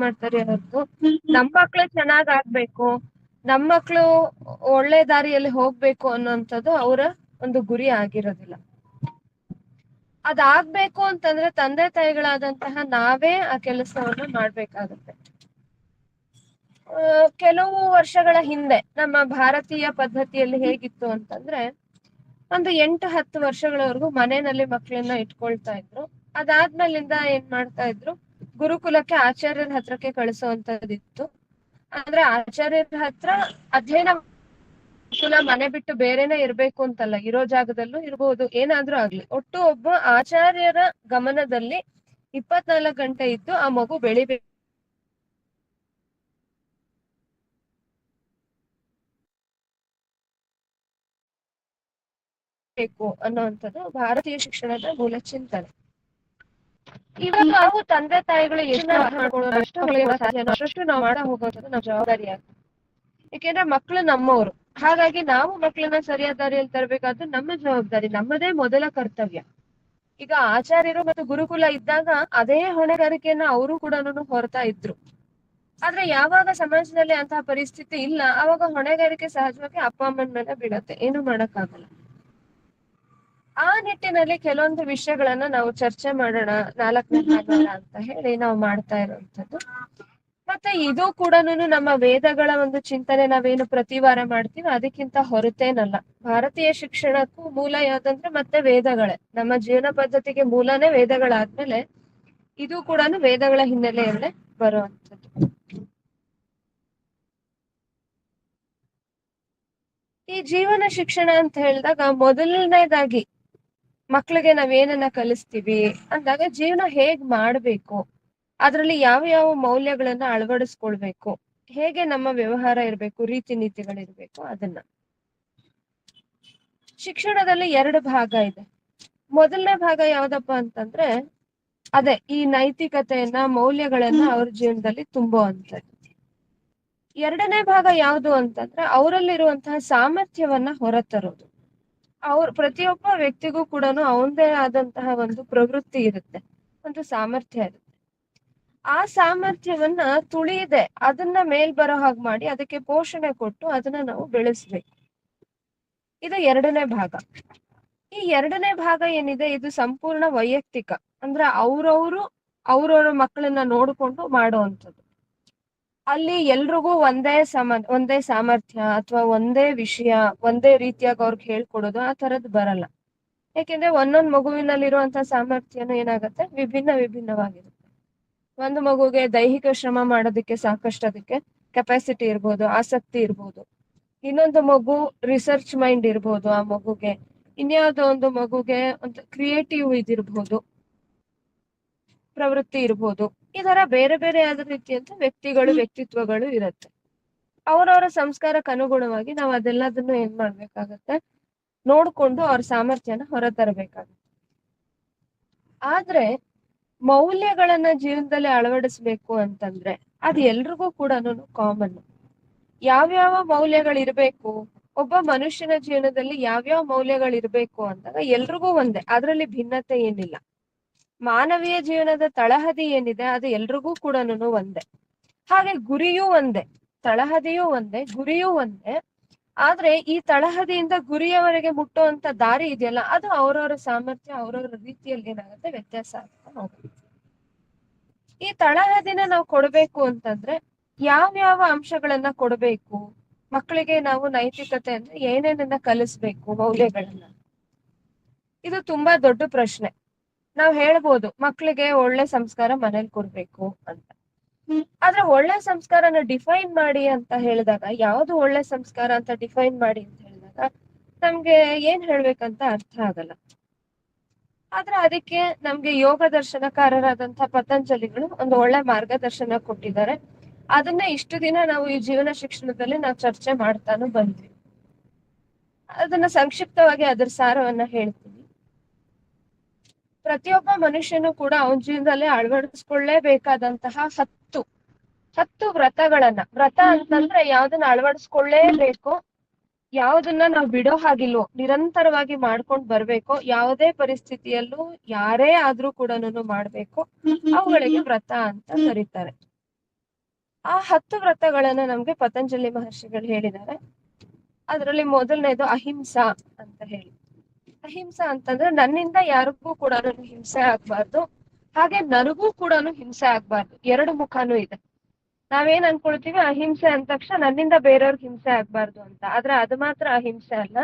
ಮಾಡ್ತಾರೆ ಹೊರತು ನಮ್ಮ ಮಕ್ಳು ಚೆನ್ನಾಗ್ ಆಗ್ಬೇಕು, ನಮ್ಮ ಮಕ್ಳು ಒಳ್ಳೆ ದಾರಿಯಲ್ಲಿ ಹೋಗ್ಬೇಕು ಅನ್ನೋಂಥದ್ದು ಅವರ ಒಂದು ಗುರಿ ಆಗಿರೋದಿಲ್ಲ. ಅದಾಗ್ಬೇಕು ಅಂತಂದ್ರೆ ತಂದೆ ತಾಯಿಗಳಾದಂತಹ ನಾವೇ ಆ ಕೆಲಸವನ್ನ ಮಾಡ್ಬೇಕಾಗುತ್ತೆ. ಕೆಲವು ವರ್ಷಗಳ ಹಿಂದೆ ನಮ್ಮ ಭಾರತೀಯ ಪದ್ಧತಿಯಲ್ಲಿ ಹೇಗಿತ್ತು ಅಂತಂದ್ರೆ, ಒಂದು 8-10 ವರ್ಷಗಳವರೆಗೂ ಮನೆಯಲ್ಲಿ ಮಕ್ಕಳನ್ನ ಇಟ್ಕೊಳ್ತಾ ಇದ್ರು. ಅದಾದ್ಮೇಲಿಂದ ಏನ್ ಮಾಡ್ತಾ ಇದ್ರು, ಗುರುಕುಲಕ್ಕೆ ಆಚಾರ್ಯರ ಹತ್ರಕ್ಕೆ ಕಳಿಸುವಂತದ್ದಿತ್ತು. ಅಂದ್ರೆ ಆಚಾರ್ಯರ ಹತ್ರ ಅಧ್ಯಯನ ಕುಲ ಮನೆ ಬಿಟ್ಟು ಬೇರೆನೆ ಇರ್ಬೇಕು ಅಂತಲ್ಲ, ಇರೋ ಜಾಗದಲ್ಲೂ ಇರ್ಬೋದು, ಏನಾದ್ರೂ ಆಗ್ಲಿ, ಒಟ್ಟು ಒಬ್ಬ ಆಚಾರ್ಯರ ಗಮನದಲ್ಲಿ 24 ಗಂಟೆ ಇದ್ದು ಆ ಮಗು ಬೆಳಿಬೇಕು ಅನ್ನುವಂಥದ್ದು ಭಾರತೀಯ ಶಿಕ್ಷಣದ ಮೂಲ ಚಿಂತನೆ. ಇವಾಗ ನಾವು ತಂದೆ ತಾಯಿಗಳು ಎಷ್ಟು ಅಷ್ಟು ನಾವು ಮಾಡ ಹೋಗುವಂಥದ್ದು ನಮ್ಮ ಜವಾಬ್ದಾರಿ ಆಗುತ್ತೆ. ಯಾಕೆಂದ್ರೆ ಮಕ್ಳು ನಮ್ಮವರು, ಹಾಗಾಗಿ ನಾವು ಮಕ್ಳನ್ನ ಸರಿಯಾದ ದಾರಿಯಲ್ಲಿ ತರಬೇಕಾದ್ದು ನಮ್ಮ ಜವಾಬ್ದಾರಿ, ನಮ್ಮದೇ ಮೊದಲ ಕರ್ತವ್ಯ. ಈಗ ಆಚಾರ್ಯರು ಮತ್ತು ಗುರುಕುಲ ಇದ್ದಾಗ ಅದೇ ಹೊಣೆಗಾರಿಕೆಯನ್ನ ಅವರು ಕೂಡ ಹೊರತಾ ಇದ್ರು. ಆದ್ರೆ ಯಾವಾಗ ಸಮಾಜದಲ್ಲಿ ಅಂತಹ ಪರಿಸ್ಥಿತಿ ಇಲ್ಲ, ಆವಾಗ ಹೊಣೆಗಾರಿಕೆ ಸಹಜವಾಗಿ ಅಪ್ಪ ಅಮ್ಮನ ಮೇಲೆ ಬೀಳತ್ತೆ, ಏನು ಮಾಡಕ್ಕಾಗಲ್ಲ. ಆ ನಿಟ್ಟಿನಲ್ಲಿ ಕೆಲವೊಂದು ವಿಷಯಗಳನ್ನ ನಾವು ಚರ್ಚೆ ಮಾಡೋಣ 4ನೇ ಭಾಗ ಅಂತ ಹೇಳಿ ನಾವು ಮಾಡ್ತಾ ಇರುವಂತದ್ದು. ಮತ್ತೆ ಇದು ಕೂಡ ನಮ್ಮ ವೇದಗಳ ಒಂದು ಚಿಂತನೆ ನಾವೇನು ಪ್ರತಿ ವಾರ ಮಾಡ್ತೀವಿ ಅದಕ್ಕಿಂತ ಹೊರತೇನಲ್ಲ. ಭಾರತೀಯ ಶಿಕ್ಷಣಕ್ಕೂ ಮೂಲ ಯಾವ್ದಂದ್ರೆ ಮತ್ತೆ ವೇದಗಳೇ. ನಮ್ಮ ಜೀವನ ಪದ್ಧತಿಗೆ ಮೂಲನೇ ವೇದಗಳಾದ್ಮೇಲೆ ಇದು ಕೂಡ ವೇದಗಳ ಹಿನ್ನೆಲೆಯಲ್ಲೇ ಬರುವಂತದ್ದು. ಈ ಜೀವನ ಶಿಕ್ಷಣ ಅಂತ ಹೇಳಿದಾಗ ಮೊದಲನೇದಾಗಿ ಮಕ್ಳಿಗೆ ನಾವೇನನ್ನ ಕಲಿಸ್ತೀವಿ ಅಂದಾಗ ಜೀವನ ಹೇಗ್ ಮಾಡ್ಬೇಕು, ಅದ್ರಲ್ಲಿ ಯಾವ ಯಾವ ಮೌಲ್ಯಗಳನ್ನ ಅಳವಡಿಸ್ಕೊಳ್ಬೇಕು, ಹೇಗೆ ನಮ್ಮ ವ್ಯವಹಾರ ಇರ್ಬೇಕು, ರೀತಿ ನೀತಿಗಳಿರ್ಬೇಕು, ಅದನ್ನ. ಶಿಕ್ಷಣದಲ್ಲಿ 2 ಭಾಗ ಇದೆ. ಮೊದಲನೇ ಭಾಗ ಯಾವ್ದಪ್ಪ ಅಂತಂದ್ರೆ ಅದೇ ಈ ನೈತಿಕತೆಯನ್ನ ಮೌಲ್ಯಗಳನ್ನ ಅವ್ರ ಜೀವನದಲ್ಲಿ ತುಂಬುವಂಥದ್ದು. 2ನೇ ಭಾಗ ಯಾವುದು ಅಂತಂದ್ರೆ ಅವರಲ್ಲಿರುವಂತಹ ಸಾಮರ್ಥ್ಯವನ್ನ ಹೊರತರೋದು. ಪ್ರತಿಯೊಬ್ಬ ವ್ಯಕ್ತಿಗೂ ಕೂಡ ಅವನದೇ ಆದಂತಹ ಒಂದು ಪ್ರವೃತ್ತಿ ಇರುತ್ತೆ, ಒಂದು ಸಾಮರ್ಥ್ಯ ಇರುತ್ತೆ. ಆ ಸಾಮರ್ಥ್ಯವನ್ನ ತುಳಿಯದೆ ಅದನ್ನ ಮೇಲ್ ಬರೋ ಹಾಗೆ ಮಾಡಿ ಅದಕ್ಕೆ ಪೋಷಣೆ ಕೊಟ್ಟು ಅದನ್ನ ನಾವು ಬೆಳೆಸ್ಬೇಕು. ಇದು 2ನೇ ಭಾಗ. ಈ 2ನೇ ಭಾಗ ಏನಿದೆ ಇದು ಸಂಪೂರ್ಣ ವೈಯಕ್ತಿಕ, ಅಂದ್ರೆ ಅವ್ರವ್ರ ಮಕ್ಕಳನ್ನ ನೋಡ್ಕೊಂಡು ಮಾಡುವಂಥದ್ದು. ಅಲ್ಲಿ ಎಲ್ರಿಗೂ ಒಂದೇ ಸಾಮರ್ಥ್ಯ ಅಥವಾ ಒಂದೇ ವಿಷಯ ಒಂದೇ ರೀತಿಯಾಗಿ ಅವ್ರಿಗೆ ಹೇಳ್ಕೊಡೋದು ಆ ತರದ್ ಬರಲ್ಲ. ಯಾಕೆಂದ್ರೆ ಒಂದೊಂದ್ ಮಗುವಿನಲ್ಲಿರುವಂತಹ ಸಾಮರ್ಥ್ಯನು ಏನಾಗತ್ತೆ, ವಿಭಿನ್ನವಾಗಿರುತ್ತೆ. ಒಂದು ಮಗುಗೆ ದೈಹಿಕ ಶ್ರಮ ಮಾಡೋದಕ್ಕೆ ಸಾಕಷ್ಟು ಅದಕ್ಕೆ ಕೆಪಾಸಿಟಿ ಇರ್ಬೋದು, ಆಸಕ್ತಿ ಇರ್ಬೋದು. ಇನ್ನೊಂದು ಮಗು ರಿಸರ್ಚ್ ಮೈಂಡ್ ಇರ್ಬೋದು ಆ ಮಗುಗೆ. ಇನ್ಯಾವುದೋ ಒಂದು ಮಗುಗೆ ಒಂದು ಕ್ರಿಯೇಟಿವ್ ಇದಿರ್ಬೋದು, ಪ್ರವೃತ್ತಿ ಇರ್ಬೋದು. ಈ ತರ ಬೇರೆ ಬೇರೆ ಆದ ರೀತಿಯಂತ ವ್ಯಕ್ತಿತ್ವಗಳು ಇರುತ್ತೆ. ಅವರವರ ಸಂಸ್ಕಾರಕ್ಕೆ ಅನುಗುಣವಾಗಿ ನಾವು ಅದೆಲ್ಲದನ್ನು ಏನ್ ಮಾಡ್ಬೇಕಾಗತ್ತೆ, ನೋಡ್ಕೊಂಡು ಅವ್ರ ಸಾಮರ್ಥ್ಯನ ಹೊರತರಬೇಕಾಗುತ್ತೆ. ಆದ್ರೆ ಮೌಲ್ಯಗಳನ್ನ ಜೀವನದಲ್ಲಿ ಅಳವಡಿಸ್ಬೇಕು ಅಂತಂದ್ರೆ ಅದು ಎಲ್ರಿಗೂ ಕೂಡ ಕಾಮನ್. ಯಾವ್ಯಾವ ಮೌಲ್ಯಗಳಿರ್ಬೇಕು, ಒಬ್ಬ ಮನುಷ್ಯನ ಜೀವನದಲ್ಲಿ ಯಾವ್ಯಾವ ಮೌಲ್ಯಗಳಿರ್ಬೇಕು ಅಂದಾಗ ಎಲ್ರಿಗೂ ಒಂದೇ, ಅದ್ರಲ್ಲಿ ಭಿನ್ನತೆ ಏನಿಲ್ಲ. ಮಾನವೀಯ ಜೀವನದ ತಳಹದಿ ಏನಿದೆ ಅದು ಎಲ್ರಿಗೂ ಕೂಡ ಒಂದೇ. ಹಾಗೆ ಗುರಿಯೂ ಒಂದೇ, ತಳಹದಿಯೂ ಒಂದೇ, ಗುರಿಯೂ ಒಂದೇ. ಆದ್ರೆ ಈ ತಳಹದಿಯಿಂದ ಗುರಿಯವರೆಗೆ ಮುಟ್ಟುವಂತ ದಾರಿ ಇದೆಯಲ್ಲ, ಅದು ಅವ್ರವ್ರ ಸಾಮರ್ಥ್ಯ ಅವ್ರವ್ರ ರೀತಿಯಲ್ಲಿ ಏನಾಗುತ್ತೆ ವ್ಯತ್ಯಾಸ ಆಗ್ತಾ ಹೋಗುತ್ತೆ. ಈ ತಳಹದಿನ ನಾವು ಕೊಡ್ಬೇಕು ಅಂತಂದ್ರೆ ಯಾವ್ಯಾವ ಅಂಶಗಳನ್ನ ಕೊಡ್ಬೇಕು, ಮಕ್ಕಳಿಗೆ ನಾವು ನೈತಿಕತೆ ಅಂದ್ರೆ ಏನೇನನ್ನ ಕಲಿಸ್ಬೇಕು, ಮೌಲ್ಯಗಳನ್ನ, ಇದು ತುಂಬಾ ದೊಡ್ಡ ಪ್ರಶ್ನೆ. ನಾವ್ ಹೇಳ್ಬೋದು ಮಕ್ಳಿಗೆ ಒಳ್ಳೆ ಸಂಸ್ಕಾರ ಮನೇಲಿ ಕೊಡ್ಬೇಕು ಅಂತ. ಆದ್ರೆ ಒಳ್ಳೆ ಸಂಸ್ಕಾರನ ಡಿಫೈನ್ ಮಾಡಿ ಅಂತ ಹೇಳಿದಾಗ, ಯಾವ್ದು ಒಳ್ಳೆ ಸಂಸ್ಕಾರ ಅಂತ ಡಿಫೈನ್ ಮಾಡಿ ಅಂತ ಹೇಳಿದಾಗ ನಮ್ಗೆ ಏನ್ ಹೇಳ್ಬೇಕಂತ ಅರ್ಥ ಆಗಲ್ಲ. ಆದ್ರೆ ಅದಕ್ಕೆ ನಮ್ಗೆ ಯೋಗ ದರ್ಶನಕಾರರಾದಂತಹ ಪತಂಜಲಿಗಳು ಒಂದು ಒಳ್ಳೆ ಮಾರ್ಗದರ್ಶನ ಕೊಟ್ಟಿದ್ದಾರೆ. ಅದನ್ನ ಇಷ್ಟು ದಿನ ನಾವು ಈ ಜೀವನ ಶಿಕ್ಷಣದಲ್ಲಿ ನಾವು ಚರ್ಚೆ ಮಾಡ್ತಾನು ಬಂದ್ವಿ. ಅದನ್ನ ಸಂಕ್ಷಿಪ್ತವಾಗಿ ಅದರ ಸಾರವನ್ನ ಹೇಳ್ತೀನಿ. ಪ್ರತಿಯೊಬ್ಬ ಮನುಷ್ಯನು ಕೂಡ ಅವನ ಜೀವನದಲ್ಲಿ ಅಳವಡಿಸ್ಕೊಳ್ಳೇಬೇಕಾದಂತಹ 10 ವ್ರತ ಅಂತಂದ್ರೆ ಯಾವ್ದನ್ನ ಅಳವಡಿಸ್ಕೊಳ್ಳೇಬೇಕು, ಯಾವ್ದನ್ನ ನಾವು ಬಿಡೋ ಹಾಗಿಲ್ವೋ, ನಿರಂತರವಾಗಿ ಮಾಡ್ಕೊಂಡ್ ಬರ್ಬೇಕೋ, ಯಾವುದೇ ಪರಿಸ್ಥಿತಿಯಲ್ಲೂ ಯಾರೇ ಆದ್ರೂ ಕೂಡ ಮಾಡ್ಬೇಕು, ಅವುಗಳಿಗೆ ವ್ರತ ಅಂತ ಕರೀತಾರೆ. ಆ 10 ವ್ರತಗಳನ್ನ ನಮ್ಗೆ ಪತಂಜಲಿ ಮಹರ್ಷಿಗಳು ಹೇಳಿದ್ದಾರೆ. ಅದರಲ್ಲಿ ಮೊದಲನೇದು ಅಹಿಂಸಾ ಅಂತ ಹೇಳಿ. ಅಹಿಂಸಾ ಅಂತಂದ್ರೆ ನನ್ನಿಂದ ಯಾರಿಗೂ ಕೂಡ ಹಿಂಸೆ ಆಗ್ಬಾರ್ದು, ಹಾಗೆ ನನಗೂ ಕೂಡ ಹಿಂಸೆ ಆಗ್ಬಾರ್ದು. ಎರಡು ಮುಖನೂ ಇದೆ. ನಾವೇನ್ ಅನ್ಕೊಳ್ತೀವಿ ಅಹಿಂಸೆ ಅಂದ ತಕ್ಷಣ ನನ್ನಿಂದ ಬೇರೆಯವ್ರಿಗೆ ಹಿಂಸೆ ಆಗ್ಬಾರ್ದು ಅಂತ. ಆದ್ರೆ ಅದು ಮಾತ್ರ ಅಹಿಂಸೆ ಅಲ್ಲ.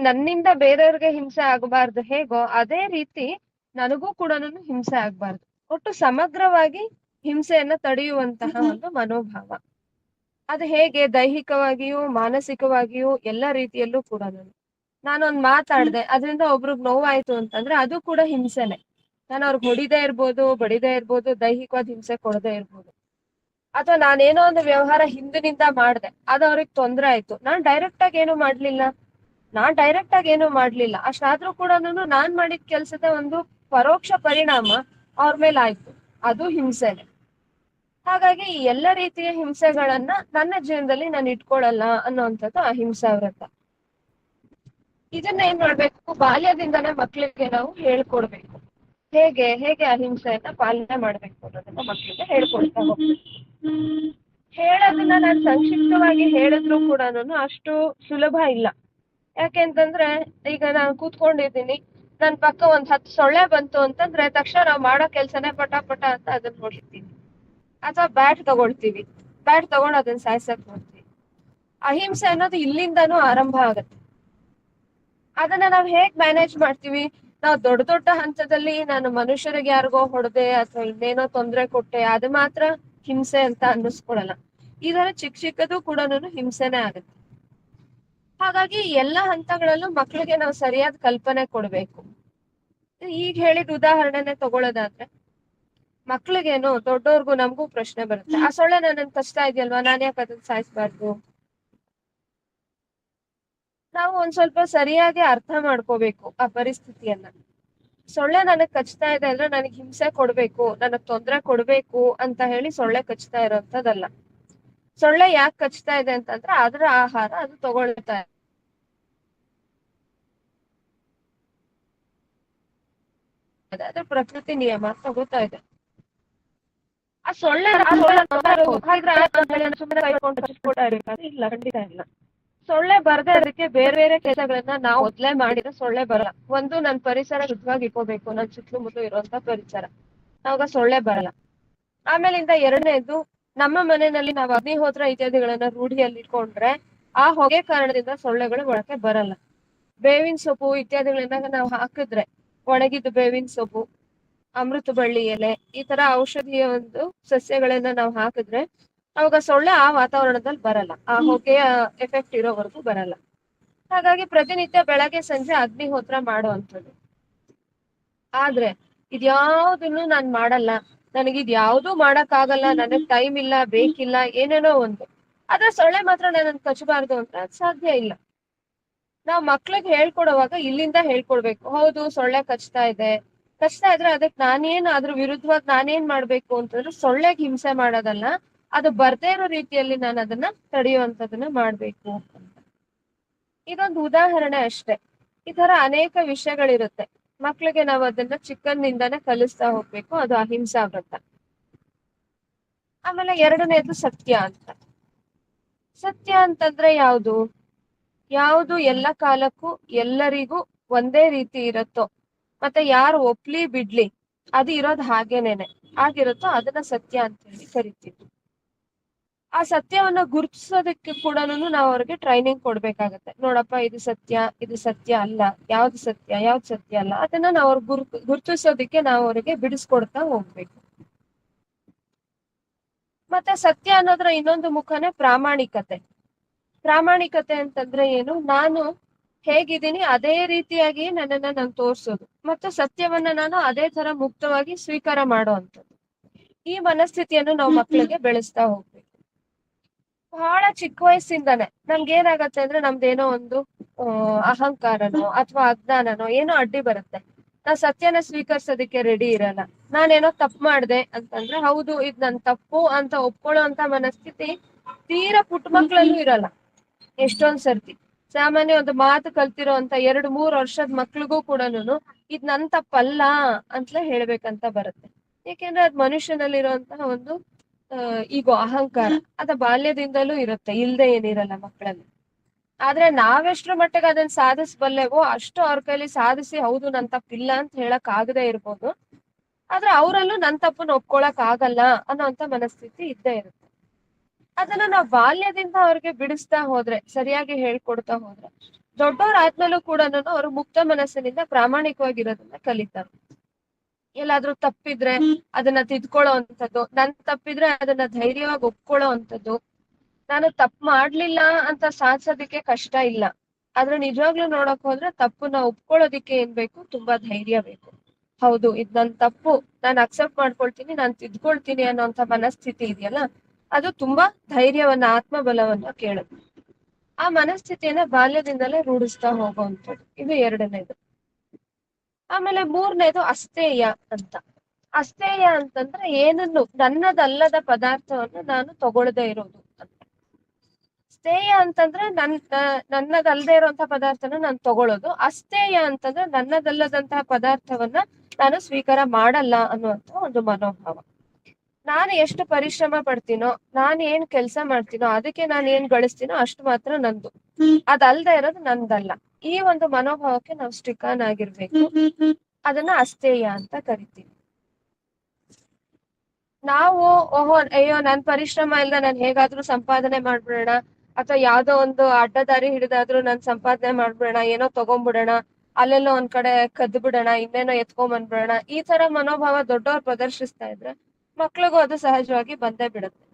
ನನ್ನಿಂದ ಬೇರೆಯವ್ರಿಗೆ ಹಿಂಸೆ ಆಗಬಾರ್ದು ಹೇಗೋ ಅದೇ ರೀತಿ ನನಗೂ ಕೂಡ ಹಿಂಸೆ ಆಗ್ಬಾರ್ದು. ಒಟ್ಟು ಸಮಗ್ರವಾಗಿ ಹಿಂಸೆಯನ್ನ ತಡೆಯುವಂತಹ ಒಂದು ಮನೋಭಾವ. ಅದು ಹೇಗೆ? ದೈಹಿಕವಾಗಿಯೂ ಮಾನಸಿಕವಾಗಿಯೂ ಎಲ್ಲ ರೀತಿಯಲ್ಲೂ ಕೂಡ. ನಾನೊಂದ್ ಮಾತಾಡ್ದೆ, ಅದರಿಂದ ಒಬ್ರಿಗೆ ನೋವಾಯ್ತು ಅಂತಂದ್ರೆ ಅದು ಕೂಡ ಹಿಂಸೆನೆ. ನಾನು ಅವ್ರಿಗೆ ಹೊಡಿದೇ ಇರ್ಬೋದು, ಬಡಿದೇ ಇರ್ಬೋದು, ದೈಹಿಕವಾದ ಹಿಂಸೆ ಕೊಡದೇ ಇರ್ಬೋದು. ಅಥವಾ ನಾನೇನೋ ಒಂದು ವ್ಯವಹಾರ ಹಿಂದಿನಿಂದ ಮಾಡ್ದೆ, ಅದು ಅವ್ರಿಗೆ ತೊಂದ್ರೆ ಆಯ್ತು, ನಾನ್ ಡೈರೆಕ್ಟ್ ಆಗಿ ಏನು ಮಾಡ್ಲಿಲ್ಲ. ಅಷ್ಟಾದ್ರೂ ಕೂಡ ನಾನ್ ಮಾಡಿದ ಕೆಲ್ಸದ ಒಂದು ಪರೋಕ್ಷ ಪರಿಣಾಮ ಅವ್ರ ಮೇಲೆ ಆಯ್ತು, ಅದು ಹಿಂಸೆನೆ. ಹಾಗಾಗಿ ಈ ಎಲ್ಲ ರೀತಿಯ ಹಿಂಸೆಗಳನ್ನ ನನ್ನ ಜೀವನದಲ್ಲಿ ನಾನು ಇಟ್ಕೊಳಲ್ಲ ಅನ್ನುವಂಥದ್ದು ಅಹಿಂಸಾ ವ್ರತ. ಇದನ್ನ ಏನ್ ಮಾಡ್ಬೇಕು? ಬಾಲ್ಯದಿಂದನೇ ಮಕ್ಳಿಗೆ ನಾವು ಹೇಳ್ಕೊಡ್ಬೇಕು. ಹೇಗೆ ಅಹಿಂಸೆಯನ್ನ ಪಾಲನೆ ಮಾಡ್ಬೇಕು ಅನ್ನೋದನ್ನ ಮಕ್ಳಿಗೆ ಹೇಳ್ಕೊಡ್ತಾ ಹೋಗ್ಬೇಕು. ಹೇಳೋದನ್ನ ನಾನು ಸಂಕ್ಷಿಪ್ತವಾಗಿ ಹೇಳಿದ್ರು ಕೂಡ ಅಷ್ಟು ಸುಲಭ ಇಲ್ಲ. ಯಾಕೆಂತಂದ್ರೆ ಈಗ ನಾನು ಕೂತ್ಕೊಂಡಿದ್ದೀನಿ, ನನ್ ಪಕ್ಕ ಒಂದ್ 10 ಸೊಳ್ಳೆ ಬಂತು ಅಂತಂದ್ರೆ ತಕ್ಷಣ ನಾವ್ ಮಾಡೋ ಕೆಲ್ಸನೇ ಪಟ ಪಟ ಅಂತ ಅದನ್ನ ಹೊಡಿತೀವಿ. ಅಥವಾ ಬ್ಯಾಟ್ ತಗೊಳ್ತೀವಿ, ಬ್ಯಾಟ್ ತಗೊಂಡು ಅದನ್ನ ಸಾಯ್ಸಕ್ ನೋಡ್ತೀವಿ. ಅಹಿಂಸೆ ಅನ್ನೋದು ಇಲ್ಲಿಂದಾನು ಆರಂಭ ಆಗತ್ತೆ. ಅದನ್ನ ನಾವ್ ಹೇಗ್ ಮ್ಯಾನೇಜ್ ಮಾಡ್ತೀವಿ? ನಾವು ದೊಡ್ಡ ದೊಡ್ಡ ಹಂತದಲ್ಲಿ ನಾನು ಮನುಷ್ಯರಿಗೆ ಯಾರಿಗೋ ಹೊಡೆದೆ ಅಥವಾ ಇನ್ನೇನೋ ತೊಂದ್ರೆ ಕೊಟ್ಟೆ, ಅದು ಮಾತ್ರ ಹಿಂಸೆ ಅಂತ ಅನ್ನಿಸ್ಕೊಳಲ್ಲ. ಇದರ ಚಿಕ್ಕದು ಕೂಡ ಹಿಂಸೆನೇ ಆಗುತ್ತೆ. ಹಾಗಾಗಿ ಎಲ್ಲಾ ಹಂತಗಳಲ್ಲೂ ಮಕ್ಳಿಗೆ ನಾವು ಸರಿಯಾದ ಕಲ್ಪನೆ ಕೊಡ್ಬೇಕು. ಈಗ ಹೇಳಿದ ಉದಾಹರಣೆನೆ ತಗೊಳ್ಳೋದಾದ್ರೆ, ಮಕ್ಳಿಗೇನು ದೊಡ್ಡವ್ರಿಗೂ ನಮಗೂ ಪ್ರಶ್ನೆ ಬರುತ್ತೆ, ಆ ಸೊಳ್ಳೆ ನನ್ನನ್ ಕಚ್ತಾ ಇದೆಯಲ್ವಾ, ನಾನ್ ಯಾಕೆ ಅದನ್ನ ಸಾಯಿಸ್ಬಾರ್ದು? ನಾವು ಒಂದ್ ಸ್ವಲ್ಪ ಸರಿಯಾಗಿ ಅರ್ಥ ಮಾಡ್ಕೋಬೇಕು ಆ ಪರಿಸ್ಥಿತಿಯನ್ನ. ಸೊಳ್ಳೆ ನನಗ್ ಕಚ್ತಾ ಇದೆ ಅಂದ್ರೆ ನನಗ್ ಹಿಂಸೆ ಕೊಡ್ಬೇಕು, ನನಗ್ ತೊಂದ್ರೆ ಕೊಡ್ಬೇಕು ಅಂತ ಹೇಳಿ ಸೊಳ್ಳೆ ಕಚ್ತಾ ಇರೋಂಥದ್ದಲ್ಲ. ಸೊಳ್ಳೆ ಯಾಕೆ ಕಚ್ತಾ ಇದೆ ಅಂತಂದ್ರೆ ಅದರ ಆಹಾರ ಅದು ತಗೊಳ್ತಾ ಇದೆ. ಅದ್ರ ಪ್ರಕೃತಿ ನಿಯಮ ತಗೋತಾ ಇದೆ. ಆ ಸೊಳ್ಳೆ ಸುಮ್ಮನೆ ಕೈಕೊಂಡು ಕಚ್ಕೊಳ್ತಾ ಇರ್ಬೇಕಾದ್ರೆ ಇಲ್ಲ, ಖಂಡಿತ ಇಲ್ಲ. ಸೊಳ್ಳೆ ಬರದೆ ಅದಕ್ಕೆ ಬೇರೆ ಬೇರೆ ಕೆಲಸಗಳನ್ನ ನಾವು ಮೊದ್ಲೇ ಮಾಡಿದ್ರೆ ಸೊಳ್ಳೆ ಬರಲ್ಲ. ಒಂದು, ನನ್ ಪರಿಸರ ಶುದ್ಧವಾಗಿ ಇಟ್ಕೋಬೇಕು, ನನ್ ಸುತ್ತಮುತ್ತಲು ಇರುವಂತ ಪರಿಸರ, ಅವಾಗ ಸೊಳ್ಳೆ ಬರಲ್ಲ. ಆಮೇಲಿಂದ ಎರಡನೇದು, ನಮ್ಮ ಮನೆಯಲ್ಲಿ ನಾವು ಅಗ್ನಿಹೋತ್ರ ಇತ್ಯಾದಿಗಳನ್ನ ರೂಢಿಯಲ್ಲಿ ಇಟ್ಕೊಂಡ್ರೆ ಆ ಹೊಗೆ ಕಾರಣದಿಂದ ಸೊಳ್ಳೆಗಳು ಒಳಕ್ಕೆ ಬರಲ್ಲ. ಬೇವಿನ ಸೊಪ್ಪು ಇತ್ಯಾದಿಗಳನ್ನ ನಾವು ಹಾಕಿದ್ರೆ, ಒಣಗಿದ ಬೇವಿನ ಸೊಪ್ಪು, ಅಮೃತ ಬಳ್ಳಿ ಎಲೆ, ಈ ತರ ಔಷಧಿಯ ಒಂದು ಸಸ್ಯಗಳನ್ನ ನಾವು ಹಾಕಿದ್ರೆ ಅವಾಗ ಸೊಳ್ಳೆ ಆ ವಾತಾವರಣದಲ್ಲಿ ಬರಲ್ಲ, ಆ ಹೊಗೆಯ ಎಫೆಕ್ಟ್ ಇರೋವರೆಗೂ ಬರಲ್ಲ. ಹಾಗಾಗಿ ಪ್ರತಿನಿತ್ಯ ಬೆಳಗ್ಗೆ ಸಂಜೆ ಅಗ್ನಿಹೋತ್ರ ಮಾಡುವಂಥದ್ದು. ಆದ್ರೆ ಇದ್ಯಾವುದನ್ನು ನಾನ್ ಮಾಡಲ್ಲ, ನನಗಿದ್ಯಾವುದೂ ಮಾಡಕ್ ಆಗಲ್ಲ, ನನಗ್ ಟೈಮ್ ಇಲ್ಲ, ಬೇಕಿಲ್ಲ, ಏನೇನೋ ಒಂದು, ಆದ್ರೆ ಸೊಳ್ಳೆ ಮಾತ್ರ ನನ್ನನ್ನು ಕಚ್ಚಬಾರ್ದು ಅಂತ ಅದ್ ಸಾಧ್ಯ ಇಲ್ಲ. ನಾವ್ ಮಕ್ಳಿಗೆ ಹೇಳ್ಕೊಡುವಾಗ ಇಲ್ಲಿಂದ ಹೇಳ್ಕೊಡ್ಬೇಕು. ಹೌದು, ಸೊಳ್ಳೆ ಕಚ್ತಾ ಇದ್ರೆ ಅದಕ್ಕೆ ಅದ್ರ ವಿರುದ್ಧವಾಗಿ ನಾನೇನ್ ಮಾಡ್ಬೇಕು ಅಂತಂದ್ರೆ ಸೊಳ್ಳೆಗೆ ಹಿಂಸೆ ಮಾಡೋದಲ್ಲ, ಅದು ಬರ್ದೇ ಇರೋ ರೀತಿಯಲ್ಲಿ ನಾನು ಅದನ್ನ ತಡೆಯುವಂತದನ್ನ ಮಾಡ್ಬೇಕು ಅಂತ. ಇದೊಂದು ಉದಾಹರಣೆ ಅಷ್ಟೇ. ಈ ತರ ಅನೇಕ ವಿಷಯಗಳಿರುತ್ತೆ. ಮಕ್ಳಿಗೆ ನಾವು ಅದನ್ನ ಚಿಕ್ಕಂದಿಂದಾನೇ ಕಲಿಸ್ತಾ ಹೋಗ್ಬೇಕು. ಅದು ಅಹಿಂಸಾ ವ್ರತ. ಆಮೇಲೆ ಎರಡನೇದು ಸತ್ಯ ಅಂತ. ಸತ್ಯ ಅಂತಂದ್ರೆ ಯಾವುದು ಎಲ್ಲ ಕಾಲಕ್ಕೂ ಎಲ್ಲರಿಗೂ ಒಂದೇ ರೀತಿ ಇರುತ್ತೋ, ಮತ್ತೆ ಯಾರು ಒಪ್ಲಿ ಬಿಡ್ಲಿ ಅದು ಇರೋದು ಹಾಗೇನೇನೆ ಆಗಿರುತ್ತೋ ಅದನ್ನ ಸತ್ಯ ಅಂತ ಹೇಳಿ ಕರಿತೀವಿ. ಆ ಸತ್ಯವನ್ನ ಗುರುತಿಸೋದಕ್ಕೆ ಕೂಡ ನಾವು ಅವ್ರಿಗೆ ಟ್ರೈನಿಂಗ್ ಕೊಡ್ಬೇಕಾಗತ್ತೆ. ನೋಡಪ್ಪ, ಇದು ಸತ್ಯ ಅಲ್ಲ, ಯಾವ್ದು ಸತ್ಯ ಅಲ್ಲ, ಅದನ್ನ ನಾವು ಅವ್ರಿಗೆ ಗುರುತಿಸೋದಕ್ಕೆ ನಾವು ಅವ್ರಿಗೆ ಬಿಡಿಸ್ಕೊಡ್ತಾ ಹೋಗ್ಬೇಕು. ಮತ್ತೆ ಸತ್ಯ ಅನ್ನೋದ್ರ ಇನ್ನೊಂದು ಮುಖನೇ ಪ್ರಾಮಾಣಿಕತೆ. ಪ್ರಾಮಾಣಿಕತೆ ಅಂತಂದ್ರೆ ಏನು? ನಾನು ಹೇಗಿದ್ದೀನಿ ಅದೇ ರೀತಿಯಾಗಿ ನನ್ನನ್ನ ನಾನು ತೋರ್ಸೋದು, ಮತ್ತು ಸತ್ಯವನ್ನ ನಾನು ಅದೇ ತರ ಮುಕ್ತವಾಗಿ ಸ್ವೀಕಾರ ಮಾಡುವಂಥದ್ದು. ಈ ಮನಸ್ಥಿತಿಯನ್ನು ನಾವು ಮಕ್ಕಳಿಗೆ ಬೆಳೆಸ್ತಾ ಹೋಗ್ಬೇಕು. ಬಹಳ ಚಿಕ್ಕ ವಯಸ್ಸಿಂದಾನೆ ನಮ್ಗೆ ಏನಾಗತ್ತೆ ಅಂದ್ರೆ ನಮ್ದೇನೋ ಒಂದು ಅಹಂಕಾರನೋ ಅಥವಾ ಅಜ್ಞಾನನೋ ಏನೋ ಅಡ್ಡಿ ಬರುತ್ತೆ. ನಾವ್ ಸತ್ಯನ ಸ್ವೀಕರಿಸೋದಕ್ಕೆ ರೆಡಿ ಇರಲ್ಲ. ನಾನೇನೋ ತಪ್ಪು ಮಾಡ್ದೆ ಅಂತಂದ್ರೆ ಹೌದು ಇದ್ ನನ್ ತಪ್ಪು ಅಂತ ಒಪ್ಕೊಳ್ಳೋ ಅಂತ ಮನಸ್ಥಿತಿ ತೀರಾ ಪುಟ್ಟ ಮಕ್ಳಲ್ಲೂ ಇರಲ್ಲ. ಎಷ್ಟೊಂದ್ ಸರ್ತಿ ಸಾಮಾನ್ಯ ಒಂದು ಮಾತು ಕಲ್ತಿರೋ ಅಂತ 2-3 ವರ್ಷದ ಮಕ್ಳಿಗೂ ಕೂಡ ಇದ್ ನನ್ ತಪ್ಪಲ್ಲ ಅಂತಲೇ ಹೇಳ್ಬೇಕಂತ ಬರುತ್ತೆ. ಏಕೆಂದ್ರೆ ಅದ್ ಮನುಷ್ಯನಲ್ಲಿರುವಂತಹ ಒಂದು ಈಗೋ ಅಹಂಕಾರ ಅದ ಬಾಲ್ಯದಿಂದಲೂ ಇರುತ್ತೆ, ಇಲ್ದೆ ಏನಿರಲ್ಲ ಮಕ್ಕಳಲ್ಲಿ. ಆದ್ರೆ ನಾವೆಷ್ಟ್ರ ಮಟ್ಟಿಗೆ ಅದನ್ನ ಸಾಧಿಸ್ಬಲ್ಲೆವೋ ಅಷ್ಟು ಅವ್ರ ಕೈಲಿ ಸಾಧಿಸಿ ಹೌದು ನನ್ ತಪ್ಪಿಲ್ಲ ಅಂತ ಹೇಳಕ್ ಆಗದೆ ಇರ್ಬೋದು. ಆದ್ರೆ ಅವರಲ್ಲೂ ನನ್ ತಪ್ಪನ್ನ ಒಪ್ಕೊಳಕ್ ಆಗಲ್ಲ ಅನ್ನೋಂತ ಮನಸ್ಥಿತಿ ಇದ್ದೇ ಇರುತ್ತೆ. ಅದನ್ನ ನಾವು ಬಾಲ್ಯದಿಂದ ಅವ್ರಿಗೆ ಬಿಡಿಸ್ತಾ ಹೋದ್ರೆ, ಸರಿಯಾಗಿ ಹೇಳ್ಕೊಡ್ತಾ ಹೋದ್ರೆ, ದೊಡ್ಡವರಾದ್ಮೇಲೂ ಕೂಡ ಅವರು ಮುಕ್ತ ಮನಸ್ಸಿನಿಂದ ಪ್ರಾಮಾಣಿಕವಾಗಿರೋದನ್ನ ಕಲಿತಾರೆ. ಎಲ್ಲಾದ್ರೂ ತಪ್ಪಿದ್ರೆ ಅದನ್ನ ತಿದ್ಕೊಳ್ಳೋ ಅಂತದ್ದು, ನನ್ ತಪ್ಪಿದ್ರೆ ಅದನ್ನ ಧೈರ್ಯವಾಗಿ ಒಪ್ಕೊಳ್ಳೋ ಅಂತದ್ದು. ನಾನು ತಪ್ಪು ಮಾಡ್ಲಿಲ್ಲ ಅಂತ ಸಾಧಿಸೋದಿಕ್ಕೆ ಕಷ್ಟ ಇಲ್ಲ, ಆದ್ರೆ ನಿಜವಾಗ್ಲೂ ನೋಡಕ್ ಹೋದ್ರೆ ತಪ್ಪನ್ನ ಒಪ್ಕೊಳ್ಳೋದಿಕ್ಕೆ ಏನ್ ಬೇಕು, ತುಂಬಾ ಧೈರ್ಯ ಬೇಕು. ಹೌದು ಇದ್ ನನ್ ತಪ್ಪು, ನಾನು ಅಕ್ಸೆಪ್ಟ್ ಮಾಡ್ಕೊಳ್ತೀನಿ, ನಾನು ತಿದ್ಕೊಳ್ತೀನಿ ಅನ್ನೋಂತ ಮನಸ್ಥಿತಿ ಇದೆಯಲ್ಲ, ಅದು ತುಂಬಾ ಧೈರ್ಯವನ್ನ, ಆತ್ಮಬಲವನ್ನ ಕೇಳುತ್ತೆ. ಆ ಮನಸ್ಥಿತಿಯನ್ನ ಬಾಲ್ಯದಿಂದಲೇ ರೂಢಿಸ್ತಾ ಹೋಗುವಂಥದ್ದು. ಇದು ಎರಡನೇದು. ಆಮೇಲೆ ಮೂರನೇದು ಅಸ್ಥೇಯ ಅಂತ. ಅಸ್ಥೇಯ ಅಂತಂದ್ರೆ ಏನನ್ನು ನನ್ನದಲ್ಲದ ಪದಾರ್ಥವನ್ನು ನಾನು ತಗೊಳ್ಳದೆ ಇರೋದು ಅಂತ. ಸ್ಥೇಯ ಅಂತಂದ್ರೆ ನನ್ನದಲ್ಲದೆ ಇರುವಂತಹ ಪದಾರ್ಥನ ನಾನು ತಗೊಳ್ಳೋದು. ಅಸ್ಥೇಯ ಅಂತಂದ್ರೆ ನನ್ನದಲ್ಲದಂತಹ ಪದಾರ್ಥವನ್ನ ನಾನು ಸ್ವೀಕಾರ ಮಾಡಲ್ಲ ಅನ್ನುವಂತ ಒಂದು ಮನೋಭಾವ. ನಾನು ಎಷ್ಟು ಪರಿಶ್ರಮ ಪಡ್ತೀನೋ, ನಾನು ಏನ್ ಕೆಲಸ ಮಾಡ್ತೀನೋ, ಅದಕ್ಕೆ ನಾನು ಏನ್ ಗಳಿಸ್ತೀನೋ ಅಷ್ಟು ಮಾತ್ರ ನಂದು, ಅದಲ್ದೆ ಇರೋದು ನಂದಲ್ಲ. ಈ ಒಂದು ಮನೋಭಾವಕ್ಕೆ ನಾವು ಸ್ಟಿಕಾನ್ ಆಗಿರ್ಬೇಕು. ಅದನ್ನ ಅಸ್ಥೇಯ ಅಂತ ಕರಿತೀವಿ. ನಾವು ಓಹೋ ಅಯ್ಯೋ ನನ್ ಪರಿಶ್ರಮ ಇಲ್ದ ನಾನು ಹೇಗಾದ್ರೂ ಸಂಪಾದನೆ ಮಾಡ್ಬಿಡೋಣ, ಅಥವಾ ಯಾವ್ದೋ ಒಂದು ಅಡ್ಡದಾರಿ ಹಿಡಿದಾದ್ರೂ ನಾನ್ ಸಂಪಾದನೆ ಮಾಡ್ಬಿಡೋಣ, ಏನೋ ತಗೊಂಡ್ಬಿಡೋಣ, ಅಲ್ಲೆಲ್ಲೋ ಒಂದ್ ಕಡೆ ಕದ್ದು ಬಿಡೋಣ, ಇನ್ನೇನೋ ಎತ್ಕೊಂಡ್ ಬಂದ್ಬಿಡೋಣ, ಈ ತರ ಮನೋಭಾವ ದೊಡ್ಡವ್ರು ಪ್ರದರ್ಶಿಸ್ತಾ ಇದ್ರೆ ಮಕ್ಳಿಗೂ ಅದು ಸಹಜವಾಗಿ ಬಂದೇ ಬಿಡುತ್ತೆ.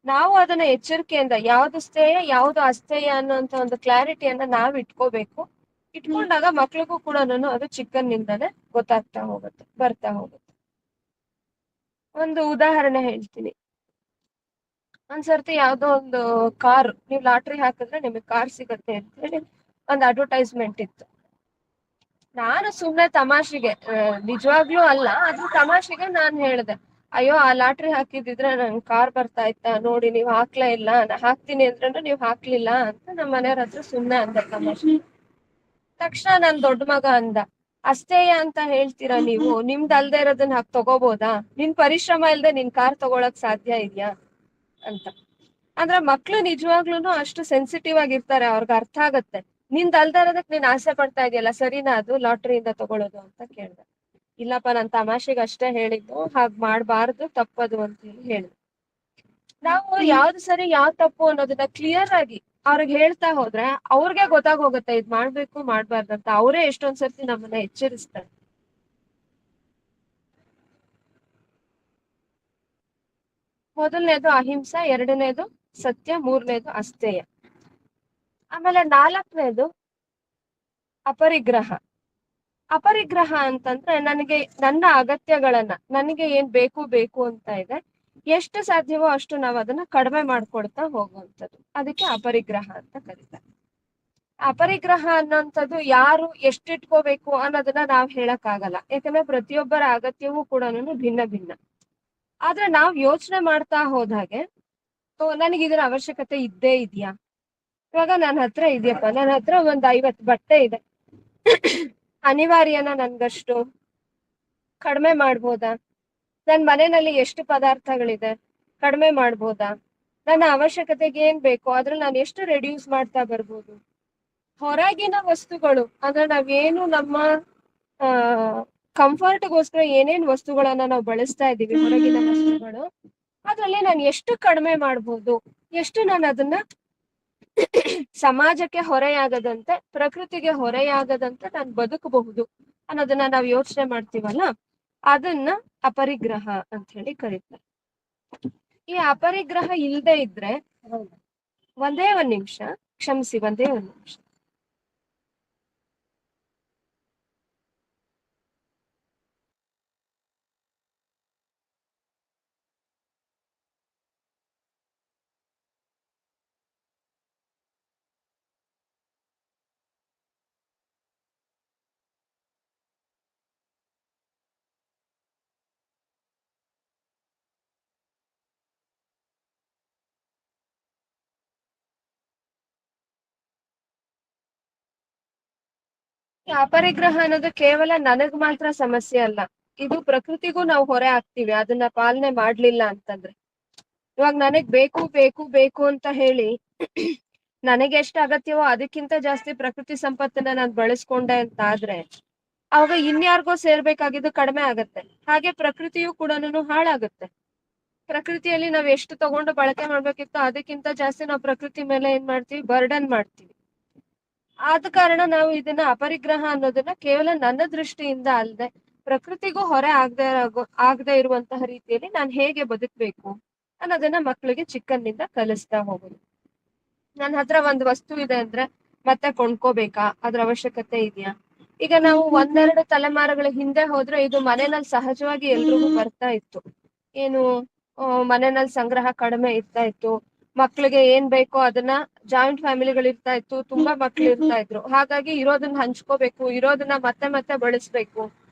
ನಾವು ಅದನ್ನ ಎಚ್ಚರಿಕೆಯಿಂದ ಯಾವ್ದು ಸ್ಥೇಯ ಯಾವ್ದು ಅಸ್ಥೇಯ ಅನ್ನೋಂತ ಒಂದು ಕ್ಲಾರಿಟಿಯನ್ನ ನಾವ್ ಇಟ್ಕೋಬೇಕು. ಇಟ್ಕೊಂಡಾಗ ಮಕ್ಳಿಗೂ ಕೂಡ ಅದು ಚಿಕ್ಕಂದಿನಿಂದಾನೇ ಗೊತ್ತಾಗ್ತಾ ಹೋಗುತ್ತೆ, ಬರ್ತಾ ಹೋಗುತ್ತೆ. ಒಂದು ಉದಾಹರಣೆ ಹೇಳ್ತೀನಿ. ಒಂದ್ಸರ್ತಿ ಯಾವ್ದೋ ಒಂದು ಕಾರ್, ನೀವ್ ಲಾಟ್ರಿ ಹಾಕಿದ್ರೆ ನಿಮಗೆ ಕಾರ್ ಸಿಗತ್ತೆ ಅಂತ ಹೇಳಿ ಒಂದು ಅಡ್ವರ್ಟೈಸ್ಮೆಂಟ್ ಇತ್ತು. ನಾನು ಸುಮ್ನೆ ತಮಾಷೆಗೆ, ನಿಜವಾಗ್ಲೂ ಅಲ್ಲ, ಅದು ತಮಾಷೆಗೆ ನಾನ್ ಹೇಳ್ದೆ, ಅಯ್ಯೋ ಆ ಲಾಟ್ರಿ ಹಾಕಿದಿದ್ರೆ ನನ್ ಕಾರ್ ಬರ್ತಾ ಇತ್ತ, ನೋಡಿ ನೀವ್ ಹಾಕ್ಲೇ ಇಲ್ಲ, ನಾ ಹಾಕ್ತೀನಿ ಅಂದ್ರೂ ನೀವ್ ಹಾಕ್ಲಿಲ್ಲ ಅಂತ ನಮ್ಮ ಮನೆಯವ್ರ ಹತ್ರ ಸುಮ್ನೆ ಅಂದ ತಮಾಷೆ. ತಕ್ಷಣ ನನ್ ದೊಡ್ಡ ಮಗ ಅಂದ, ಅಸ್ಥೇಯ ಅಂತ ಹೇಳ್ತೀರಾ ನೀವು, ನಿಮ್ದು ಅಲ್ದೇ ಇರೋದನ್ನ ಹಾಕಿ ತಗೋಬೋದಾ, ನಿನ್ ಪರಿಶ್ರಮ ಇಲ್ದೆ ನಿನ್ ಕಾರ್ ತಗೊಳಕ್ ಸಾಧ್ಯ ಇದೆಯಾ ಅಂತ. ಅಂದ್ರೆ ಮಕ್ಳು ನಿಜವಾಗ್ಲೂನು ಅಷ್ಟು ಸೆನ್ಸಿಟಿವ್ ಆಗಿರ್ತಾರೆ, ಅವ್ರಿಗೆ ಅರ್ಥ ಆಗತ್ತೆ. ನಿಂದ ಅಲ್ದೇ ಇರೋದಕ್ ನೀನ್ ಆಸೆ ಪಡ್ತಾ ಇದೆಯಲ್ಲ, ಸರಿನಾ ಅದು ಲಾಟ್ರಿಯಿಂದ ತಗೊಳ್ಳೋದು ಅಂತ ಕೇಳ್ದೆ. ಇಲ್ಲಪ್ಪ ನಾನ್ ತಮಾಷೆಗೆ ಅಷ್ಟೇ ಹೇಳಿದ್ದು, ಹಾಗ್ ಮಾಡ್ಬಾರ್ದು, ತಪ್ಪದು ಅಂತ ಹೇಳಿ. ನಾವು ಯಾವ್ದು ಸರಿ ಯಾವ್ ತಪ್ಪು ಅನ್ನೋದನ್ನ ಕ್ಲಿಯರ್ ಆಗಿ ಅವ್ರಿಗೆ ಹೇಳ್ತಾ ಹೋದ್ರೆ ಅವ್ರಿಗೆ ಗೊತ್ತಾಗೋಗುತ್ತೆ, ಇದ್ ಮಾಡ್ಬೇಕು ಮಾಡ್ಬಾರ್ದಂತ. ಅವರೇ ಎಷ್ಟೊಂದ್ ಸರ್ತಿ ನಮ್ಮನ್ನ ಎಚ್ಚರಿಸ್ತಾರೆ. ಮೊದಲನೇದು ಅಹಿಂಸಾ, ಎರಡನೇದು ಸತ್ಯ, ಮೂರನೇದು ಅಸ್ಥೇಯ. ಆಮೇಲೆ ನಾಲ್ಕನೇದು ಅಪರಿಗ್ರಹ. ಅಪರಿಗ್ರಹ ಅಂತಂದ್ರೆ ನನಗೆ ನನ್ನ ಅಗತ್ಯಗಳನ್ನ, ನನಗೆ ಏನ್ ಬೇಕು ಅಂತ ಇದೆ, ಎಷ್ಟು ಸಾಧ್ಯವೋ ಅಷ್ಟು ನಾವ್ ಅದನ್ನ ಕಡಿಮೆ ಮಾಡ್ಕೊಳ್ತಾ ಹೋಗುವಂಥದ್ದು, ಅದಕ್ಕೆ ಅಪರಿಗ್ರಹ ಅಂತ ಕರೀತಾರೆ. ಅಪರಿಗ್ರಹ ಅನ್ನೋಂಥದ್ದು ಯಾರು ಎಷ್ಟಿಟ್ಕೋಬೇಕು ಅನ್ನೋದನ್ನ ನಾವ್ ಹೇಳಕ್ ಆಗಲ್ಲ, ಯಾಕಂದ್ರೆ ಪ್ರತಿಯೊಬ್ಬರ ಅಗತ್ಯವೂ ಕೂಡ ಭಿನ್ನ ಭಿನ್ನ. ಆದ್ರೆ ನಾವ್ ಯೋಚನೆ ಮಾಡ್ತಾ ಹೋದಾಗೆ, ನನಗೆ ಇದರ ಅವಶ್ಯಕತೆ ಇದ್ದೇ ಇದೆಯಾ, ಇವಾಗ ನನ್ನ ಹತ್ರ ಇದೆಯಪ್ಪ, ನನ್ನ ಹತ್ರ ಒಂದ್ 50 ಬಟ್ಟೆ ಇದೆ, ಅನಿವಾರ್ಯನ ನನ್ಗಷ್ಟು ಕಡಿಮೆ ಮಾಡ್ಬೋದಾ, ನನ್ ಮನೆಯಲ್ಲಿ ಎಷ್ಟು ಪದಾರ್ಥಗಳಿದೆ ಕಡಿಮೆ ಮಾಡ್ಬೋದಾ, ನನ್ನ ಅವಶ್ಯಕತೆಗೆ ಏನ್ ಬೇಕು ಅದ್ರಲ್ಲಿ ನಾನು ಎಷ್ಟು ರೆಡ್ಯೂಸ್ ಮಾಡ್ತಾ ಬರ್ಬೋದು. ಹೊರಗಿನ ವಸ್ತುಗಳು ಅಂದ್ರೆ ನಾವೇನು ನಮ್ಮ ಕಂಫರ್ಟ್ಗೋಸ್ಕರ ಏನೇನ್ ವಸ್ತುಗಳನ್ನ ನಾವು ಬಳಸ್ತಾ ಇದೀವಿ, ಹೊರಗಿನ ವಸ್ತುಗಳು, ಅದ್ರಲ್ಲಿ ನಾನು ಎಷ್ಟು ಕಡಿಮೆ ಮಾಡ್ಬೋದು, ಎಷ್ಟು ನಾನು ಅದನ್ನ ಸಮಾಜಕ್ಕೆ ಹೊರೆಯಾಗದಂತೆ, ಪ್ರಕೃತಿಗೆ ಹೊರೆಯಾಗದಂತೆ ನಾನು ಬದುಕಬಹುದು ಅನ್ನೋದನ್ನ ನಾವು ಯೋಚನೆ ಮಾಡ್ತೀವಲ್ಲ, ಅದನ್ನ ಅಪರಿಗ್ರಹ ಅಂತ ಹೇಳಿ ಕರೀತಾರೆ. ಈ ಅಪರಿಗ್ರಹ ಇಲ್ಲದೆ ಇದ್ರೆ, ಒಂದೇ ಒಂದ್ ನಿಮಿಷ ಕ್ಷಮಿಸಿ, ಒಂದೇ ಒಂದ್ ನಿಮಿಷ. ಈ ಅಪರಿಗ್ರಹ ಅನ್ನೋದು ಕೇವಲ ನನಗ್ ಮಾತ್ರ ಸಮಸ್ಯೆ ಅಲ್ಲ, ಇದು ಪ್ರಕೃತಿಗೂ ನಾವು ಹೊರೆ ಆಗ್ತೀವಿ ಅದನ್ನ ಪಾಲನೆ ಮಾಡ್ಲಿಲ್ಲ ಅಂತಂದ್ರೆ. ಇವಾಗ ನನಗ್ ಬೇಕು ಬೇಕು ಬೇಕು ಅಂತ ಹೇಳಿ ನನಗೆ ಎಷ್ಟು ಅಗತ್ಯವೋ ಅದಕ್ಕಿಂತ ಜಾಸ್ತಿ ಪ್ರಕೃತಿ ಸಂಪತ್ತನ್ನ ನಾನು ಬಳಸ್ಕೊಂಡೆ ಅಂತ ಆದ್ರೆ ಅವಾಗ ಇನ್ಯಾರಿಗೋ ಸೇರ್ಬೇಕಾಗಿದ್ದು ಕಡಿಮೆ ಆಗತ್ತೆ. ಹಾಗೆ ಪ್ರಕೃತಿಯು ಕೂಡ ಹಾಳಾಗುತ್ತೆ. ಪ್ರಕೃತಿಯಲ್ಲಿ ನಾವ್ ಎಷ್ಟು ತಗೊಂಡು ಬಳಕೆ ಮಾಡ್ಬೇಕಿತ್ತು ಅದಕ್ಕಿಂತ ಜಾಸ್ತಿ ನಾವು ಪ್ರಕೃತಿ ಮೇಲೆ ಏನ್ ಮಾಡ್ತೀವಿ, ಬರ್ಡನ್ ಮಾಡ್ತೀವಿ. ಆದ ಕಾರಣ ನಾವು ಇದನ್ನ ಅಪರಿಗ್ರಹ ಅನ್ನೋದನ್ನ ಕೇವಲ ನನ್ನ ದೃಷ್ಟಿಯಿಂದ ಅಲ್ಲದೆ ಪ್ರಕೃತಿಗೂ ಹೊರೆ ಆಗದೆ ಇರುವಂತಹ ರೀತಿಯಲ್ಲಿ ನಾನು ಹೇಗೆ ಬದುಕ್ಬೇಕು ಅನ್ನೋದನ್ನ ಮಕ್ಳಿಗೆ ಚಿಕ್ಕಂದಿಂದ ಕಲಿಸ್ತಾ ಹೋಗುದು. ನನ್ನ ಹತ್ರ ಒಂದು ವಸ್ತು ಇದೆ ಅಂದ್ರೆ ಮತ್ತೆ ಕೊಂಡ್ಕೋಬೇಕಾ, ಅದ್ರ ಅವಶ್ಯಕತೆ ಇದೆಯಾ? ಈಗ ನಾವು ಒಂದೆರಡು ತಲೆಮಾರುಗಳ ಹಿಂದೆ ಹೋದ್ರೆ ಇದು ಮನೆಯಲ್ಲಿ ಸಹಜವಾಗಿ ಎಲ್ರಿಗೂ ಬರ್ತಾ ಇತ್ತು. ಏನು ಮನೆಯಲ್ಲಿ ಸಂಗ್ರಹ ಕಡಿಮೆ ಇರ್ತಾ ಇತ್ತು. ಮಕ್ಳಿಗೆ ಏನ್ ಬೇಕೋ ಅದನ್ನ ಜಾಯಿಂಟ್ ಫ್ಯಾಮಿಲಿಗಳು ಇರ್ತಾ ಇತ್ತು, ತುಂಬಾ ಮಕ್ಳು ಇರ್ತಾ ಇದ್ರು. ಹಾಗಾಗಿ ಇರೋದನ್ನ ಹಂಚ್ಕೋಬೇಕು, ಇರೋದನ್ನ ಮತ್ತೆ ಮತ್ತೆ ಬಳಸ್ಬೇಕು,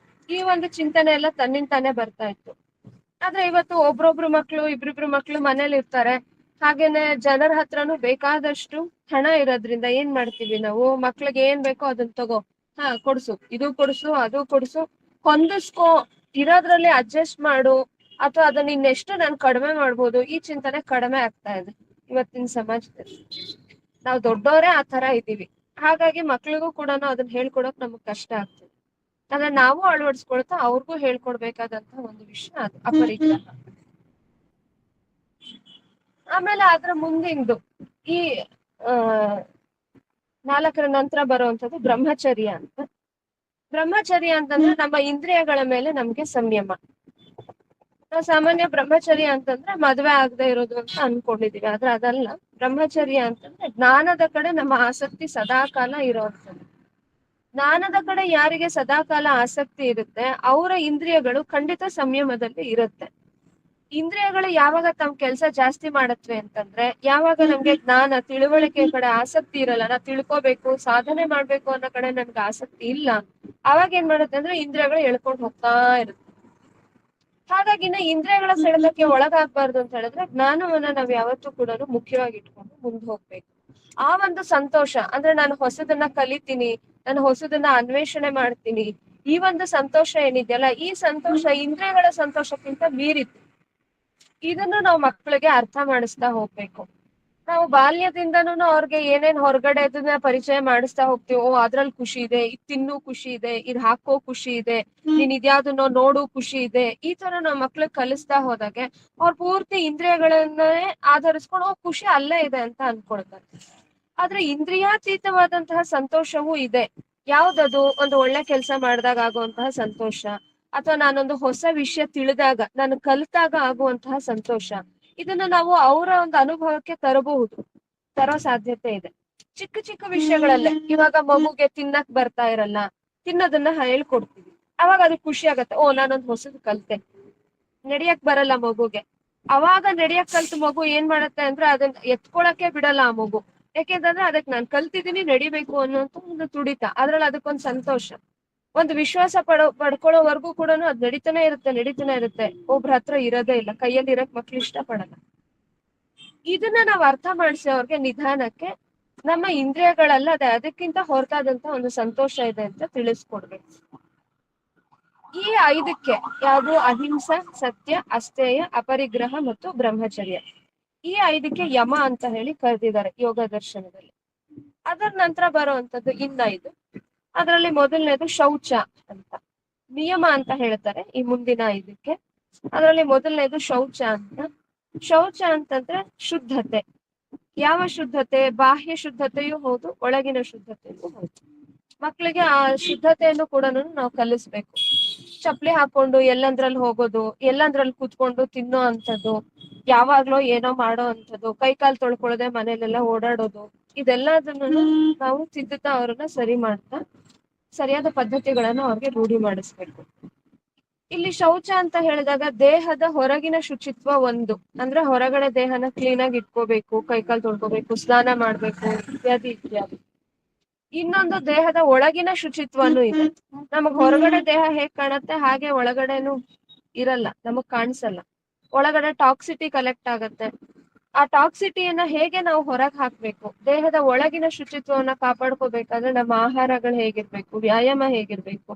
ಈ ಒಂದು ಚಿಂತನೆ ಎಲ್ಲ ತನ್ನಿಂತಾನೆ ಬರ್ತಾ ಇತ್ತು. ಆದ್ರೆ ಇವತ್ತು ಒಬ್ರೊಬ್ರು ಮಕ್ಳು ಇಬ್ರಿಬ್ರು ಮಕ್ಳು ಮನೇಲಿ ಇರ್ತಾರೆ. ಹಾಗೇನೆ ಜನರ ಹತ್ರನು ಬೇಕಾದಷ್ಟು ಹಣ ಇರೋದ್ರಿಂದ ಏನ್ ಮಾಡ್ತೀವಿ ನಾವು, ಮಕ್ಳಿಗೆ ಏನ್ ಬೇಕೋ ಅದನ್ನ ತಗೋ, ಕೊಡ್ಸು, ಇದು ಕೊಡ್ಸು, ಅದು ಕೊಡ್ಸು, ಹೊಂದಿಸ್ಕೋ, ಇರೋದ್ರಲ್ಲಿ ಅಡ್ಜಸ್ಟ್ ಮಾಡು, ಅಥವಾ ಅದನ್ನ ಇನ್ನೆಷ್ಟು ನಾನು ಕಡಿಮೆ ಮಾಡ್ಬೋದು, ಈ ಚಿಂತನೆ ಕಡಿಮೆ ಆಗ್ತಾ ಇದೆ ಇವತ್ತಿನ ಸಮಾಜದಲ್ಲಿ. ನಾವು ದೊಡ್ಡವರೇ ಆ ತರ ಇದೀವಿ. ಹಾಗಾಗಿ ಮಕ್ಳಿಗೂ ಕೂಡ ಅದನ್ನ ಹೇಳ್ಕೊಡಕ್ ನಮಗ್ ಕಷ್ಟ ಆಗ್ತದೆ. ಅದನ್ನ ನಾವು ಅಳವಡಿಸ್ಕೊಳ್ತಾ ಅವ್ರಿಗೂ ಹೇಳ್ಕೊಡ್ಬೇಕಾದಂತ ಒಂದು ವಿಷಯ ಅದು ಅಪರಿಗ್ರಹ. ಆಮೇಲೆ ಅದ್ರ ಮುಂದಿಂದು ಈ 4ರ ನಂತರ ಬರುವಂತದ್ದು ಬ್ರಹ್ಮಚರ್ಯ ಅಂತ. ಬ್ರಹ್ಮಚರ್ಯ ಅಂತಂದ್ರೆ ನಮ್ಮ ಇಂದ್ರಿಯಗಳ ಮೇಲೆ ನಮ್ಗೆ ಸಂಯಮ. ನಾವು ಸಾಮಾನ್ಯ ಬ್ರಹ್ಮಚರ್ಯ ಅಂತಂದ್ರೆ ಮದ್ವೆ ಆಗದೆ ಇರೋದು ಅಂತ ಅನ್ಕೊಂಡಿದೀವಿ, ಆದ್ರೆ ಅದಲ್ಲ. ಬ್ರಹ್ಮಚರ್ಯ ಅಂತಂದ್ರೆ ಜ್ಞಾನದ ಕಡೆ ನಮ್ಮ ಆಸಕ್ತಿ ಸದಾಕಾಲ ಇರೋವಂಥದ್ದು. ಜ್ಞಾನದ ಕಡೆ ಯಾರಿಗೆ ಸದಾಕಾಲ ಆಸಕ್ತಿ ಇರುತ್ತೆ ಅವರ ಇಂದ್ರಿಯಗಳು ಖಂಡಿತ ಸಂಯಮದಲ್ಲಿ ಇರುತ್ತೆ. ಇಂದ್ರಿಯಗಳು ಯಾವಾಗ ತಮ್ಮ ಕೆಲಸ ಜಾಸ್ತಿ ಮಾಡತ್ವೆ ಅಂತಂದ್ರೆ, ಯಾವಾಗ ನಮ್ಗೆ ಜ್ಞಾನ ತಿಳುವಳಿಕೆ ಕಡೆ ಆಸಕ್ತಿ ಇರಲ್ಲ, ನಾ ತಿಳ್ಕೊಬೇಕು ಸಾಧನೆ ಮಾಡ್ಬೇಕು ಅನ್ನೋ ಕಡೆ ನನ್ಗೆ ಆಸಕ್ತಿ ಇಲ್ಲ, ಅವಾಗ ಏನ್ ಮಾಡುತ್ತೆ ಅಂದ್ರೆ ಇಂದ್ರಿಯಗಳು ಎಳ್ಕೊಂಡು ಹೋಗ್ತಾ ಇರುತ್ತೆ. ಹಾಗಾಗಿನ ಇಂದ್ರಿಯಗಳ ಸೆಳೆತಕ್ಕೆ ಒಳಗಾಗ್ಬಾರ್ದು ಅಂತ ಹೇಳಿದ್ರೆ ಜ್ಞಾನವನ್ನ ನಾವ್ ಯಾವತ್ತೂ ಕೂಡ ಮುಖ್ಯವಾಗಿ ಇಟ್ಕೊಂಡು ಮುಂದೆ ಹೋಗ್ಬೇಕು. ಆ ಒಂದು ಸಂತೋಷ ಅಂದ್ರೆ ನಾನು ಹೊಸದನ್ನ ಕಲಿತೀನಿ, ನಾನು ಹೊಸದನ್ನ ಅನ್ವೇಷಣೆ ಮಾಡ್ತೀನಿ, ಈ ಒಂದು ಸಂತೋಷ ಏನಿದೆಯಲ್ಲ, ಈ ಸಂತೋಷ ಇಂದ್ರಿಯಗಳ ಸಂತೋಷಕ್ಕಿಂತ ಮೀರಿತ್ತು. ಇದನ್ನು ನಾವು ಮಕ್ಕಳಿಗೆ ಅರ್ಥ ಮಾಡಿಸ್ತಾ ಹೋಗ್ಬೇಕು. ನಾವು ಬಾಲ್ಯದಿಂದನೂ ಅವ್ರಿಗೆ ಏನೇನ್ ಹೊರಗಡೆ ಅದನ್ನ ಪರಿಚಯ ಮಾಡಿಸ್ತಾ ಹೋಗ್ತೀವಿ. ಅದ್ರಲ್ಲಿ ಖುಷಿ ಇದೆ, ಇದ್ ತಿನ್ನು ಖುಷಿ ಇದೆ, ಇದ್ ಹಾಕೋ ಖುಷಿ ಇದೆ, ನೀನ್ ಇದ್ಯಾವ್ದನ್ನೋ ನೋಡು ಖುಷಿ ಇದೆ, ಈ ತರ ನಾವ್ ಮಕ್ಳಿಗೆ ಕಲಿಸ್ತಾ ಹೋದಾಗೆ ಅವ್ರ ಪೂರ್ತಿ ಇಂದ್ರಿಯಗಳನ್ನೇ ಆಧರಿಸ್ಕೊಂಡು ಖುಷಿ ಅಲ್ಲೇ ಇದೆ ಅಂತ ಅನ್ಕೊಳ್ತಾರೆ. ಆದ್ರೆ ಇಂದ್ರಿಯಾತೀತವಾದಂತಹ ಸಂತೋಷವೂ ಇದೆ. ಯಾವ್ದದು? ಒಂದು ಒಳ್ಳೆ ಕೆಲಸ ಮಾಡಿದಾಗ ಆಗುವಂತಹ ಸಂತೋಷ, ಅಥವಾ ನಾನೊಂದು ಹೊಸ ವಿಷಯ ತಿಳಿದಾಗ, ನಾನು ಕಲಿತಾಗ ಆಗುವಂತಹ ಸಂತೋಷ. ಇದನ್ನ ನಾವು ಅವರ ಒಂದು ಅನುಭವಕ್ಕೆ ತರೋ ಸಾಧ್ಯತೆ ಇದೆ. ಚಿಕ್ಕ ಚಿಕ್ಕ ವಿಷಯಗಳಲ್ಲೇ, ಇವಾಗ ಮಗುಗೆ ತಿನ್ನಕ್ ಬರ್ತಾ ಇರಲ್ಲ, ತಿನ್ನೋದನ್ನ ಹೇಳ್ಕೊಡ್ತೀವಿ, ಅವಾಗ ಅದು ಖುಷಿ ಆಗತ್ತೆ. ನಾನೊಂದ್ ಹೊಸದು ಕಲ್ತೆ. ನಡಿಯಕ್ ಬರಲ್ಲ ಮಗುಗೆ, ಅವಾಗ ನಡಿಯಕ್ ಕಲ್ತ ಮಗು ಏನ್ ಮಾಡತ್ತೆ ಅಂದ್ರೆ ಅದನ್ನ ಎತ್ಕೊಳಕ್ಕೆ ಬಿಡಲ್ಲ ಆ ಮಗು. ಯಾಕೆಂತಂದ್ರೆ ಅದಕ್ ನಾನ್ ಕಲ್ತಿದ್ದೀನಿ, ನಡಿಬೇಕು ಅನ್ನೋಂತ ಒಂದು ತುಡಿತ, ಅದ್ರಲ್ಲಿ ಅದಕ್ಕೊಂದು ಸಂತೋಷ, ಒಂದು ವಿಶ್ವಾಸ ಪಡ್ಕೊಳ್ಳೋವರೆಗೂ ಕೂಡ ಅದ್ ನಡೀತಾನೆ ಇರುತ್ತೆ. ಒಬ್ರ ಹತ್ರ ಇರೋದೇ ಇಲ್ಲ, ಕೈಯಲ್ಲಿ ಇರಕ್ ಮಕ್ಳು ಇಷ್ಟ ಪಡಲ್ಲ. ಇದನ್ನ ನಾವ್ ಅರ್ಥ ಮಾಡಿಸಿ ಅವ್ರಿಗೆ ನಿಧಾನಕ್ಕೆ ನಮ್ಮ ಇಂದ್ರಿಯಗಳಲ್ಲದೆ ಅದಕ್ಕಿಂತ ಹೊರತಾದಂತ ಒಂದು ಸಂತೋಷ ಇದೆ ಅಂತ ತಿಳಿಸ್ಕೊಡ್ಬೇಕು. ಈ 5ಕ್ಕೆ ಯಾವುದು? ಅಹಿಂಸಾ, ಸತ್ಯ, ಅಸ್ತೇಯ, ಅಪರಿಗ್ರಹ ಮತ್ತು ಬ್ರಹ್ಮಚರ್ಯ. ಈ 5ಕ್ಕೆ ಯಮ ಅಂತ ಹೇಳಿ ಕರೆದಿದ್ದಾರೆ ಯೋಗ ದರ್ಶನದಲ್ಲಿ. ಅದರ ನಂತರ ಬರುವಂತದ್ದು ಇನ್ನ 5. ಅದರಲ್ಲಿ ಮೊದಲನೇದು ಶೌಚ ಅಂತ, ನಿಯಮ ಅಂತ ಹೇಳ್ತಾರೆ ಈ ಮುಂದಿನ 5ಕ್ಕೆ. ಅದರಲ್ಲಿ ಮೊದಲನೇದು ಶೌಚ ಅಂತ. ಶೌಚ ಅಂತಂದ್ರೆ ಶುದ್ಧತೆ. ಯಾವ ಶುದ್ಧತೆ? ಬಾಹ್ಯ ಶುದ್ಧತೆಯೂ ಹೌದು, ಒಳಗಿನ ಶುದ್ಧತೆಯೂ ಹೌದು. ಮಕ್ಳಿಗೆ ಆ ಶುದ್ಧತೆಯನ್ನು ಕೂಡ ನಾವು ಕಲಿಸ್ಬೇಕು. ಚಪ್ಲಿ ಹಾಕೊಂಡು ಎಲ್ಲಂದ್ರಲ್ಲಿ ಹೋಗೋದು, ಎಲ್ಲಂದ್ರಲ್ಲಿ ಕೂತ್ಕೊಂಡು ತಿನ್ನೋ ಅಂತದ್ದು, ಯಾವಾಗ್ಲೋ ಏನೋ ಮಾಡೋ ಅಂತದ್ದು, ಕೈ ಕಾಲು ತೊಳ್ಕೊಳ್ಳದೆ ಮನೇಲೆಲ್ಲ ಓಡಾಡೋದು, ಇದೆಲ್ಲದನ್ನು ನಾವು ತಿದ್ದುತ್ತಾ ಅವ್ರನ್ನ ಸರಿ ಮಾಡ್ತಾ ಸರಿಯಾದ ಪದ್ಧತಿಗಳನ್ನು ಅವ್ರಿಗೆ ರೂಢಿ ಮಾಡಿಸ್ಬೇಕು. ಇಲ್ಲಿ ಶೌಚ ಅಂತ ಹೇಳಿದಾಗ ದೇಹದ ಹೊರಗಿನ ಶುಚಿತ್ವ ಒಂದು, ಅಂದ್ರೆ ಹೊರಗಡೆ ದೇಹನ ಕ್ಲೀನ್ ಆಗಿ ಇಟ್ಕೋಬೇಕು, ಕೈಕಾಲು ತೊಳ್ಕೋಬೇಕು, ಸ್ನಾನ ಮಾಡ್ಬೇಕು, ಇತ್ಯಾದಿ ಇತ್ಯಾದಿ. ಇನ್ನೊಂದು ದೇಹದ ಒಳಗಿನ ಶುಚಿತ್ವನೂ ಇದೆ. ನಮಗ್ ಹೊರಗಡೆ ದೇಹ ಹೇಗ್ ಕಾಣತ್ತೆ ಹಾಗೆ ಒಳಗಡೆನು ಇರಲ್ಲ, ನಮಗ್ ಕಾಣಿಸಲ್ಲ. ಒಳಗಡೆ ಟಾಕ್ಸಿಟಿ ಕಲೆಕ್ಟ್ ಆಗತ್ತೆ. ಆ ಟಾಕ್ಸಿಟಿಯನ್ನ ಹೇಗೆ ನಾವು ಹೊರಗೆ ಹಾಕ್ಬೇಕು, ದೇಹದ ಒಳಗಿನ ಶುಚಿತ್ವವನ್ನ ಕಾಪಾಡ್ಕೋಬೇಕಾದ್ರೆ ನಮ್ಮ ಆಹಾರಗಳು ಹೇಗಿರ್ಬೇಕು, ವ್ಯಾಯಾಮ ಹೇಗಿರ್ಬೇಕು,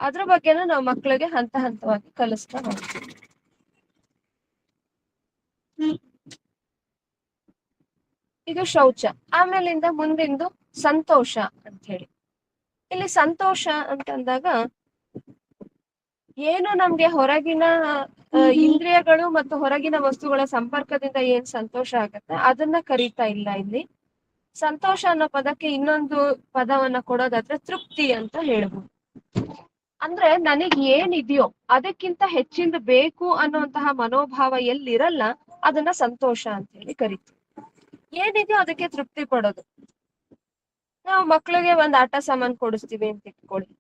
ಅದ್ರ ಬಗ್ಗೆನೂ ನಾವು ಮಕ್ಕಳಿಗೆ ಹಂತ ಹಂತವಾಗಿ ಕಲಿಸ್ತಾ ಹೋಗ್ತೀವಿ. ಇದು ಶೌಚ. ಆಮೇಲಿಂದ ಮುಂದಿಂದು ಸಂತೋಷ ಅಂತ ಹೇಳಿ. ಇಲ್ಲಿ ಸಂತೋಷ ಅಂತಂದಾಗ ಏನು ನಮ್ಗೆ ಹೊರಗಿನ ಇಂದ್ರಿಯಗಳು ಮತ್ತು ಹೊರಗಿನ ವಸ್ತುಗಳ ಸಂಪರ್ಕದಿಂದ ಏನ್ ಸಂತೋಷ ಆಗತ್ತೆ ಅದನ್ನ ಕರೀತಾ ಇಲ್ಲ ಇಲ್ಲಿ. ಸಂತೋಷ ಅನ್ನೋ ಪದಕ್ಕೆ ಇನ್ನೊಂದು ಪದವನ್ನ ಕೊಡೋದಾದ್ರೆ ತೃಪ್ತಿ ಅಂತ ಹೇಳ್ಬೋದು. ಅಂದ್ರೆ ನನಗ್ ಏನಿದೆಯೋ ಅದಕ್ಕಿಂತ ಹೆಚ್ಚಿಂದ ಬೇಕು ಅನ್ನುವಂತಹ ಮನೋಭಾವ ಎಲ್ಲಿರಲ್ಲ ಅದನ್ನ ಸಂತೋಷ ಅಂತ ಹೇಳಿ ಕರಿತೀವಿ. ಏನಿದೆಯೋ ಅದಕ್ಕೆ ತೃಪ್ತಿ ಪಡೋದು. ನಾವು ಮಕ್ಳಿಗೆ ಒಂದ್ ಆಟ ಸಾಮಾನ್ ಕೊಡಿಸ್ತೀವಿ ಅಂತ ಇಟ್ಕೊಳ್ಳಿ,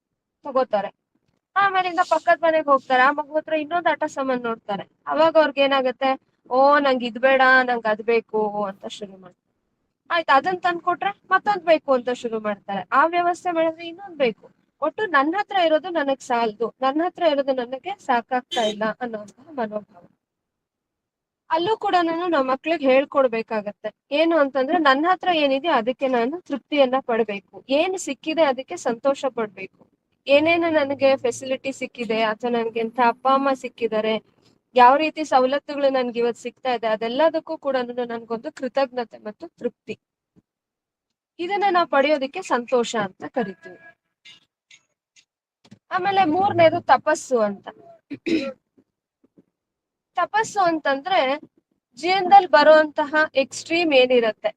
ತಗೋತಾರೆ. ಆಮೇಲಿಂದ ಪಕ್ಕದ ಮನೆಗೆ ಹೋಗ್ತಾರೆ, ಆ ಮಗು ಹತ್ರ ಇನ್ನೊಂದ್ ಆಟ ಸಾಮಾನ್ ನೋಡ್ತಾರೆ. ಅವಾಗ ಅವ್ರಿಗೆ ಏನಾಗತ್ತೆ, ಓ ನಂಗೆ ಇದ್ ಬೇಡ, ನಂಗೆ ಅದ್ ಬೇಕು ಅಂತ ಶುರು ಮಾಡ್ತಾರೆ. ಆಯ್ತು, ಅದನ್ನ ತಂದ್ಕೊಟ್ರೆ ಮತ್ತೊಂದ್ ಬೇಕು ಅಂತ ಶುರು ಮಾಡ್ತಾರೆ. ಆ ವ್ಯವಸ್ಥೆ ಮಾಡಿದ್ರೆ ಇನ್ನೊಂದ್ ಬೇಕು. ಒಟ್ಟು ನನ್ನ ಹತ್ರ ಇರೋದು ನನಗ್ ಸಾಲದು, ನನ್ನ ಹತ್ರ ಇರೋದು ನನಗೆ ಸಾಕಾಗ್ತಾ ಇಲ್ಲ ಅನ್ನೋಂತಹ ಮನೋಭಾವ. ಅಲ್ಲೂ ಕೂಡ ನಾವು ಮಕ್ಳಿಗೆ ಹೇಳ್ಕೊಡ್ಬೇಕಾಗತ್ತೆ. ಏನು ಅಂತಂದ್ರೆ ನನ್ನ ಹತ್ರ ಏನಿದೆ ಅದಕ್ಕೆ ನಾನು ತೃಪ್ತಿಯನ್ನ ಪಡ್ಬೇಕು, ಏನು ಸಿಕ್ಕಿದೆ ಅದಕ್ಕೆ ಸಂತೋಷ ಪಡ್ಬೇಕು. ಏನೇನು ನನಗೆ ಫೆಸಿಲಿಟಿ ಸಿಕ್ಕಿದೆ ಅಥವಾ ನನ್ಗೆ ಎಂತ ಅಪ್ಪ ಅಮ್ಮ ಸಿಕ್ಕಿದ್ದಾರೆ, ಯಾವ ರೀತಿ ಸವಲತ್ತುಗಳು ನನ್ಗೆ ಇವತ್ತು ಸಿಗ್ತಾ ಇದೆ, ಅದೆಲ್ಲದಕ್ಕೂ ಕೂಡ ನನ್ಗೊಂದು ಕೃತಜ್ಞತೆ ಮತ್ತು ತೃಪ್ತಿ. ಇದನ್ನ ನಾವು ಪಡೆಯೋದಕ್ಕೆ ಸಂತೋಷ ಅಂತ ಕರಿತೀವಿ. ಆಮೇಲೆ ಮೂರನೇದು ತಪಸ್ಸು ಅಂತ. ತಪಸ್ಸು ಅಂತಂದ್ರೆ ಜೀವನದಲ್ಲಿ ಬರುವಂತಹ ಎಕ್ಸ್ಟ್ರೀಮ್ ಏನಿರತ್ತೆ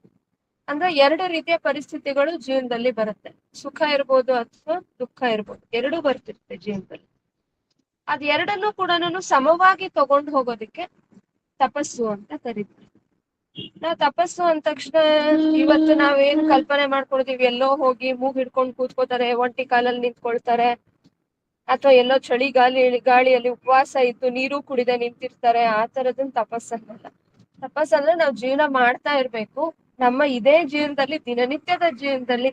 ಅಂದ್ರೆ 2 ರೀತಿಯ ಪರಿಸ್ಥಿತಿಗಳು ಜೀವನದಲ್ಲಿ ಬರುತ್ತೆ. ಸುಖ ಇರ್ಬೋದು ಅಥವಾ ದುಃಖ ಇರ್ಬೋದು, ಎರಡೂ ಬರ್ತಿರುತ್ತೆ ಜೀವನದಲ್ಲಿ. ಅದ್ ಎರಡನ್ನೂ ಕೂಡ ಸಮವಾಗಿ ತಗೊಂಡು ಹೋಗೋದಿಕ್ಕೆ ತಪಸ್ಸು ಅಂತ ಕರಿತೀವಿ. ನಾವ್ ತಪಸ್ಸು ಅಂದ ತಕ್ಷಣ ಇವತ್ತು ನಾವೇನ್ ಕಲ್ಪನೆ ಮಾಡ್ಕೊಳ್ತೀವಿ, ಎಲ್ಲೋ ಹೋಗಿ ಮೂಗ್ ಹಿಡ್ಕೊಂಡು ಕೂತ್ಕೋತಾರೆ, ಒಂಟಿ ಕಾಲಲ್ಲಿ ನಿಂತ್ಕೊಳ್ತಾರೆ, ಅಥವಾ ಎಲ್ಲೋ ಚಳಿ ಗಾಳಿಯಲ್ಲಿ ಉಪವಾಸ ಇದ್ದು ನೀರು ಕುಡಿದೆ ನಿಂತಿರ್ತಾರೆ. ಆ ತರದನ್ನ ತಪಸ್ಸನ್ನಲ್ಲ. ತಪಸ್ಸಂದ್ರೆ ನಾವ್ ಜೀವನ ಮಾಡ್ತಾ ಇರ್ಬೇಕು. ನಮ್ಮ ಇದೇ ಜೀವನದಲ್ಲಿ, ದಿನನಿತ್ಯದ ಜೀವನದಲ್ಲಿ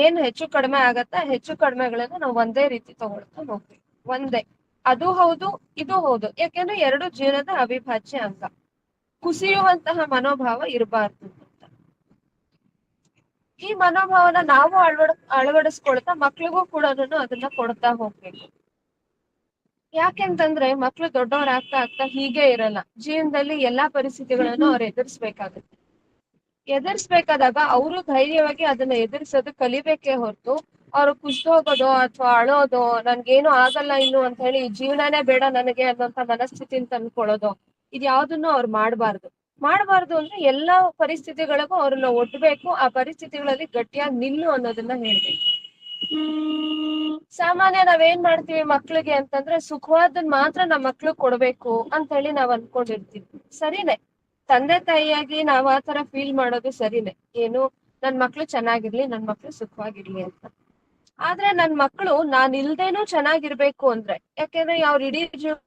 ಏನ್ ಹೆಚ್ಚು ಕಡಿಮೆ ಆಗತ್ತ, ಹೆಚ್ಚು ಕಡಿಮೆಗಳನ್ನ ನಾವು ಒಂದೇ ರೀತಿ ತಗೊಳ್ತಾ ಹೋಗ್ಬೇಕು. ಒಂದೇ, ಅದು ಹೌದು ಇದು ಹೌದು. ಯಾಕೆಂದ್ರೆ ಎರಡು ಜೀವನದ ಅವಿಭಾಜ್ಯ ಅಂಗ. ಕುಸಿಯುವಂತಹ ಮನೋಭಾವ ಇರಬಾರ್ದು ಅಂತ. ಈ ಮನೋಭಾವನ ನಾವು ಅಳವಡಿಸ್ಕೊಳ್ತಾ ಮಕ್ಳಿಗೂ ಕೂಡ ಅದನ್ನ ಕೊಡ್ತಾ ಹೋಗ್ಬೇಕು. ಯಾಕೆಂತಂದ್ರೆ ಮಕ್ಳು ದೊಡ್ಡವ್ರ ಆಗ್ತಾ ಆಗ್ತಾ ಹೀಗೆ ಇರಲ್ಲ. ಜೀವನದಲ್ಲಿ ಎಲ್ಲಾ ಪರಿಸ್ಥಿತಿಗಳನ್ನು ಅವ್ರು ಎದುರಿಸ್ಬೇಕಾಗುತ್ತೆ. ಎದುರಿಸ್ಬೇಕಾದಾಗ ಅವರು ಧೈರ್ಯವಾಗಿ ಅದನ್ನ ಎದುರಿಸೋದು ಕಲಿಬೇಕೇ ಹೊರತು ಅವ್ರು ಕುಸ್ದು ಹೋಗೋದು ಅಥವಾ ಅಳೋದು, ನನ್ಗೇನು ಆಗಲ್ಲ ಇನ್ನು ಅಂತ ಹೇಳಿ ಜೀವನನೇ ಬೇಡ ನನಗೆ ಅನ್ನೋಂತ ಮನಸ್ಥಿತಿನ ತಂದ್ಕೊಳ್ಳೋದು, ಇದ್ಯಾವುದನ್ನು ಅವ್ರು ಮಾಡಬಾರ್ದು ಅಂದ್ರೆ ಎಲ್ಲಾ ಪರಿಸ್ಥಿತಿಗಳಿಗೂ ಅವ್ರನ್ನ ಒಡ್ಬೇಕು. ಆ ಪರಿಸ್ಥಿತಿಗಳಲ್ಲಿ ಗಟ್ಟಿಯಾಗಿ ನಿಲ್ಲು ಅನ್ನೋದನ್ನ ಹೇಳ್ಬೇಕು. ಸಾಮಾನ್ಯ ನಾವೇನ್ ಮಾಡ್ತೀವಿ ಮಕ್ಳಿಗೆ ಅಂತಂದ್ರೆ, ಸುಖವಾದನ್ ಮಾತ್ರ ನಮ್ಮ ಮಕ್ಳಿಗೆ ಕೊಡ್ಬೇಕು ಅಂತ ಹೇಳಿ ನಾವ್ ಅನ್ಕೊಂಡಿರ್ತೀವಿ. ಸರಿನೇ, ತಂದೆ ತಾಯಿಯಾಗಿ ನಾವ್ ಆ ತರ ಫೀಲ್ ಮಾಡೋದು ಸರಿನೇ. ಏನು, ನನ್ ಮಕ್ಳು ಚೆನ್ನಾಗಿರ್ಲಿ, ನನ್ ಮಕ್ಳು ಸುಖವಾಗಿರ್ಲಿ ಅಂತ. ಆದ್ರೆ ನನ್ ಮಕ್ಳು ನಾನ್ ಇಲ್ದೇನೂ ಚೆನ್ನಾಗಿರ್ಬೇಕು ಅಂದ್ರೆ, ಯಾಕೆಂದ್ರೆ ಅವ್ರ ಇಡೀ ಜೀವನ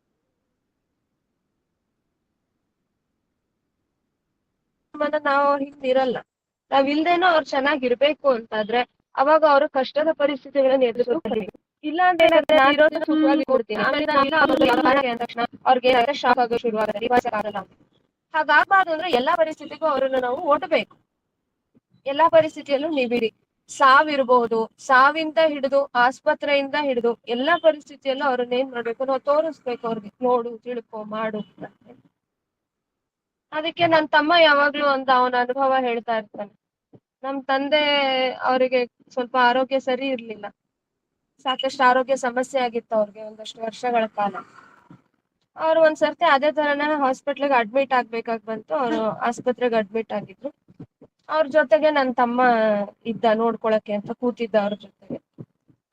ನಾವು ಹಿಂದಿರಲ್ಲ. ನಾವ್ ಇಲ್ದೇನೋ ಅವ್ರು ಚೆನ್ನಾಗಿರ್ಬೇಕು ಅಂತಾದ್ರೆ ಅವಾಗ ಅವರು ಕಷ್ಟದ ಪರಿಸ್ಥಿತಿಗಳನ್ನ ಎದುರಿಸ್ಬೇಕು. ಇಲ್ಲ ಅಂದ್ರೆ ನಾನು ಇರೋದು ಸುಖವಾಗಿ ಕೊಡ್ತೀನಿ, ಆಮೇಲೆ ಅಂದ ತಕ್ಷಣ ಅವ್ರಿಗೆ ಶಾಕ್ ಆಗೋ ಶುರು ಆಗಲ್ಲ. ಹಾಗಾಗ್ಬಾರ್ದು ಅಂದ್ರೆ ಎಲ್ಲಾ ಪರಿಸ್ಥಿತಿಗೂ ಅವ್ರನ್ನ ನಾವು ಒಡ್ಬೇಕು. ಎಲ್ಲಾ ಪರಿಸ್ಥಿತಿಯಲ್ಲೂ ನೀವಿರಿ. ಸಾವಿರ್ಬಹುದು, ಸಾವಿಂದ ಹಿಡಿದು ಆಸ್ಪತ್ರೆಯಿಂದ ಹಿಡಿದು ಎಲ್ಲಾ ಪರಿಸ್ಥಿತಿಯಲ್ಲೂ ಅವ್ರನ್ನ ಏನ್ ಮಾಡ್ಬೇಕು, ನಾವು ತೋರಿಸ್ಬೇಕು ಅವ್ರಿಗೆ, ನೋಡು ತಿಳ್ಕೊ ಮಾಡು ಅಂತ. ಅದಕ್ಕೆ ನನ್ ತಮ್ಮ ಯಾವಾಗ್ಲೂ ಅಂತ ಅವನ ಅನುಭವ ಹೇಳ್ತಾ ಇರ್ತಾನೆ. ನಮ್ ತಂದೆ ಅವರಿಗೆ ಸ್ವಲ್ಪ ಆರೋಗ್ಯ ಸರಿ ಇರ್ಲಿಲ್ಲ, ಸಾಕಷ್ಟು ಆರೋಗ್ಯ ಸಮಸ್ಯೆ ಆಗಿತ್ತು ಅವ್ರಿಗೆ ಒಂದಷ್ಟು ವರ್ಷಗಳ ಕಾಲ. ಅವ್ರು ಒಂದ್ಸರ್ತಿ ಅದೇ ತರನ ಹಾಸ್ಪಿಟ್ಲಿಗೆ ಅಡ್ಮಿಟ್ ಆಗ್ಬೇಕಾಗ್ ಬಂತು. ಅವ್ರು ಆಸ್ಪತ್ರೆಗೆ ಅಡ್ಮಿಟ್ ಆಗಿದ್ರು. ಅವ್ರ ಜೊತೆಗೆ ನನ್ ತಮ್ಮ ಇದ್ದ ನೋಡ್ಕೊಳಕ್ಕೆ ಅಂತ ಕೂತಿದ್ದ ಅವ್ರ ಜೊತೆಗೆ.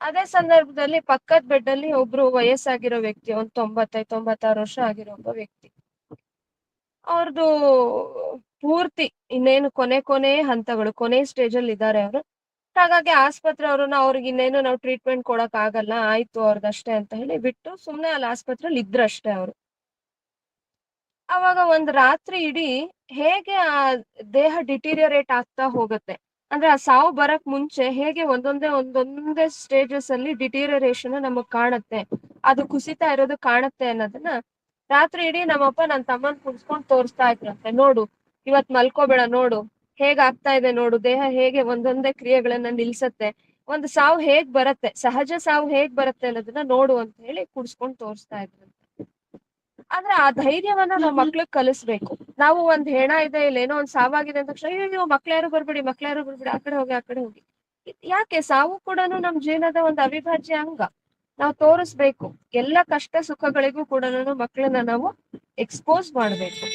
ಅದೇ ಸಂದರ್ಭದಲ್ಲಿ ಪಕ್ಕದ ಬೆಡ್ ಅಲ್ಲಿ ಒಬ್ರು ವಯಸ್ಸಾಗಿರೋ ವ್ಯಕ್ತಿ, ಒಂದ್ 95-96 ವರ್ಷ ಆಗಿರೋ ಒಬ್ಬ ವ್ಯಕ್ತಿ, ಅವ್ರದ್ದು ಪೂರ್ತಿ ಇನ್ನೇನು ಕೊನೆ ಹಂತಗಳು, ಕೊನೆ ಸ್ಟೇಜ್ ಅಲ್ಲಿ ಇದ್ದಾರೆ ಅವರು. ಹಾಗಾಗಿ ಆಸ್ಪತ್ರೆ ಅವ್ರನ್ನ, ಅವ್ರಿಗೆ ಇನ್ನೇನು ನಾವು ಟ್ರೀಟ್ಮೆಂಟ್ ಕೊಡಕ್ ಆಗಲ್ಲ, ಆಯ್ತು ಅವ್ರದಷ್ಟೇ ಅಂತ ಹೇಳಿ ಬಿಟ್ಟು ಸುಮ್ನೆ ಅಲ್ಲಿ ಆಸ್ಪತ್ರೆಯಲ್ಲಿ ಇದ್ರಷ್ಟೇ ಅವರು. ಅವಾಗ ಒಂದ್ ರಾತ್ರಿ ಇಡೀ ಹೇಗೆ ಆ ದೇಹ ಡಿಟೀರಿಯರೇಟ್ ಆಗ್ತಾ ಹೋಗುತ್ತೆ ಅಂದ್ರೆ, ಆ ಸಾವು ಬರಕ್ ಮುಂಚೆ ಹೇಗೆ ಒಂದೊಂದೇ ಸ್ಟೇಜಸ್ ಅಲ್ಲಿ ಡಿಟೀರಿಯರೇಷನ್ ನಮಗ್ ಕಾಣುತ್ತೆ, ಅದು ಕುಸಿತಾ ಇರೋದು ಕಾಣುತ್ತೆ ಅನ್ನೋದನ್ನ ರಾತ್ರಿ ಇಡೀ ನಮ್ಮಪ್ಪ ನನ್ ತಮ್ಮನ್ ಕುಡ್ಸ್ಕೊಂಡ್ ತೋರಿಸ್ತಾ ಇದ್ರಂತೆ. ನೋಡು, ಇವತ್ ಮಲ್ಕೋಬೇಡ, ನೋಡು ಹೇಗ್ ಆಗ್ತಾ ಇದೆ, ನೋಡು ದೇಹ ಹೇಗೆ ಒಂದೊಂದೇ ಕ್ರಿಯೆಗಳನ್ನ ನಿಲ್ಸತ್ತೆ, ಒಂದು ಸಾವು ಹೇಗ್ ಬರತ್ತೆ, ಸಹಜ ಸಾವು ಹೇಗ್ ಬರತ್ತೆ ಅನ್ನೋದನ್ನ ನೋಡು ಅಂತ ಹೇಳಿ ಕುಡ್ಸ್ಕೊಂಡ್ ತೋರಿಸ್ತಾ ಇದ್ರಂತೆ. ಆದ್ರೆ ಆ ಧೈರ್ಯವನ್ನ ನಾವ್ ಮಕ್ಳಿಗೆ ಕಲಿಸ್ಬೇಕು. ನಾವು ಒಂದ್ ಹೆಣ ಇದೆ, ಇಲ್ಲ ಏನೋ ಒಂದ್ ಸಾವಾಗಿದೆ ಅಂದ ತಕ್ಷಣ ಅಯ್ಯೋ ಮಕ್ಳ್ಯಾರು ಬರ್ಬೇಡಿ ಆ ಕಡೆ ಹೋಗಿ ಆ ಕಡೆ ಹೋಗಿ. ಯಾಕೆ? ಸಾವು ಕೂಡ ನಮ್ ಜೀವನದ ಒಂದು ಅವಿಭಾಜ್ಯ ಅಂಗ. ನಾವು ತೋರಿಸ್ಬೇಕು. ಎಲ್ಲ ಕಷ್ಟ ಸುಖಗಳಿಗೂ ಕೂಡ ಮಕ್ಕಳನ್ನ ನಾವು ಎಕ್ಸ್ಪೋಸ್ ಮಾಡ್ಬೇಕು.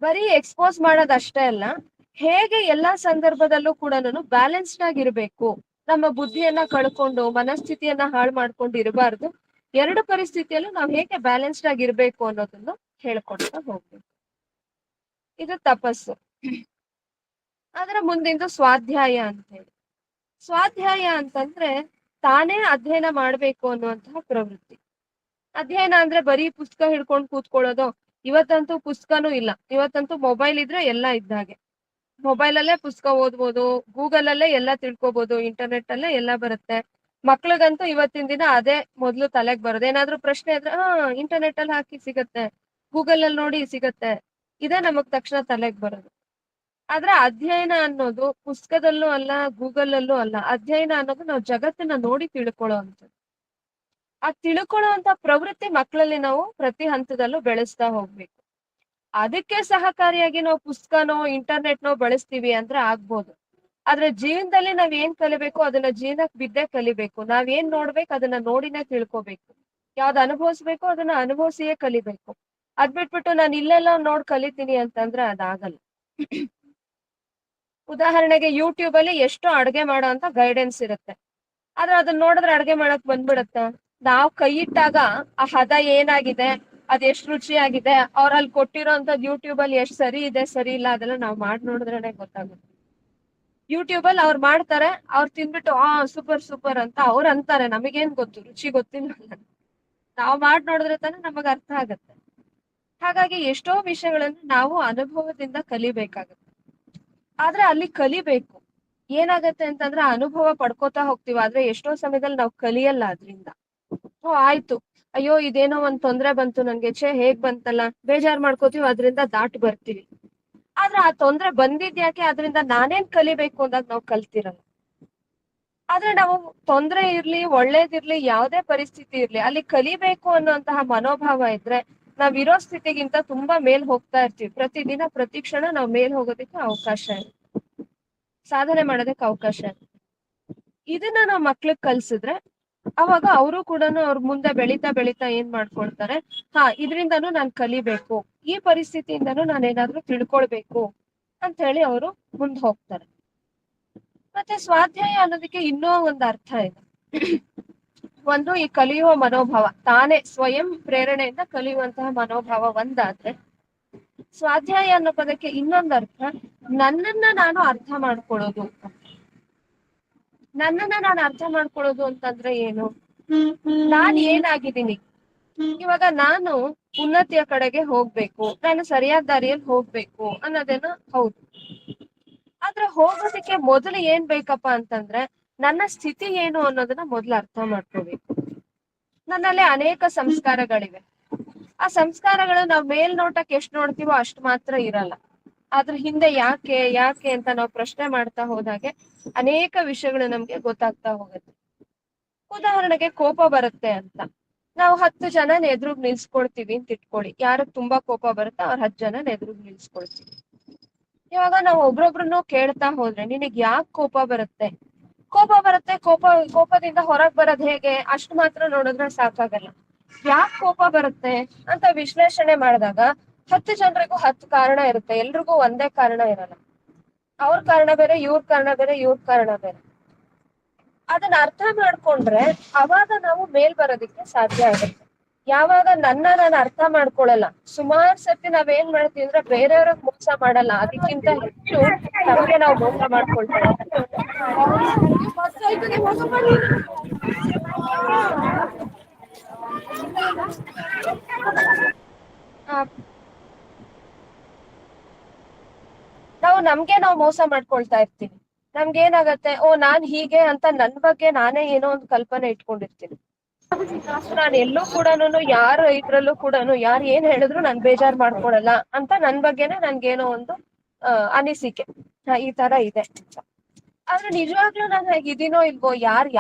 ಬರೀ ಎಕ್ಸ್ಪೋಸ್ ಮಾಡೋದಷ್ಟೇ ಅಲ್ಲ, ಹೇಗೆ ಎಲ್ಲಾ ಸಂದರ್ಭದಲ್ಲೂ ಕೂಡ ಬ್ಯಾಲೆನ್ಸ್ಡ್ ಆಗಿರ್ಬೇಕು. ನಮ್ಮ ಬುದ್ಧಿಯನ್ನ ಕಳ್ಕೊಂಡು ಮನಸ್ಥಿತಿಯನ್ನ ಹಾಳು ಮಾಡ್ಕೊಂಡು ಇರಬಾರ್ದು. ಎರಡು ಪರಿಸ್ಥಿತಿಯಲ್ಲೂ ನಾವು ಹೇಗೆ ಬ್ಯಾಲೆನ್ಸ್ಡ್ ಆಗಿರ್ಬೇಕು ಅನ್ನೋದನ್ನು ಹೇಳ್ಕೊಡ್ತಾ ಹೋಗ್ಬೇಕು. ಇದು ತಪಸ್ಸು. ಅದರ ಮುಂದಿಂದು ಸ್ವಾಧ್ಯಾಯ ಅಂತ ಹೇಳಿ. ಸ್ವಾಧ್ಯಾಯ ಅಂತಂದ್ರೆ ತಾನೇ ಅಧ್ಯಯನ ಮಾಡ್ಬೇಕು ಅನ್ನುವಂತಹ ಪ್ರವೃತ್ತಿ. ಅಧ್ಯಯನ ಅಂದ್ರೆ ಬರೀ ಪುಸ್ತಕ ಹಿಡ್ಕೊಂಡು ಕೂತ್ಕೊಳ್ಳೋದು. ಇವತ್ತಂತೂ ಪುಸ್ತಕನೂ ಇಲ್ಲ. ಇವತ್ತಂತೂ ಮೊಬೈಲ್ ಇದ್ರೆ ಎಲ್ಲ ಇದ್ದಾಗೆ. ಮೊಬೈಲ್ ಅಲ್ಲೇ ಪುಸ್ತಕ ಓದ್ಬೋದು, ಗೂಗಲ್ ಅಲ್ಲೇ ಎಲ್ಲ ತಿಳ್ಕೊಬಹುದು, ಇಂಟರ್ನೆಟ್ ಅಲ್ಲೇ ಎಲ್ಲ ಬರುತ್ತೆ. ಮಕ್ಳಿಗಂತೂ ಇವತ್ತಿನ ದಿನ ಅದೇ ಮೊದ್ಲು ತಲೆಗ್ ಬರೋದು. ಏನಾದ್ರೂ ಪ್ರಶ್ನೆ ಇದ್ರೆ ಇಂಟರ್ನೆಟ್ ಅಲ್ಲಿ ಹಾಕಿ ಸಿಗತ್ತೆ, ಗೂಗಲ್ ಅಲ್ಲಿ ನೋಡಿ ಸಿಗತ್ತೆ, ಇದೇ ನಮಗ್ ತಕ್ಷಣ ತಲೆಗ್ ಬರೋದು. ಆದ್ರೆ ಅಧ್ಯಯನ ಅನ್ನೋದು ಪುಸ್ತಕದಲ್ಲೂ ಅಲ್ಲ, ಗೂಗಲ್ ಅಲ್ಲೂ ಅಲ್ಲ. ಅಧ್ಯಯನ ಅನ್ನೋದು ನಾವು ಜಗತ್ತನ್ನ ನೋಡಿ ತಿಳ್ಕೊಳ್ಳೋ ಅಂತದ್ದು. ಆ ತಿಳ್ಕೊಳ್ಳುವಂತ ಪ್ರವೃತ್ತಿ ಮಕ್ಕಳಲ್ಲಿ ನಾವು ಪ್ರತಿ ಹಂತದಲ್ಲೂ ಬೆಳೆಸ್ತಾ ಹೋಗ್ಬೇಕು. ಅದಕ್ಕೆ ಸಹಕಾರಿಯಾಗಿ ನಾವು ಪುಸ್ತಕನೋ ಇಂಟರ್ನೆಟ್ನೋ ಬಳಸ್ತೀವಿ ಅಂದ್ರೆ ಆಗ್ಬೋದು. ಆದ್ರೆ ಜೀವನದಲ್ಲಿ ನಾವ್ ಏನ್ ಕಲಿಬೇಕು ಅದನ್ನ ಜೀವನಕ್ ಬಿದ್ದೇ ಕಲಿಬೇಕು. ನಾವೇನ್ ನೋಡ್ಬೇಕು ಅದನ್ನ ನೋಡಿನೇ ತಿಳ್ಕೊಬೇಕು. ಯಾವ್ದು ಅನುಭವಿಸ್ಬೇಕು ಅದನ್ನ ಅನುಭವಿಸಿಯೇ ಕಲಿಬೇಕು. ಅದ್ ಬಿಟ್ಬಿಟ್ಟು ನಾನು ಇಲ್ಲೆಲ್ಲ ನೋಡ್ ಕಲಿತೀನಿ ಅಂತಂದ್ರೆ ಅದಾಗಲ್ಲ. ಉದಾಹರಣೆಗೆ ಯೂಟ್ಯೂಬ್ ಅಲ್ಲಿ ಎಷ್ಟೋ ಅಡ್ಗೆ ಮಾಡೋ ಅಂತ ಗೈಡೆನ್ಸ್ ಇರುತ್ತೆ. ಆದ್ರೆ ಅದನ್ನ ನೋಡಿದ್ರೆ ಅಡ್ಗೆ ಮಾಡಕ್ ಬಂದ್ಬಿಡತ್ತ? ನಾವ್ ಕೈ ಇಟ್ಟಾಗ ಆ ಹದ ಏನಾಗಿದೆ, ಅದ್ ಎಷ್ಟ್ ರುಚಿಯಾಗಿದೆ, ಅವ್ರಲ್ಲಿ ಕೊಟ್ಟಿರೋಂಥದ್ದು ಯೂಟ್ಯೂಬ್ ಅಲ್ಲಿ ಎಷ್ಟ್ ಸರಿ ಇದೆ ಸರಿ ಇಲ್ಲ ಅದೆಲ್ಲ ನಾವ್ ಮಾಡಿ ನೋಡಿದ್ರೇನೆ ಗೊತ್ತಾಗುತ್ತೆ. ಯೂಟ್ಯೂಬ್ ಅಲ್ಲಿ ಅವ್ರು ಮಾಡ್ತಾರೆ, ಅವ್ರು ತಿನ್ಬಿಟ್ಟು ಸೂಪರ್ ಸೂಪರ್ ಅಂತ ಅವ್ರು ಅಂತಾರೆ. ನಮಗೇನ್ ಗೊತ್ತು? ರುಚಿ ಗೊತ್ತಿಲ್ಲ. ನಾವ್ ಮಾಡಿ ನೋಡಿದ್ರೆ ತಾನೇ ನಮಗ್ ಅರ್ಥ ಆಗತ್ತೆ. ಹಾಗಾಗಿ ಎಷ್ಟೋ ವಿಷಯಗಳನ್ನು ನಾವು ಅನುಭವದಿಂದ ಕಲಿಬೇಕಾಗತ್ತೆ. ಆದ್ರೆ ಅಲ್ಲಿ ಕಲಿಬೇಕು. ಏನಾಗತ್ತೆ ಅಂತಂದ್ರೆ ಅನುಭವ ಪಡ್ಕೋತಾ ಹೋಗ್ತೀವಿ, ಆದ್ರೆ ಎಷ್ಟೋ ಸಮಯದಲ್ಲಿ ನಾವು ಕಲಿಯಲ್ಲ ಅದ್ರಿಂದ. ಆಯ್ತು, ಅಯ್ಯೋ ಇದೇನೋ ಒಂದ್ ತೊಂದ್ರೆ ಬಂತು ನನ್ಗೆ, ಹೇಗ್ ಬಂತಲ್ಲ, ಬೇಜಾರ್ ಮಾಡ್ಕೋತೀವಿ, ಅದ್ರಿಂದ ದಾಟ್ ಬರ್ತೀವಿ. ಆದ್ರೆ ಆ ತೊಂದ್ರೆ ಬಂದಿದ್ಯಾಕೆ, ಅದ್ರಿಂದ ನಾನೇನ್ ಕಲಿಬೇಕು ಅಂದಾಗ ನಾವು ಕಲ್ತಿರಲ್ಲ. ಆದ್ರೆ ನಾವು ತೊಂದ್ರೆ ಇರ್ಲಿ ಒಳ್ಳೇದಿರ್ಲಿ ಯಾವ್ದೇ ಪರಿಸ್ಥಿತಿ ಇರ್ಲಿ ಅಲ್ಲಿ ಕಲಿಬೇಕು ಅನ್ನುವಂತಹ ಮನೋಭಾವ ಇದ್ರೆ ನಾವ್ ಇರೋ ಸ್ಥಿತಿಗಿಂತ ತುಂಬಾ ಮೇಲ್ ಹೋಗ್ತಾ ಇರ್ತೀವಿ. ಪ್ರತಿದಿನ ಪ್ರತಿ ಕ್ಷಣ ನಾವ್ ಮೇಲ್ ಹೋಗೋದಕ್ಕೆ ಅವಕಾಶ ಇದೆ, ಸಾಧನೆ ಮಾಡೋದಕ್ಕೆ ಅವಕಾಶ ಇದೆ. ಇದನ್ನ ನಾವ್ ಮಕ್ಳಿಗೆ ಕಲ್ಸಿದ್ರೆ ಅವಾಗ ಅವರು ಕೂಡ ಅವ್ರ ಮುಂದೆ ಬೆಳೀತಾ ಬೆಳೀತಾ ಏನ್ ಮಾಡ್ಕೊಳ್ತಾರೆ, ಇದ್ರಿಂದನೂ ನಾನ್ ಕಲಿಬೇಕು, ಈ ಪರಿಸ್ಥಿತಿಯಿಂದನೂ ನಾನು ಏನಾದ್ರೂ ತಿಳ್ಕೊಳ್ಬೇಕು ಅಂತ ಹೇಳಿ ಅವರು ಮುಂದ್ ಹೋಗ್ತಾರೆ. ಮತ್ತೆ ಸ್ವಾಧ್ಯಾಯ ಅನ್ನೋದಕ್ಕೆ ಇನ್ನೂ ಒಂದು ಅರ್ಥ ಇದೆ. ಒಂದು ಈ ಕಲಿಯುವ ಮನೋಭಾವ, ತಾನೇ ಸ್ವಯಂ ಪ್ರೇರಣೆಯಿಂದ ಕಲಿಯುವಂತಹ ಮನೋಭಾವ ಒಂದಾದ್ರೆ, ಸ್ವಾಧ್ಯಾಯ ಅನ್ನೋ ಪದಕ್ಕೆ ಇನ್ನೊಂದು ಅರ್ಥ ನನ್ನನ್ನ ನಾನು ಅರ್ಥ ಮಾಡ್ಕೊಳ್ಳೋದು. ನನ್ನನ್ನ ನಾನು ಅರ್ಥ ಮಾಡ್ಕೊಳ್ಳೋದು ಅಂತಂದ್ರೆ ಏನು? ನಾನ್ ಏನಾಗಿದ್ದೀನಿ ಇವಾಗ, ನಾನು ಉನ್ನತಿಯ ಕಡೆಗೆ ಹೋಗ್ಬೇಕು, ನಾನು ಸರಿಯಾದ ದಾರಿಯಲ್ಲಿ ಹೋಗ್ಬೇಕು ಅನ್ನೋದೇನು ಹೌದು. ಆದ್ರೆ ಹೋಗೋದಕ್ಕೆ ಮೊದಲು ಏನ್ ಬೇಕಪ್ಪ ಅಂತಂದ್ರೆ ನನ್ನ ಸ್ಥಿತಿ ಏನು ಅನ್ನೋದನ್ನ ಮೊದ್ಲು ಅರ್ಥ ಮಾಡ್ಕೋಬೇಕು. ನನ್ನಲ್ಲಿ ಅನೇಕ ಸಂಸ್ಕಾರಗಳಿವೆ. ಆ ಸಂಸ್ಕಾರಗಳು ನಾವ್ ಮೇಲ್ನೋಟಕ್ಕೆ ಎಷ್ಟ್ ನೋಡ್ತೀವೋ ಅಷ್ಟು ಮಾತ್ರ ಇರಲ್ಲ. ಅದ್ರ ಹಿಂದೆ ಯಾಕೆ ಯಾಕೆ ಅಂತ ನಾವು ಪ್ರಶ್ನೆ ಮಾಡ್ತಾ ಹೋದಾಗೆ ಅನೇಕ ವಿಷಯಗಳು ನಮ್ಗೆ ಗೊತ್ತಾಗ್ತಾ ಹೋಗುತ್ತೆ. ಉದಾಹರಣೆಗೆ ಕೋಪ ಬರುತ್ತೆ ಅಂತ ನಾವು 10 ಜನ ಎದುರುಗ್ ನಿಲ್ಸ್ಕೊಳ್ತೀವಿ ಅಂತ ಇಟ್ಕೊಳ್ಳಿ. ಯಾರಿಗೆ ತುಂಬಾ ಕೋಪ ಬರುತ್ತೆ ಅವ್ರ 10 ಜನ ಎದುರುಗ್ ನಿಲ್ಸ್ಕೊಳ್ತೀವಿ. ಇವಾಗ ನಾವು ಒಬ್ರೊಬ್ರನ್ನು ಕೇಳ್ತಾ ಹೋದ್ರೆ ನಿನಗ್ ಯಾಕೆ ಕೋಪ ಬರುತ್ತೆ, ಕೋಪದಿಂದ ಹೊರಗ್ ಬರೋದ್ ಹೇಗೆ, ಅಷ್ಟು ಮಾತ್ರ ನೋಡಿದ್ರೆ ಸಾಕಾಗಲ್ಲ. ಯಾಕೆ ಕೋಪ ಬರುತ್ತೆ ಅಂತ ವಿಶ್ಲೇಷಣೆ ಮಾಡಿದಾಗ 10 ಜನರಿಗೂ 10 ಕಾರಣ ಇರುತ್ತೆ. ಎಲ್ರಿಗೂ ಒಂದೇ ಕಾರಣ ಇರಲ್ಲ. ಅವ್ರ ಕಾರಣ ಬೇರೆ, ಇವ್ರ ಕಾರಣ ಬೇರೆ, ಇವ್ರ ಕಾರಣ ಬೇರೆ. ಅದನ್ನ ಅರ್ಥ ಮಾಡ್ಕೊಂಡ್ರೆ ಅವಾಗ ನಾವು ಮೇಲ್ ಬರೋದಿಕ್ಕೆ ಸಾಧ್ಯ ಆಗುತ್ತೆ. ಯಾವಾಗ ನಾನು ಅರ್ಥ ಮಾಡ್ಕೊಳಲ್ಲ, ಸುಮಾರು ಸತಿ ನಾವೇನ್ ಮಾಡ್ತೀವಿ ಅಂದ್ರೆ ಬೇರೆಯವ್ರಿಗೆ ಮೋಸ ಮಾಡಲ್ಲ, ಅದಕ್ಕಿಂತ ಹೆಚ್ಚು ನಮ್ಗೆ ನಾವು ಮೋಸ ಮಾಡ್ಕೊಳ್ತೇವೆ. ನಾವು ಮೋಸ ಮಾಡ್ಕೊಳ್ತಾ ಇರ್ತೀವಿ. ನಮ್ಗೇನಾಗತ್ತೆ, ನಾನ್ ಹೀಗೆ ಅಂತ ನನ್ ಬಗ್ಗೆ ನಾನೇ ಏನೋ ಒಂದು ಕಲ್ಪನೆ ಇಟ್ಕೊಂಡಿರ್ತೀನಿ. ನಾನು ಎಲ್ಲೂ ಕೂಡ ಯಾರ ಇದ್ರಲ್ಲೂ ಕೂಡ ಯಾರು ಏನ್ ಹೇಳಿದ್ರು ನಾನ್ ಬೇಜಾರ್ ಮಾಡ್ಕೊಳಲ್ಲ ಅಂತ ನನ್ ಬಗ್ಗೆನೆ ನನ್ಗೇನೋ ಒಂದು ಅನಿಸಿಕೆ ಈ ತರ ಇದೆ. ಆದ್ರೆ ನಿಜವಾಗ್ಲೂ ನಾನು ಹೇಗಿದ್ದೀನೋ ಇಲ್ವೋ,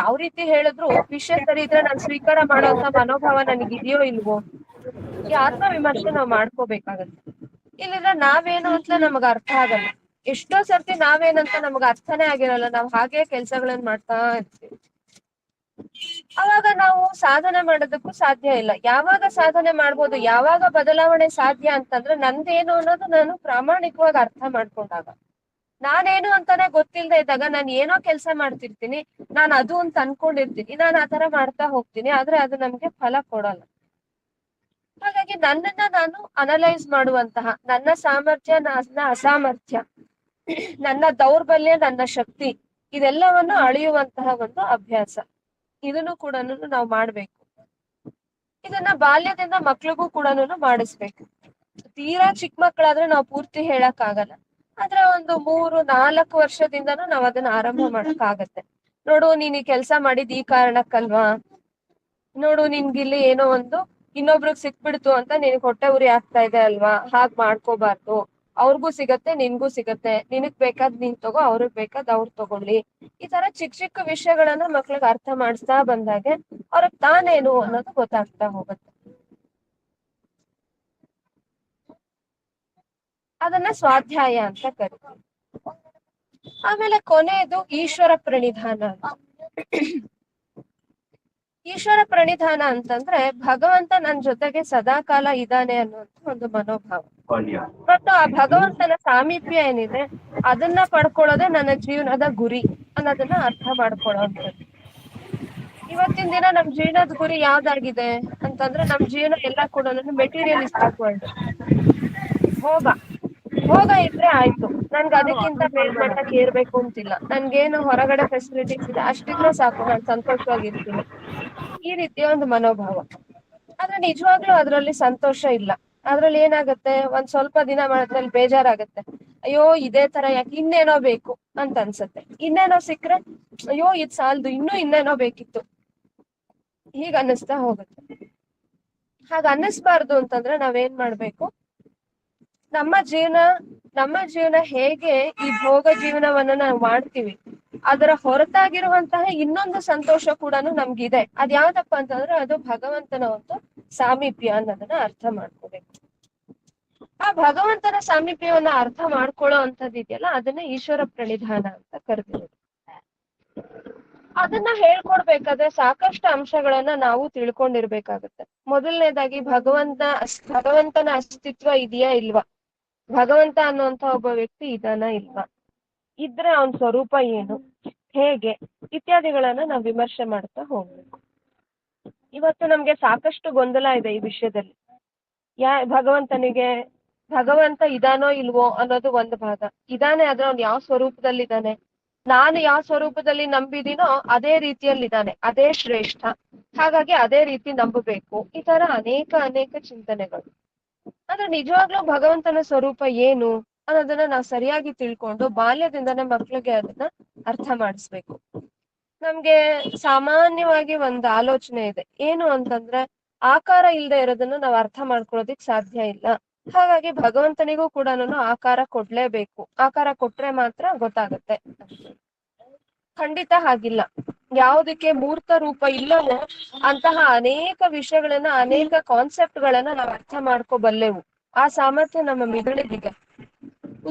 ಯಾವ ರೀತಿ ಹೇಳಿದ್ರು ವಿಷಯ ಸರಿ ಇದ್ರೆ ನಾನು ಸ್ವೀಕಾರ ಮಾಡೋಂತ ಮನೋಭಾವ ನನಗಿದೆಯೋ ಇಲ್ವೋ, ಈ ಆತ್ಮ ವಿಮರ್ಶೆ ನಾವು ಮಾಡ್ಕೋಬೇಕಾಗತ್ತೆ. ಇಲ್ಲಿಂದ ನಾವೇನು ಅಂತ ನಮಗ ಅರ್ಥ ಆಗಲ್ಲ. ಎಷ್ಟೋ ಸರ್ತಿ ನಾವೇನಂತ ನಮಗ ಅರ್ಥನೇ ಆಗಿರಲ್ಲ, ನಾವ್ ಹಾಗೆ ಕೆಲ್ಸಗಳನ್ನ ಮಾಡ್ತಾ ಇರ್ತೀವಿ. ಅವಾಗ ನಾವು ಸಾಧನೆ ಮಾಡೋದಕ್ಕೂ ಸಾಧ್ಯ ಇಲ್ಲ. ಯಾವಾಗ ಸಾಧನೆ ಮಾಡ್ಬೋದು, ಯಾವಾಗ ಬದಲಾವಣೆ ಸಾಧ್ಯ ಅಂತಂದ್ರೆ ನಂದೇನು ಅನ್ನೋದು ನಾನು ಪ್ರಾಮಾಣಿಕವಾಗಿ ಅರ್ಥ ಮಾಡ್ಕೊಂಡಾಗ. ನಾನೇನು ಅಂತಾನೆ ಗೊತ್ತಿಲ್ಲದೆ ಇದ್ದಾಗ ನಾನು ಏನೋ ಕೆಲಸ ಮಾಡ್ತಿರ್ತೀನಿ, ನಾನು ಅದು ಅಂತ ಅನ್ಕೊಂಡಿರ್ತೀನಿ, ನಾನು ಆತರ ಮಾಡ್ತಾ ಹೋಗ್ತೀನಿ, ಆದ್ರೆ ಅದು ನಮ್ಗೆ ಫಲ ಕೊಡಲ್ಲ. ಹಾಗಾಗಿ ನನ್ನನ್ನ ನಾನು ಅನಲೈಸ್ ಮಾಡುವಂತಹ, ನನ್ನ ಸಾಮರ್ಥ್ಯ, ನನ್ನ ಅಸಾಮರ್ಥ್ಯ, ನನ್ನ ದೌರ್ಬಲ್ಯ, ನನ್ನ ಶಕ್ತಿ, ಇದೆಲ್ಲವನ್ನು ಅಳೆಯುವಂತಹ ಒಂದು ಅಭ್ಯಾಸ, ಇದನ್ನು ಕೂಡ ನಾವು ಮಾಡ್ಬೇಕು. ಇದನ್ನ ಬಾಲ್ಯದಿಂದ ಮಕ್ಳಿಗೂ ಕೂಡ ಮಾಡಿಸ್ಬೇಕು. ತೀರಾ ಚಿಕ್ಕ ಮಕ್ಕಳಾದ್ರೆ ನಾವು ಪೂರ್ತಿ ಹೇಳಕ್ ಆಗಲ್ಲ, ಆದ್ರೆ ಒಂದು 3-4 ವರ್ಷದಿಂದನೂ ನಾವ್ ಅದನ್ನ ಆರಂಭ ಮಾಡಕ್ ಆಗತ್ತೆ. ನೋಡು, ನೀನ್ ಈ ಕೆಲ್ಸ ಮಾಡಿದ್ ಈ ಕಾರಣಕ್ಕಲ್ವಾ, ನೋಡು ನಿನ್ಗಿಲ್ಲಿ ಏನೋ ಒಂದು ಇನ್ನೊಬ್ರಿಗೆ ಸಿಕ್ಬಿಡ್ತು ಅಂತ ನಿನಗ್ ಹೊಟ್ಟೆ ಉರಿ ಆಗ್ತಾ ಇದೆ ಅಲ್ವಾ, ಹಾಗ್ ಮಾಡ್ಕೋಬಾರ್ದು. ಅವ್ರಿಗೂ ಸಿಗತ್ತೆ, ನಿನ್ಗೂ ಸಿಗತ್ತೆ, ನಿನಗ್ ಬೇಕಾದ್ ನೀನ್ ತಗೋ, ಅವ್ರಿಗ್ ಬೇಕಾದ್ ಅವ್ರು ತಗೊಳ್ಳಿ. ಈ ತರ ಚಿಕ್ಕ ಚಿಕ್ಕ ವಿಷಯಗಳನ್ನ ಮಕ್ಳಿಗೆ ಅರ್ಥ ಮಾಡಿಸ್ತಾ ಬಂದಾಗೆ ಅವ್ರಿಗೆ ತಾನೇನು ಅನ್ನೋದು ಗೊತ್ತಾಗ್ತಾ ಹೋಗುತ್ತೆ. ಅದನ್ನ ಸ್ವಾಧ್ಯಾಯ ಅಂತ ಕರಿತೀವಿ. ಆಮೇಲೆ ಕೊನೆಯದು ಈಶ್ವರ ಪ್ರಣಿಧಾನ. ಈಶ್ವರ ಪ್ರಣಿಧಾನ ಅಂತಂದ್ರೆ ಭಗವಂತ ನನ್ ಜೊತೆಗೆ ಸದಾಕಾಲ ಇದ್ದಾನೆ ಅನ್ನುವಂತ ಒಂದು ಮನೋಭಾವ, ಮತ್ತು ಆ ಭಗವಂತನ ಸಾಮೀಪ್ಯ ಏನಿದೆ ಅದನ್ನ ಪಡ್ಕೊಳ್ಳೋದೇ ನನ್ನ ಜೀವನದ ಗುರಿ ಅನ್ನೋದನ್ನ ಅರ್ಥ ಮಾಡ್ಕೊಳ್ಳೋಂಥದ್ದು. ಇವತ್ತಿನ ದಿನ ನಮ್ ಜೀವನದ ಗುರಿ ಯಾವ್ದಾಗಿದೆ ಅಂತಂದ್ರೆ, ನಮ್ ಜೀವನ ಎಲ್ಲ ಕೂಡ ಮೆಟೀರಿಯಲಿಸ್ಟಿಕ್ ವರ್ಲ್ಡ್. ಭೋಗ ಭೋಗ ಇದ್ರೆ ಆಯ್ತು, ನನ್ಗೆ ಅದಕ್ಕಿಂತ ಮೇಲ್ಮಟ್ಟಕ್ಕೆ ಏರ್ಬೇಕು ಅಂತಿಲ್ಲ, ನನ್ಗೇನು ಹೊರಗಡೆ ಫೆಸಿಲಿಟೀಸ್ ಇದೆ ಅಷ್ಟಿದ್ರೆ ಸಾಕು, ನಾನು ಸಂತೋಷವಾಗಿರ್ತೀನಿ, ಈ ರೀತಿಯ ಒಂದು ಮನೋಭಾವ. ಆದ್ರೆ ನಿಜವಾಗ್ಲೂ ಅದ್ರಲ್ಲಿ ಸಂತೋಷ ಇಲ್ಲ. ಅದ್ರಲ್ಲಿ ಏನಾಗತ್ತೆ, ಒಂದ್ ಸ್ವಲ್ಪ ದಿನ ಮಾಡಿದ್ರಲ್ಲಿ ಬೇಜಾರಾಗತ್ತೆ, ಅಯ್ಯೋ ಇದೇ ತರ ಯಾಕೆ, ಇನ್ನೇನೋ ಬೇಕು ಅಂತ ಅನ್ಸತ್ತೆ. ಇನ್ನೇನೋ ಸಿಕ್ಕ್ರೆ ಅಯ್ಯೋ ಇದ್ ಸಾಲ್ದು, ಇನ್ನೇನೋ ಬೇಕಿತ್ತು, ಹೀಗ ಅನ್ನಿಸ್ತಾ ಹೋಗುತ್ತೆ. ಹಾಗ ಅನ್ನಿಸ್ಬಾರ್ದು ಅಂತಂದ್ರೆ ನಾವೇನ್ ಮಾಡ್ಬೇಕು, ನಮ್ಮ ಜೀವನ ಹೇಗೆ ಈ ಭೋಗ ಜೀವನವನ್ನ ನಾವು ಮಾಡ್ತೀವಿ, ಅದರ ಹೊರತಾಗಿರುವಂತಹ ಇನ್ನೊಂದು ಸಂತೋಷ ಕೂಡ ನಮ್ಗಿದೆ. ಅದ್ ಯಾವ್ದಪ್ಪ ಅಂತಂದ್ರೆ ಅದು ಭಗವಂತನ ಒಂದು ಸಾಮೀಪ್ಯ ಅನ್ನೋದನ್ನ ಅರ್ಥ ಮಾಡ್ಕೋಬೇಕು. ಆ ಭಗವಂತನ ಸಾಮೀಪ್ಯವನ್ನ ಅರ್ಥ ಮಾಡ್ಕೊಳ್ಳೋ ಅಂತದಿದೆಯಲ್ಲ, ಅದನ್ನ ಈಶ್ವರ ಪ್ರಣಿಧಾನ ಅಂತ ಕರೆದಿರೋದು. ಅದನ್ನ ಹೇಳ್ಕೊಡ್ಬೇಕಾದ್ರೆ ಸಾಕಷ್ಟು ಅಂಶಗಳನ್ನ ನಾವು ತಿಳ್ಕೊಂಡಿರ್ಬೇಕಾಗತ್ತೆ. ಮೊದಲನೇದಾಗಿ ಭಗವಂತನ ಅಸ್ತಿತ್ವ ಇದೆಯಾ ಇಲ್ವಾ, ಭಗವಂತ ಅನ್ನುವಂತ ಒಬ್ಬ ವ್ಯಕ್ತಿ ಇದಾನ ಇಲ್ವಾ, ಇದ್ರೆ ಅವನ ಸ್ವರೂಪ ಏನು, ಹೇಗೆ, ಇತ್ಯಾದಿಗಳನ್ನ ನಾವು ವಿಮರ್ಶೆ ಮಾಡ್ತಾ ಹೋಗ್ಬೇಕು. ಇವತ್ತು ನಮ್ಗೆ ಸಾಕಷ್ಟು ಗೊಂದಲ ಇದೆ ಈ ವಿಷಯದಲ್ಲಿ. ಭಗವಂತ ಇದಾನೋ ಇಲ್ವೋ ಅನ್ನೋದು ಒಂದು ಭಾಗ. ಇದಾನೆ, ಆದ್ರೆ ಅವ್ನು ಯಾವ ಸ್ವರೂಪದಲ್ಲಿ ಇದ್ದಾನೆ, ನಾನು ಯಾವ ಸ್ವರೂಪದಲ್ಲಿ ನಂಬಿದೀನೋ ಅದೇ ರೀತಿಯಲ್ಲಿ ಇದ್ದಾನೆ, ಅದೇ ಶ್ರೇಷ್ಠ, ಹಾಗಾಗಿ ಅದೇ ರೀತಿ ನಂಬಬೇಕು. ಈ ತರ ಅನೇಕ ಚಿಂತನೆಗಳು. ಆದ್ರೆ ನಿಜವಾಗ್ಲೂ ಭಗವಂತನ ಸ್ವರೂಪ ಏನು ಅನ್ನೋದನ್ನ ನಾವು ಸರಿಯಾಗಿ ತಿಳ್ಕೊಂಡು ಬಾಲ್ಯದಿಂದನೇ ಮಕ್ಳಿಗೆ ಅದನ್ನ ಅರ್ಥ ಮಾಡಿಸ್ಬೇಕು. ನಮ್ಗೆ ಸಾಮಾನ್ಯವಾಗಿ ಒಂದು ಆಲೋಚನೆ ಇದೆ, ಏನು ಅಂತಂದ್ರೆ ಆಕಾರ ಇಲ್ಲದೆ ಇರೋದನ್ನ ನಾವು ಅರ್ಥ ಮಾಡ್ಕೊಳ್ಳೋದಿಕ್ ಸಾಧ್ಯ ಇಲ್ಲ, ಹಾಗಾಗಿ ಭಗವಂತನಿಗೂ ಕೂಡ ಆಕಾರ ಕೊಡ್ಲೇಬೇಕು, ಆಕಾರ ಕೊಟ್ರೆ ಮಾತ್ರ ಗೊತ್ತಾಗತ್ತೆ. ಖಂಡಿತ ಹಾಗಿಲ್ಲ. ಯಾವುದಕ್ಕೆ ಮೂರ್ತ ರೂಪ ಇಲ್ಲವೋ ಅಂತಹ ಅನೇಕ ವಿಷಯಗಳನ್ನ, ಅನೇಕ ಕಾನ್ಸೆಪ್ಟ್ ಗಳನ್ನ ನಾವು ಅರ್ಥ ಮಾಡ್ಕೋಬಲ್ಲೆವು. ಆ ಸಾಮರ್ಥ್ಯ ನಮ್ಮ ಮಿದುಳಿಗಿದೆ.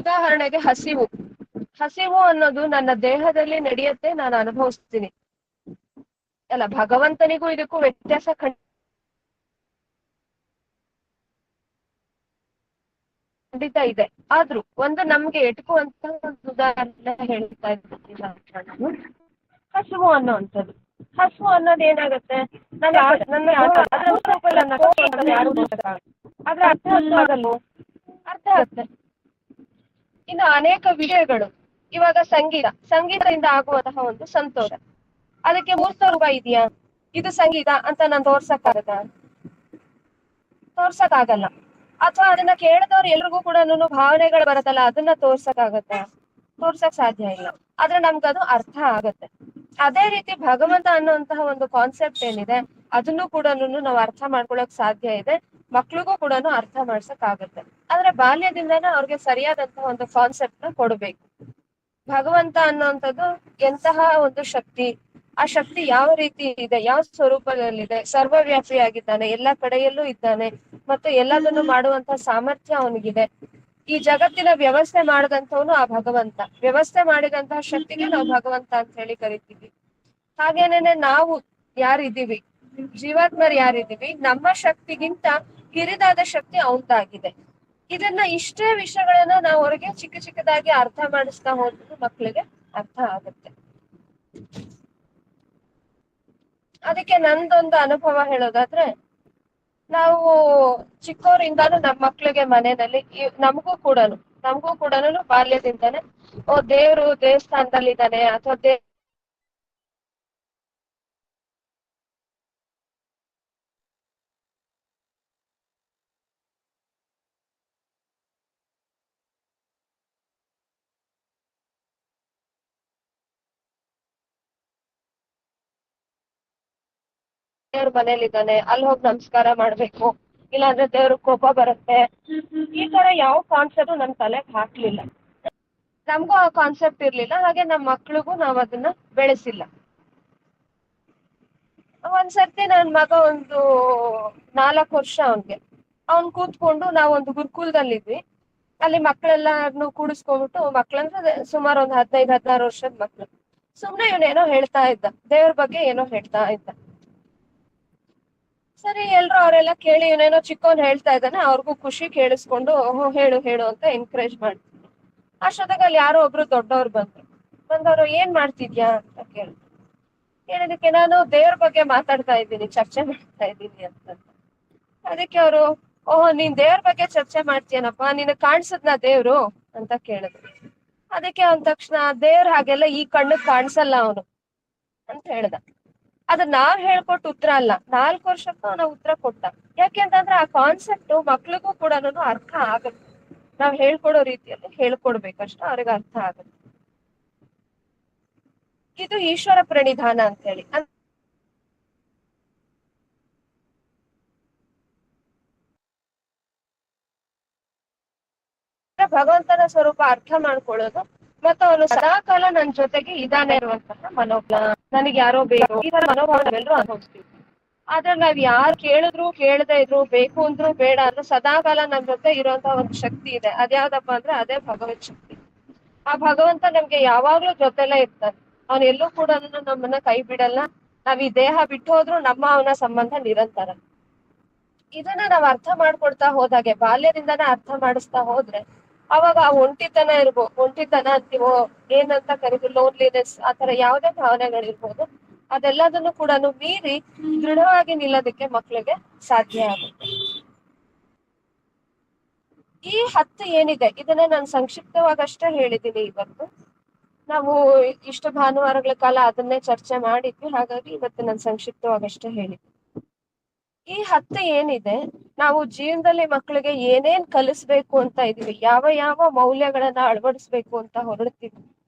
ಉದಾಹರಣೆಗೆ ಹಸಿವು ಅನ್ನೋದು ನನ್ನ ದೇಹದಲ್ಲಿ ನಡೆಯುತ್ತೆ, ನಾನು ಅನುಭವಿಸ್ತೀನಿ ಅಲ್ಲ. ಭಗವಂತನಿಗೂ ಇದಕ್ಕೂ ವ್ಯತ್ಯಾಸ ಖಂಡಿತ ಇದೆ. ಆದ್ರೂ ಒಂದು ನಮ್ಗೆ ಎಟುಕುವಂತ ಒಂದು ಉದಾಹರಣೆ ಹೇಳ್ತಾ ಇದ್ದೀನಿ. ಹಸಿವು ಅನ್ನೋದು ಏನಾಗತ್ತೆ, ಆದ್ರೆ ಅರ್ಥ ಆಗುತ್ತೆ. ಇನ್ನು ಅನೇಕ ವಿಷಯಗಳು, ಇವಾಗ ಸಂಗೀತದಿಂದ ಆಗುವಂತಹ ಒಂದು ಸಂತೋಷ, ಅದಕ್ಕೆ ಮೂರ್ತ ರೂಪ ಇದೆಯಾ, ಇದು ಸಂಗೀತ ಅಂತ ನಾನು ತೋರ್ಸಕ್ಕಾಗಲ್ಲ. ಅಥವಾ ಅದನ್ನ ಕೇಳಿದವ್ರು ಎಲ್ರಿಗೂ ಕೂಡ ಭಾವನೆಗಳು ಬರತ್ತಲ್ಲ, ಅದನ್ನ ತೋರ್ಸಕ್ ಸಾಧ್ಯ ಇಲ್ಲ. ಆದ್ರೆ ನಮ್ಗದು ಅರ್ಥ ಆಗತ್ತೆ. ಅದೇ ರೀತಿ ಭಗವಂತ ಅನ್ನುವಂತಹ ಒಂದು ಕಾನ್ಸೆಪ್ಟ್ ಏನಿದೆ ಅದನ್ನು ಕೂಡ ನಾವು ಅರ್ಥ ಮಾಡ್ಕೊಳಕ್ ಸಾಧ್ಯ ಇದೆ, ಮಕ್ಳಿಗೂ ಕೂಡ ಅರ್ಥ ಮಾಡ್ಸಕ್ ಆಗತ್ತೆ. ಆದ್ರೆ ಬಾಲ್ಯದಿಂದಾನೇ ಅವ್ರಿಗೆ ಸರಿಯಾದಂತಹ ಒಂದು ಕಾನ್ಸೆಪ್ಟ್ ನ ಕೊಡ್ಬೇಕು. ಭಗವಂತ ಅನ್ನುವಂಥದ್ದು ಎಂತಹ ಒಂದು ಶಕ್ತಿ, ಆ ಶಕ್ತಿ ಯಾವ ರೀತಿ ಇದೆ, ಯಾವ ಸ್ವರೂಪದಲ್ಲಿದೆ, ಸರ್ವವ್ಯಾಪಿಯಾಗಿದ್ದಾನೆ, ಎಲ್ಲಾ ಕಡೆಯಲ್ಲೂ ಇದ್ದಾನೆ, ಮತ್ತೆ ಎಲ್ಲದನ್ನು ಮಾಡುವಂತ ಸಾಮರ್ಥ್ಯ ಅವನಿಗಿದೆ. ಈ ಜಗತ್ತಿನ ವ್ಯವಸ್ಥೆ ಮಾಡಿದಂಥವನು ಆ ಭಗವಂತ, ವ್ಯವಸ್ಥೆ ಮಾಡಿದಂತಹ ಶಕ್ತಿಗೆ ನಾವು ಭಗವಂತ ಅಂತ ಹೇಳಿ ಕರಿತೀವಿ. ಹಾಗೇನೇನೆ ನಾವು ಯಾರಿದ್ದೀವಿ, ಜೀವಾತ್ಮರು ಯಾರಿದ್ದೀವಿ, ನಮ್ಮ ಶಕ್ತಿಗಿಂತ ಕಿರಿದಾದ ಶಕ್ತಿ ಅವನದಾಗಿದೆ. ಇದನ್ನ ಇಷ್ಟೇ ವಿಷಯಗಳನ್ನ ನಾವು ಅವ್ರಿಗೆ ಚಿಕ್ಕ ಚಿಕ್ಕದಾಗಿ ಅರ್ಥ ಮಾಡಿಸ್ತಾ ಹೋದ್ರೆ ಮಕ್ಳಿಗೆ ಅರ್ಥ ಆಗುತ್ತೆ. ಅದಕ್ಕೆ ನಂದೊಂದು ಅನುಭವ ಹೇಳೋದಾದ್ರೆ, ನಾವು ಚಿಕ್ಕವರಿಂದಾನು ನಮ್ಮ ಮಕ್ಳಿಗೆ ಮನೆಯಲ್ಲಿ ನಮಗೂ ಕೂಡ ಬಾಲ್ಯದಿಂದಾನೆ ದೇವ್ರು ದೇವಸ್ಥಾನದಲ್ಲಿ ಇದ್ದಾನೆ ಅಥವಾ ದೇವ್ರ ಮನೇಲಿ ಇದ್ದಾನೆ, ಅಲ್ಲಿ ಹೋಗಿ ನಮಸ್ಕಾರ ಮಾಡ್ಬೇಕು, ಇಲ್ಲಾಂದ್ರೆ ದೇವ್ರ ಕೋಪ ಬರುತ್ತೆ, ಈ ತರ ಯಾವ ಕಾನ್ಸೆಪ್ಟ್ ನಮ್ ತಲೆಗೆ ಹಾಕ್ಲಿಲ್ಲ. ನಮಗೂ ಆ ಕಾನ್ಸೆಪ್ಟ್ ಇರ್ಲಿಲ್ಲ, ಹಾಗೆ ನಮ್ಮ ಮಕ್ಳಿಗೂ ನಾವ್ ಅದನ್ನ ಬೆಳೆಸಿಲ್ಲ. ಒಂದ್ಸರ್ತಿ ನನ್ ಮಗ ಒಂದು 4 ವರ್ಷ ಅವ್ನ್ ಕೂತ್ಕೊಂಡು ನಾವೊಂದು ಗುರುಕುಲದಲ್ಲಿದ್ವಿ. ಅಲ್ಲಿ ಮಕ್ಕಳೆಲ್ಲಾರನ್ನು ಕೂಡಿಸ್ಕೊಂಡ್ಬಿಟ್ಟು, ಮಕ್ಳಂದ್ರೆ ಸುಮಾರು ಒಂದು 15-16 ವರ್ಷದ ಮಕ್ಳು, ಸುಮ್ನೆ ಇವನೇನೋ ಹೇಳ್ತಾ ಇದ್ದ, ದೇವ್ರ ಬಗ್ಗೆ ಏನೋ ಹೇಳ್ತಾ ಇದ್ದ. ಸರಿ, ಎಲ್ರು ಅವರೆಲ್ಲ ಕೇಳಿ ಇವನೇನೋ ಚಿಕ್ಕವನ್ ಹೇಳ್ತಾ ಇದ್ದಾನೆ, ಅವ್ರಿಗೂ ಖುಷಿ, ಕೇಳಿಸ್ಕೊಂಡು ಹೇಳು ಹೇಳು ಅಂತ ಎನ್ಕರೇಜ್ ಮಾಡ್ತೀನಿ. ಅಷ್ಟೊತ್ತಾಗ ಅಲ್ಲಿ ಯಾರೋ ಒಬ್ರು ದೊಡ್ಡವ್ರು ಬಂದವರು ಏನ್ ಮಾಡ್ತಿದ್ಯಾ ಅಂತ ಕೇಳಿದಕ್ಕೆ ನಾನು ದೇವ್ರ ಬಗ್ಗೆ ಮಾತಾಡ್ತಾ ಇದ್ದೀನಿ, ಚರ್ಚೆ ಮಾಡ್ತಾ ಇದ್ದೀನಿ ಅಂತ. ಅದಕ್ಕೆ ಅವರು, ಓಹೋ, ನೀನ್ ದೇವ್ರ ಬಗ್ಗೆ ಚರ್ಚೆ ಮಾಡ್ತೀಯನಪ್ಪ, ನಿನಗ್ ಕಾಣಿಸದ್ನ ದೇವ್ರು ಅಂತ ಕೇಳಿದ್ರು. ಅದಕ್ಕೆ ಅವನ ತಕ್ಷಣ, ದೇವ್ರ ಹಾಗೆಲ್ಲ ಈ ಕಣ್ಣಿಗೆ ಕಾಣಿಸಲ್ಲ ಅವನು ಅಂತ ಹೇಳ್ದ. ಅದು ನಾವ್ ಹೇಳ್ಕೊಟ್ಟು ಉತ್ತರ ಅಲ್ಲ, 4 ವರ್ಷಕ್ಕೂ ಅವನ ಉತ್ತರ ಕೊಟ್ಟ. ಯಾಕೆಂತಂದ್ರೆ ಆ ಕಾನ್ಸೆಪ್ಟ್ ಮಕ್ಳಿಗೂ ಕೂಡ ಅರ್ಥ ಆಗುತ್ತೆ. ನಾವ್ ಹೇಳ್ಕೊಡೋ ರೀತಿಯಲ್ಲಿ ಹೇಳ್ಕೊಡ್ಬೇಕಷ್ಟ, ಅವ್ರಿಗೆ ಅರ್ಥ ಆಗುತ್ತೆ. ಇದು ಈಶ್ವರ ಪ್ರಣಿಧಾನ ಅಂತ ಹೇಳಿ. ಭಗವಂತನ ಸ್ವರೂಪ ಅರ್ಥ ಮಾಡ್ಕೊಳ್ಳೋದು, ಮತ್ತೆ ಅವನು ಸದಾಕಾಲ ನನ್ ಜೊತೆಗೆ ಇದಾನೆ ಇರುವಂತಹ ಮನೋಭಾವ, ನನಗೆ ಯಾರೋ ಬೇಕು, ಈ ತರ ಮನೋಭಾವ ನಾವೆಲ್ಲರೂ ಅನುಭವಿಸ್ತೀವಿ. ಆದ್ರೆ ನಾವ್ ಯಾರು ಕೇಳಿದ್ರು ಕೇಳದೆ ಇದ್ರು, ಬೇಕು ಅಂದ್ರು ಬೇಡ ಅಂದ್ರು ಸದಾಕಾಲ ನಮ್ ಜೊತೆ ಇರುವಂತಹ ಒಂದು ಶಕ್ತಿ ಇದೆ. ಅದ್ಯಾವ್ದಪ್ಪ ಅಂದ್ರೆ ಅದೇ ಭಗವತ್ ಶಕ್ತಿ. ಆ ಭಗವಂತ ನಮ್ಗೆ ಯಾವಾಗ್ಲೂ ಜೊತೆಲೇ ಇರ್ತಾನೆ. ಅವ್ನ ಎಲ್ಲೂ ಕೂಡ ನಮ್ಮನ್ನ ಕೈ ಬಿಡಲ್ಲ. ನಾವ್ ಈ ದೇಹ ಬಿಟ್ಟು ಹೋದ್ರು ನಮ್ಮ ಅವನ ಸಂಬಂಧ ನಿರಂತರ. ಇದನ್ನ ನಾವ್ ಅರ್ಥ ಮಾಡ್ಕೊಡ್ತಾ ಹೋದಾಗೆ, ಬಾಲ್ಯದಿಂದಾನೇ ಅರ್ಥ ಮಾಡಿಸ್ತಾ ಹೋದ್ರೆ, ಅವಾಗ ಆ ಒಂಟಿತನ ಅಂತೀವೋ, ಏನಂತ ಕರೀತೀವಿ, ಲೋನ್ಲಿನೆಸ್, ಆತರ ಯಾವ್ದೇ ಭಾವನೆಗಳಿರ್ಬೋದು, ಅದೆಲ್ಲದನ್ನು ಕೂಡ ಮೀರಿ ದೃಢವಾಗಿ ನಿಲ್ಲೋದಕ್ಕೆ ಮಕ್ಳಿಗೆ ಸಾಧ್ಯ ಆಗುತ್ತೆ. ಈ 10 ಏನಿದೆ ಇದನ್ನ ನಾನು ಸಂಕ್ಷಿಪ್ತವಾಗಷ್ಟೇ ಹೇಳಿದ್ದೀನಿ ಇವತ್ತು. ನಾವು ಇಷ್ಟು ಭಾನುವಾರಗಳ ಕಾಲ ಅದನ್ನೇ ಚರ್ಚೆ ಮಾಡಿದ್ವಿ, ಹಾಗಾಗಿ ಇವತ್ತು ನಾನು ಸಂಕ್ಷಿಪ್ತವಾಗಷ್ಟೇ ಹೇಳಿದ್ವಿ. ಈ 10 ಏನಿದೆ, ನಾವು ಜೀವನದಲ್ಲಿ ಮಕ್ಕಳಿಗೆ ಏನೇನ್ ಕಲಿಸ್ಬೇಕು ಅಂತ ಇದೀವಿ, ಯಾವ ಯಾವ ಮೌಲ್ಯಗಳನ್ನ ಅಳವಡಿಸ್ಬೇಕು ಅಂತ ಹೊರಡ್ತೀವಿ,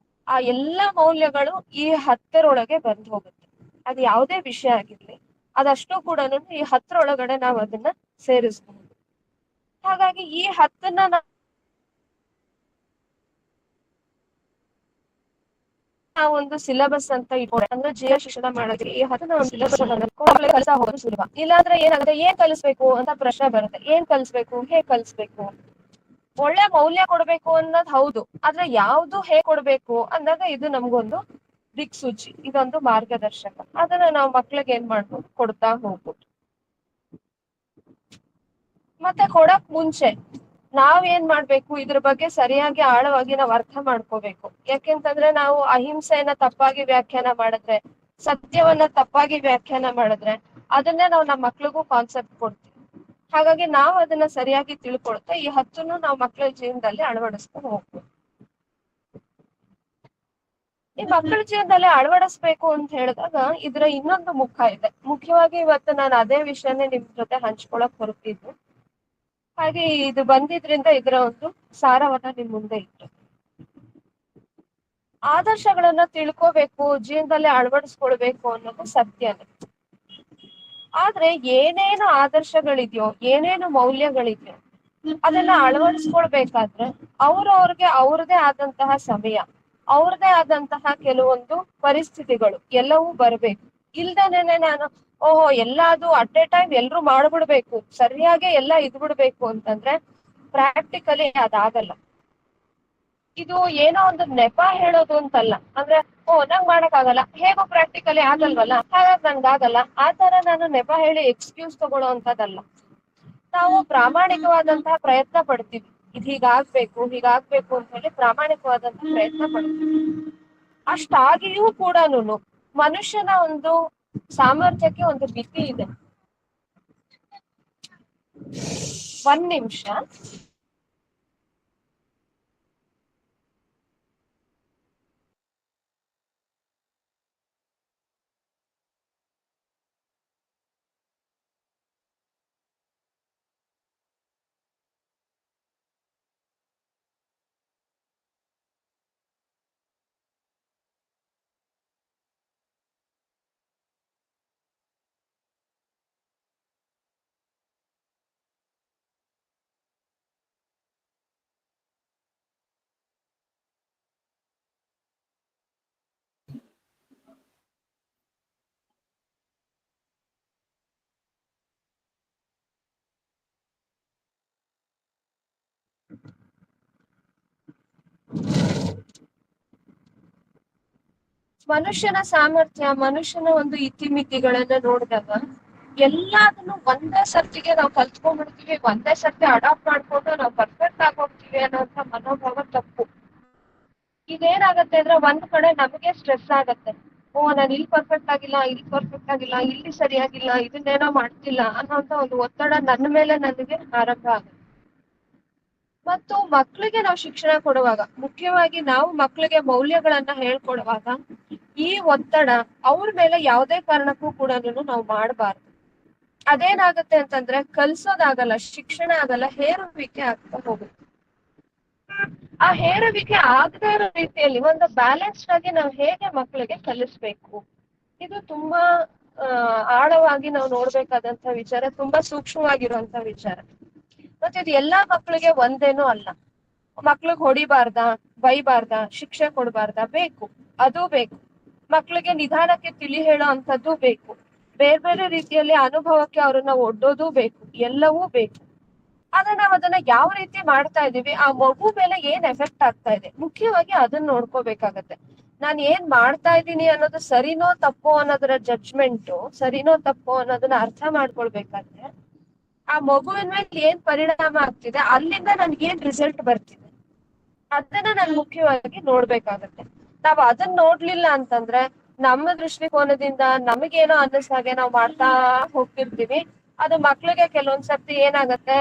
ಆ ಎಲ್ಲಾ ಮೌಲ್ಯಗಳು ಈ 10ರೊಳಗೆ ಬಂದು ಹೋಗುತ್ತೆ. ಅದು ಯಾವುದೇ ವಿಷಯ ಆಗಿರ್ಲಿ, ಅದಷ್ಟು ಕೂಡ ಈ 10ರೊಳಗಡೆ ನಾವು ಅದನ್ನ ಸೇರಿಸ್ಬಹುದು. ಹಾಗಾಗಿ ಈ 10ನ್ನ ನಾವೊಂದು ಸಿಲೆಬಸ್ ಅಂತ ಇಟ್ಕೊಂಡ್ರೆ, ಅಂದ್ರೆ ಜೀವ ಶಿಕ್ಷಣ ಮಾಡೋದು ಈ 10ನ ಒಂದು ಸಿಲೆಬಸ್ ಕಲಿಸ ಹೋಗೋದು ಸುಲಭ. ಇಲ್ಲಾಂದ್ರೆ ಏನಾಗುತ್ತೆ, ಏನ್ ಕಲಿಸ್ಬೇಕು ಅಂತ ಪ್ರಶ್ನೆ ಬರುತ್ತೆ. ಏನ್ ಕಲಿಸ್ಬೇಕು, ಹೇಗ್ ಕಲಿಸ್ಬೇಕು, ಒಳ್ಳೆ ಮೌಲ್ಯ ಕೊಡ್ಬೇಕು ಅನ್ನೋದು ಹೌದು, ಆದ್ರೆ ಯಾವ್ದು ಹೇಗ್ ಕೊಡ್ಬೇಕು ಅಂದಾಗ ಇದು ನಮ್ಗೊಂದು ದಿಕ್ಸೂಚಿ, ಇದೊಂದು ಮಾರ್ಗದರ್ಶಕ. ಅದನ್ನ ನಾವು ಮಕ್ಳಿಗೆ ಏನ್ ಮಾಡ್ಬೋದು, ಕೊಡ್ತಾ ಹೋಗ್ಬೋದು. ಮತ್ತೆ ಕೊಡಕ್ ಮುಂಚೆ ನಾವೇನ್ ಮಾಡ್ಬೇಕು, ಇದ್ರ ಬಗ್ಗೆ ಸರಿಯಾಗಿ ಆಳವಾಗಿ ನಾವ್ ಅರ್ಥ ಮಾಡ್ಕೋಬೇಕು. ಯಾಕೆಂತಂದ್ರೆ ನಾವು ಅಹಿಂಸೆಯನ್ನ ತಪ್ಪಾಗಿ ವ್ಯಾಖ್ಯಾನ ಮಾಡಿದ್ರೆ, ಸತ್ಯವನ್ನ ತಪ್ಪಾಗಿ ವ್ಯಾಖ್ಯಾನ ಮಾಡಿದ್ರೆ, ಅದನ್ನೇ ನಾವು ನಮ್ಮ ಮಕ್ಳಿಗೂ ಕಾನ್ಸೆಪ್ಟ್ ಕೊಡ್ತೀವಿ. ಹಾಗಾಗಿ ನಾವು ಅದನ್ನ ಸರಿಯಾಗಿ ತಿಳ್ಕೊಳ್ತಾ ಈ 10ನ್ನು ನಾವು ಮಕ್ಕಳ ಜೀವನದಲ್ಲಿ ಅಳವಡಿಸ್ಕೊಂಡು ಹೋಗ್ಬೋದು. ಈ ಮಕ್ಕಳ ಜೀವನದಲ್ಲಿ ಅಳವಡಿಸ್ಬೇಕು ಅಂತ ಹೇಳಿದಾಗ ಇದ್ರ ಇನ್ನೊಂದು ಮುಖ ಇದೆ. ಮುಖ್ಯವಾಗಿ ಇವತ್ತು ನಾನು ಅದೇ ವಿಷಯನೇ ನಿಮ್ ಜೊತೆ ಹಂಚ್ಕೊಳಕ್ ಹೊರಟಿದ್ದು. ಹಾಗೆ ಇದು ಬಂದಿದ್ರಿಂದ ಇದರ ಒಂದು ಸಾರವನ್ನ ನಿಮ್ ಮುಂದೆ ಇಟ್ಟು, ಆದರ್ಶಗಳನ್ನ ತಿಳ್ಕೋಬೇಕು, ಜೀವನದಲ್ಲಿ ಅಳವಡಿಸ್ಕೊಳ್ಬೇಕು ಅನ್ನೋದು ಸತ್ಯನೇ. ಆದ್ರೆ ಏನೇನು ಆದರ್ಶಗಳಿದ್ಯೋ, ಏನೇನು ಮೌಲ್ಯಗಳಿದ್ಯೋ, ಅದನ್ನ ಅಳವಡಿಸ್ಕೊಳ್ಬೇಕಾದ್ರೆ ಅವ್ರವ್ರಿಗೆ ಅವ್ರದೇ ಆದಂತಹ ಸಮಯ, ಅವ್ರದೇ ಆದಂತಹ ಕೆಲವೊಂದು ಪರಿಸ್ಥಿತಿಗಳು ಎಲ್ಲವೂ ಬರ್ಬೇಕು. ಇಲ್ದೇನೆ ನಾನು ಓಹೋ ಎಲ್ಲಾದು ಅಟ್ ಎ ಟೈಮ್ ಎಲ್ರು ಮಾಡ್ಬಿಡ್ಬೇಕು, ಸರಿಯಾಗಿ ಎಲ್ಲ ಇದ್ಬಿಡ್ಬೇಕು ಅಂತಂದ್ರೆ ಪ್ರಾಕ್ಟಿಕಲಿ ಅದಾಗಲ್ಲ. ಇದು ಏನೋ ಒಂದು ನೆಪ ಹೇಳೋದು ಅಂತಲ್ಲ, ಅಂದ್ರೆ ನಂಗ್ ಮಾಡಕ್ ಆಗಲ್ಲ, ಹೇಗೋ ಪ್ರಾಕ್ಟಿಕಲಿ ಆಗಲ್ವಲ್ಲ ಹಾಗಾಗಿ ನನ್ಗಾಗಲ್ಲ, ಆ ತರ ನಾನು ನೆಪ ಹೇಳಿ ಎಕ್ಸ್ಕ್ಯೂಸ್ ತಗೊಳ್ಳೋ ಅಂತದಲ್ಲ. ನಾವು ಪ್ರಾಮಾಣಿಕವಾದಂತಹ ಪ್ರಯತ್ನ ಪಡ್ತೀವಿ, ಇದು ಹೀಗಾಗ್ಬೇಕು ಅಂತ ಹೇಳಿ ಪ್ರಾಮಾಣಿಕವಾದಂತಹ ಪ್ರಯತ್ನ ಪಡ್ತೀವಿ. ಅಷ್ಟಾಗಿಯೂ ಕೂಡ ಮನುಷ್ಯನ ಒಂದು ಸಾಮರ್ಥ್ಯಕ್ಕೆ ಒಂದು ಮಿತಿ ಇದೆ. ಒಂದ್ ನಿಮಿಷ. ಮನುಷ್ಯನ ಸಾಮರ್ಥ್ಯ, ಮನುಷ್ಯನ ಒಂದು ಇತಿಮಿತಿಗಳನ್ನ ನೋಡಿದಾಗ ಎಲ್ಲದನ್ನು ಒಂದೇ ಸರ್ತಿಗೆ ನಾವು ಕಲ್ತ್ಕೊಂಡ್ಬಿಡ್ತೀವಿ, ಒಂದೇ ಸರ್ತಿ ಅಡಾಪ್ಟ್ ಮಾಡ್ಕೊಂಡು ನಾವು ಪರ್ಫೆಕ್ಟ್ ಆಗೋಗ್ತೀವಿ ಅನ್ನೋಂಥ ಮನೋಭಾವ ತಪ್ಪು. ಇದೇನಾಗತ್ತೆ ಅಂದ್ರೆ ಒಂದ್ ಕಡೆ ನಮಗೆ ಸ್ಟ್ರೆಸ್ ಆಗತ್ತೆ, ನಾನು ಇಲ್ಲಿ ಪರ್ಫೆಕ್ಟ್ ಆಗಿಲ್ಲ, ಇಲ್ಲಿ ಸರಿಯಾಗಿಲ್ಲ, ಇದನ್ನೇನೋ ಮಾಡ್ತಿಲ್ಲ ಅನ್ನೋಂಥ ಒಂದು ಒತ್ತಡ ನನ್ನ ಮೇಲೆ ನನಗೆ ಆರಂಭ ಆಗುತ್ತೆ. ಮತ್ತು ಮಕ್ಕಳಿಗೆ ನಾವು ಶಿಕ್ಷಣ ಕೊಡುವಾಗ, ಮುಖ್ಯವಾಗಿ ನಾವು ಮಕ್ಕಳಿಗೆ ಮೌಲ್ಯಗಳನ್ನ ಹೇಳ್ಕೊಡುವಾಗ ಈ ಒತ್ತಡ ಅವ್ರ ಮೇಲೆ ಯಾವುದೇ ಕಾರಣಕ್ಕೂ ಕೂಡ ನಾವು ಮಾಡಬಾರ್ದು. ಅದೇನಾಗುತ್ತೆ ಅಂತಂದ್ರೆ ಕಲ್ಸೋದಾಗಲ್ಲ, ಶಿಕ್ಷಣ ಆಗಲ್ಲ, ಹೇರುವಿಕೆ ಆಗ್ತಾ ಹೋಗುತ್ತೆ. ಆ ಹೇರುವಿಕೆ ಆಗದೇ ಇರೋ ರೀತಿಯಲ್ಲಿ ಒಂದು ಬ್ಯಾಲೆನ್ಸ್ಡ್ ಆಗಿ ನಾವು ಹೇಗೆ ಮಕ್ಕಳಿಗೆ ಕಲಿಸ್ಬೇಕು, ಇದು ತುಂಬಾ ಆಳವಾಗಿ ನಾವು ನೋಡ್ಬೇಕಾದಂತ ವಿಚಾರ, ತುಂಬಾ ಸೂಕ್ಷ್ಮವಾಗಿರುವಂತ ವಿಚಾರ. ಮತ್ತೆ ಇದು ಎಲ್ಲಾ ಮಕ್ಕಳಿಗೆ ಒಂದೇನೂ ಅಲ್ಲ. ಮಕ್ಳಿಗೆ ಹೊಡಿಬಾರ್ದ, ಬೈಬಾರ್ದ, ಶಿಕ್ಷೆ ಕೊಡ್ಬಾರ್ದ, ಬೇಕು, ಅದು ಬೇಕು. ಮಕ್ಳಿಗೆ ನಿಧಾನಕ್ಕೆ ತಿಳಿ ಹೇಳೋ ಅಂತದ್ದು ಬೇಕು, ಬೇರೆ ಬೇರೆ ರೀತಿಯಲ್ಲಿ ಅನುಭವಕ್ಕೆ ಅವ್ರನ್ನ ಒಡ್ಡೋದು ಬೇಕು, ಎಲ್ಲವೂ ಬೇಕು. ಆದ್ರೆ ನಾವ್ ಅದನ್ನ ಯಾವ ರೀತಿ ಮಾಡ್ತಾ ಇದೀವಿ, ಆ ಮಗು ಮೇಲೆ ಏನ್ ಎಫೆಕ್ಟ್ ಆಗ್ತಾ ಇದೆ, ಮುಖ್ಯವಾಗಿ ಅದನ್ನ ನೋಡ್ಕೋಬೇಕಾಗತ್ತೆ. ನಾನ್ ಏನ್ ಮಾಡ್ತಾ ಇದ್ದೀನಿ ಅನ್ನೋದು ಸರಿನೋ ತಪ್ಪೋ ಅನ್ನೋದರ ಜಡ್ಜ್ಮೆಂಟು, ಸರಿನೋ ತಪ್ಪೋ ಅನ್ನೋದನ್ನ ಅರ್ಥ ಮಾಡ್ಕೊಳ್ಬೇಕಾದ್ರೆ ಆ ಮಗುವಿನ ಮೇಲೆ ಏನ್ ಪರಿಣಾಮ ಆಗ್ತಿದೆ, ಅಲ್ಲಿಂದ ನನ್ಗೆ ಏನ್ ರಿಸಲ್ಟ್ ಬರ್ತಿದೆ, ಅದನ್ನ ನಾನು ಮುಖ್ಯವಾಗಿ ನೋಡ್ಬೇಕಾಗತ್ತೆ. ನಾವ್ ಅದನ್ನ ನೋಡ್ಲಿಲ್ಲ ಅಂತಂದ್ರೆ ನಮ್ಮ ದೃಷ್ಟಿಕೋನದಿಂದ ನಮಗೇನೋ ಅನ್ನಿಸ್ ಹಾಗೆ ನಾವು ಮಾಡ್ತಾ ಹೋಗ್ತಿರ್ತೀವಿ. ಅದು ಮಕ್ಳಿಗೆ ಕೆಲವೊಂದ್ಸರ್ತಿ ಏನಾಗತ್ತೆ,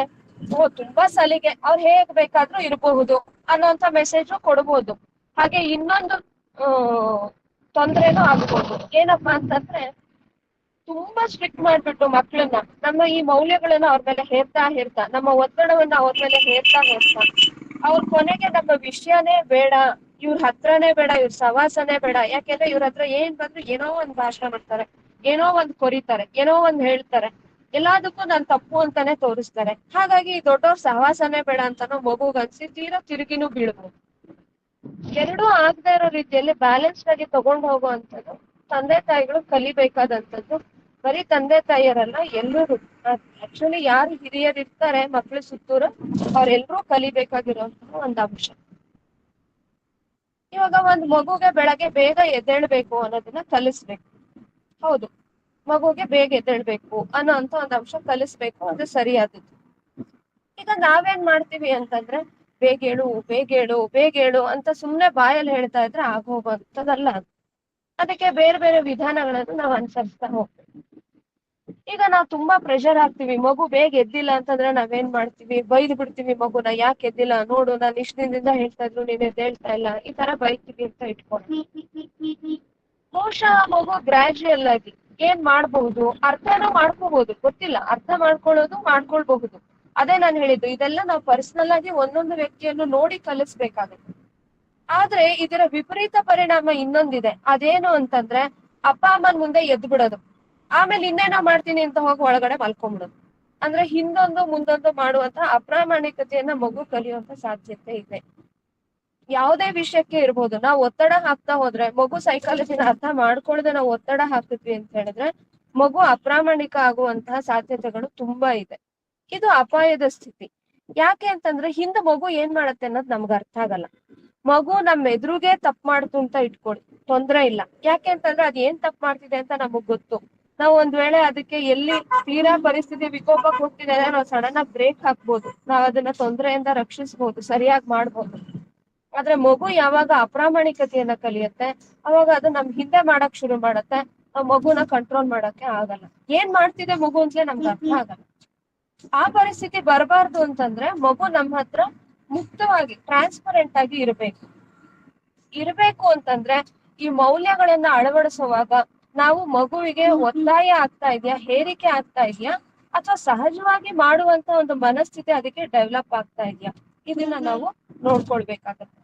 ತುಂಬಾ ಸಲಿಗೆ, ಅವ್ರು ಹೇಗ್ ಬೇಕಾದ್ರೂ ಇರಬಹುದು ಅನ್ನೋಂಥ ಮೆಸೇಜು ಕೊಡ್ಬೋದು. ಹಾಗೆ ಇನ್ನೊಂದು ತೊಂದ್ರೆನೂ ಆಗ್ಬೋದು. ಏನಪ್ಪಾ ಅಂತಂದ್ರೆ ತುಂಬಾ ಸ್ಟ್ರಿಕ್ಟ್ ಮಾಡ್ಬಿಟ್ಟು ಮಕ್ಳನ್ನ, ನಮ್ಮ ಈ ಮೌಲ್ಯಗಳನ್ನ ಅವ್ರ ಮೇಲೆ ಹೇರ್ತಾ ನಮ್ಮ ಒತ್ತಡವನ್ನ ಅವ್ರ ಮೇಲೆ ಹೇರ್ತಾ ಅವ್ರ ಕೊನೆಗೆ ನಮ್ಮ ವಿಷಯನೇ ಬೇಡ, ಇವ್ರ ಹತ್ರನೇ ಬೇಡ, ಇವ್ರ ಸವಾಸನೆ ಬೇಡ. ಯಾಕೆಂದ್ರೆ ಇವ್ರ ಹತ್ರ ಏನ್ ಬಂದ್ರು ಏನೋ ಒಂದ್ ಭಾಷಣ ಮಾಡ್ತಾರೆ, ಏನೋ ಒಂದ್ ಕೊರಿತಾರೆ, ಏನೋ ಒಂದ್ ಹೇಳ್ತಾರೆ, ಎಲ್ಲದಕ್ಕೂ ನಾನ್ ತಪ್ಪು ಅಂತಾನೆ ತೋರಿಸ್ತಾರೆ. ಹಾಗಾಗಿ ದೊಡ್ಡವ್ರ ಸಹವಾಸನೆ ಬೇಡ ಅಂತಾನೋ ಮಗುಗ್ ಅನ್ಸಿ ತಿರುಗಿನೂ ಬೀಳ್ಬೋದು. ಎರಡೂ ಆಗದೆ ಇರೋ ರೀತಿಯಲ್ಲಿ ಬ್ಯಾಲೆನ್ಸ್ಡ್ ಆಗಿ ತಗೊಂಡು ಹೋಗುವಂಥದ್ದು ತಂದೆ ತಾಯಿಗಳು ಕಲಿಬೇಕಾದಂಥದ್ದು. ಬರೀ ತಂದೆ ತಾಯಿಯರಲ್ಲ, ಎಲ್ಲರೂ. ಆಕ್ಚುಲಿ ಯಾರು ಹಿರಿಯರು ಇರ್ತಾರೆ ಮಕ್ಳ ಸುತ್ತೂರು, ಅವ್ರೆಲ್ರೂ ಕಲಿಬೇಕಾಗಿರುವಂತಹ ಒಂದು ಅಂಶ. ಇವಾಗ ಒಂದ್ ಮಗುಗೆ ಬೆಳಗ್ಗೆ ಬೇಗ ಎದ್ದೇಳ್ಬೇಕು ಅನ್ನೋದನ್ನ ಕಲಿಸ್ಬೇಕು. ಹೌದು, ಮಗುಗೆ ಬೇಗ ಎದ್ದೇಳ್ಬೇಕು ಅನ್ನೋ ಅಂತ ಒಂದ್ ಅಂಶ ಕಲಿಸ್ಬೇಕು, ಅದು ಸರಿಯಾದದ್ದು. ಈಗ ನಾವೇನ್ ಮಾಡ್ತೀವಿ ಅಂತಂದ್ರೆ ಬೇಗ ಹೇಳು ಅಂತ ಸುಮ್ನೆ ಬಾಯಲ್ಲಿ ಹೇಳ್ತಾ ಇದ್ರೆ ಆಗೋಗುವಂಥದ್ದಲ್ಲ. ಅದಕ್ಕೆ ಬೇರೆ ಬೇರೆ ವಿಧಾನಗಳನ್ನು ನಾವು ಅನುಸರಿಸ್ತಾ ಹೋಗ್ತೀವಿ. ಈಗ ನಾವು ತುಂಬಾ ಪ್ರೆಷರ್ ಆಗ್ತೀವಿ, ಮಗು ಬೇಗ ಎದ್ದಿಲ್ಲ ಅಂತಂದ್ರೆ ನಾವೇನ್ ಮಾಡ್ತೀವಿ, ಬೈದ್ ಬಿಡ್ತೀವಿ ಮಗುನ, ಯಾಕೆ ಎದ್ದಿಲ್ಲ, ನೋಡು ನಾನು ಇಷ್ಟ ದಿನದಿಂದ ಹೇಳ್ತಾ ಇದ್ರು ನೀನ್ ಎದ್ದೇಳ್ತಾ ಇಲ್ಲ, ಈ ತರ ಬೈತೀವಿ ಅಂತ ಇಟ್ಕೊಂಡು ಬಹುಶಃ ಮಗು ಗ್ರಾಜುಯಲ್ ಆಗಿ ಏನ್ ಮಾಡ್ಬಹುದು, ಅರ್ಥನೂ ಮಾಡ್ಕೋಬಹುದು, ಗೊತ್ತಿಲ್ಲ, ಅರ್ಥ ಮಾಡ್ಕೊಳ್ಬಹುದು. ಅದೇ ನಾನು ಹೇಳಿದ್ದು, ಇದೆಲ್ಲ ನಾವು ಪರ್ಸನಲ್ ಆಗಿ ಒಂದೊಂದು ವ್ಯಕ್ತಿಯನ್ನು ನೋಡಿ ಕಲಿಸ್ಬೇಕಾಗುತ್ತೆ. ಆದ್ರೆ ಇದರ ವಿಪರೀತ ಪರಿಣಾಮ ಇನ್ನೊಂದಿದೆ. ಅದೇನು ಅಂತಂದ್ರೆ ಅಪ್ಪ ಅಮ್ಮನ ಮುಂದೆ ಎದ್ದು ಬಿಡೋದು, ಆಮೇಲೆ ಇನ್ನೇನೋ ಮಾಡ್ತೀನಿ ಅಂತ ಹೋಗಿ ಒಳಗಡೆ ಮಲ್ಕೊಂಡ್ಬಿಡೋದು. ಅಂದ್ರೆ ಹಿಂದೊಂದು ಮುಂದೊಂದು ಮಾಡುವಂತ ಅಪ್ರಾಮಾಣಿಕತೆಯನ್ನ ಮಗು ಕಲಿಯುವಂತ ಸಾಧ್ಯತೆ ಇದೆ. ಯಾವುದೇ ವಿಷಯಕ್ಕೆ ಇರ್ಬೋದು, ನಾವು ಒತ್ತಡ ಹಾಕ್ತಾ ಹೋದ್ರೆ, ಮಗು ಸೈಕಾಲಜಿನ ಅರ್ಥ ಮಾಡ್ಕೊಳ್ಳದೆ ನಾವು ಒತ್ತಡ ಹಾಕಿದ್ವಿ ಅಂತ ಹೇಳಿದ್ರೆ ಮಗು ಅಪ್ರಾಮಾಣಿಕ ಆಗುವಂತಹ ಸಾಧ್ಯತೆಗಳು ತುಂಬಾ ಇದೆ. ಇದು ಅಪಾಯದ ಸ್ಥಿತಿ. ಯಾಕೆ ಅಂತಂದ್ರೆ ಹಿಂದೆ ಮಗು ಏನ್ ಮಾಡತ್ತೆ ಅನ್ನೋದು ನಮ್ಗೆ ಅರ್ಥ ಆಗಲ್ಲ. ಮಗು ನಮ್ ಎದುರುಗೆ ತಪ್ಪು ಮಾಡ್ತು ಅಂತ ಇಟ್ಕೊಳ್ಳಿ, ತೊಂದ್ರೆ ಇಲ್ಲ. ಯಾಕೆ ಅಂತಂದ್ರೆ ಅದ್ ಏನ್ ತಪ್ಪು ಮಾಡ್ತಿದೆ ಅಂತ ನಮಗ್ ಗೊತ್ತು. ನಾವು ಒಂದ್ ವೇಳೆ ಅದಕ್ಕೆ ಎಲ್ಲಿ ತೀರಾ ಪರಿಸ್ಥಿತಿ ವಿಕೋಪ ಕೊಟ್ಟಿದೆ ನಾವು ಸಡನ್ ಆಗಿ ಬ್ರೇಕ್ ಹಾಕ್ಬೋದು, ನಾವ್ ಅದನ್ನ ತೊಂದರೆಯಿಂದ ರಕ್ಷಿಸಬಹುದು, ಸರಿಯಾಗಿ ಮಾಡ್ಬೋದು. ಆದ್ರೆ ಮಗು ಯಾವಾಗ ಅಪ್ರಾಮಾಣಿಕತೆಯನ್ನ ಕಲಿಯುತ್ತೆ ಅವಾಗ ಅದು ನಮ್ ಹಿಂದೆ ಮಾಡಕ್ ಶುರು ಮಾಡತ್ತೆ. ಆ ಮಗುನ ಕಂಟ್ರೋಲ್ ಮಾಡಕ್ಕೆ ಆಗಲ್ಲ. ಏನ್ ಮಾಡ್ತಿದೆ ಮಗು ಅಂತಲೇ ನಮ್ಗೆ ಅರ್ಥ ಆಗಲ್ಲ. ಆ ಪರಿಸ್ಥಿತಿ ಬರಬಾರ್ದು ಅಂತಂದ್ರೆ ಮಗು ನಮ್ಮ ಹತ್ರ ಮುಕ್ತವಾಗಿ ಟ್ರಾನ್ಸ್ಪರೆಂಟ್ ಆಗಿ ಇರ್ಬೇಕು ಅಂತಂದ್ರೆ ಈ ಮೌಲ್ಯಗಳನ್ನ ಅಳವಡಿಸುವಾಗ ನಾವು ಮಗುವಿಗೆ ಒತ್ತಾಯ ಆಗ್ತಾ ಇದೆಯಾ, ಹೇರಿಕೆ ಆಗ್ತಾ ಇದೆಯಾ, ಅಥವಾ ಸಹಜವಾಗಿ ಮಾಡುವಂತ ಒಂದು ಮನಸ್ಥಿತಿ ಅದಕ್ಕೆ ಡೆವಲಪ್ ಆಗ್ತಾ ಇದೆಯಾ, ಇದನ್ನ ನಾವು ನೋಡ್ಕೊಳ್ಬೇಕಾಗತ್ತೆ.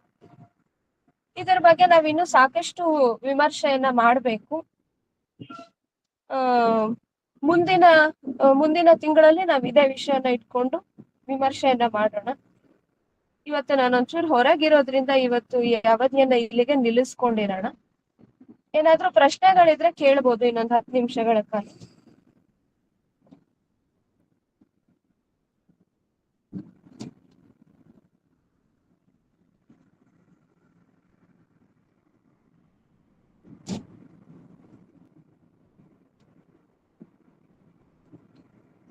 ಇದರ ಬಗ್ಗೆ ನಾವಿನ್ನು ಸಾಕಷ್ಟು ವಿಮರ್ಶೆಯನ್ನ ಮಾಡ್ಬೇಕು. ಮುಂದಿನ ತಿಂಗಳಲ್ಲಿ ನಾವ್ ಇದೇ ವಿಷಯನ ಇಟ್ಕೊಂಡು ವಿಮರ್ಶೆಯನ್ನ ಮಾಡೋಣ. ಇವತ್ತು ನಾನೊಂಚೂರು ಹೊರಗಿರೋದ್ರಿಂದ ಇವತ್ತು ಈ ಅವಧಿಯನ್ನ ಇಲ್ಲಿಗೆ ನಿಲ್ಲಿಸ್ಕೊಂಡಿರೋಣ. ಏನಾದ್ರೂ ಪ್ರಶ್ನೆಗಳಿದ್ರೆ ಕೇಳ್ಬೋದು ಇನ್ನೊಂದು 10 ನಿಮಿಷಗಳ ಕಾಲ.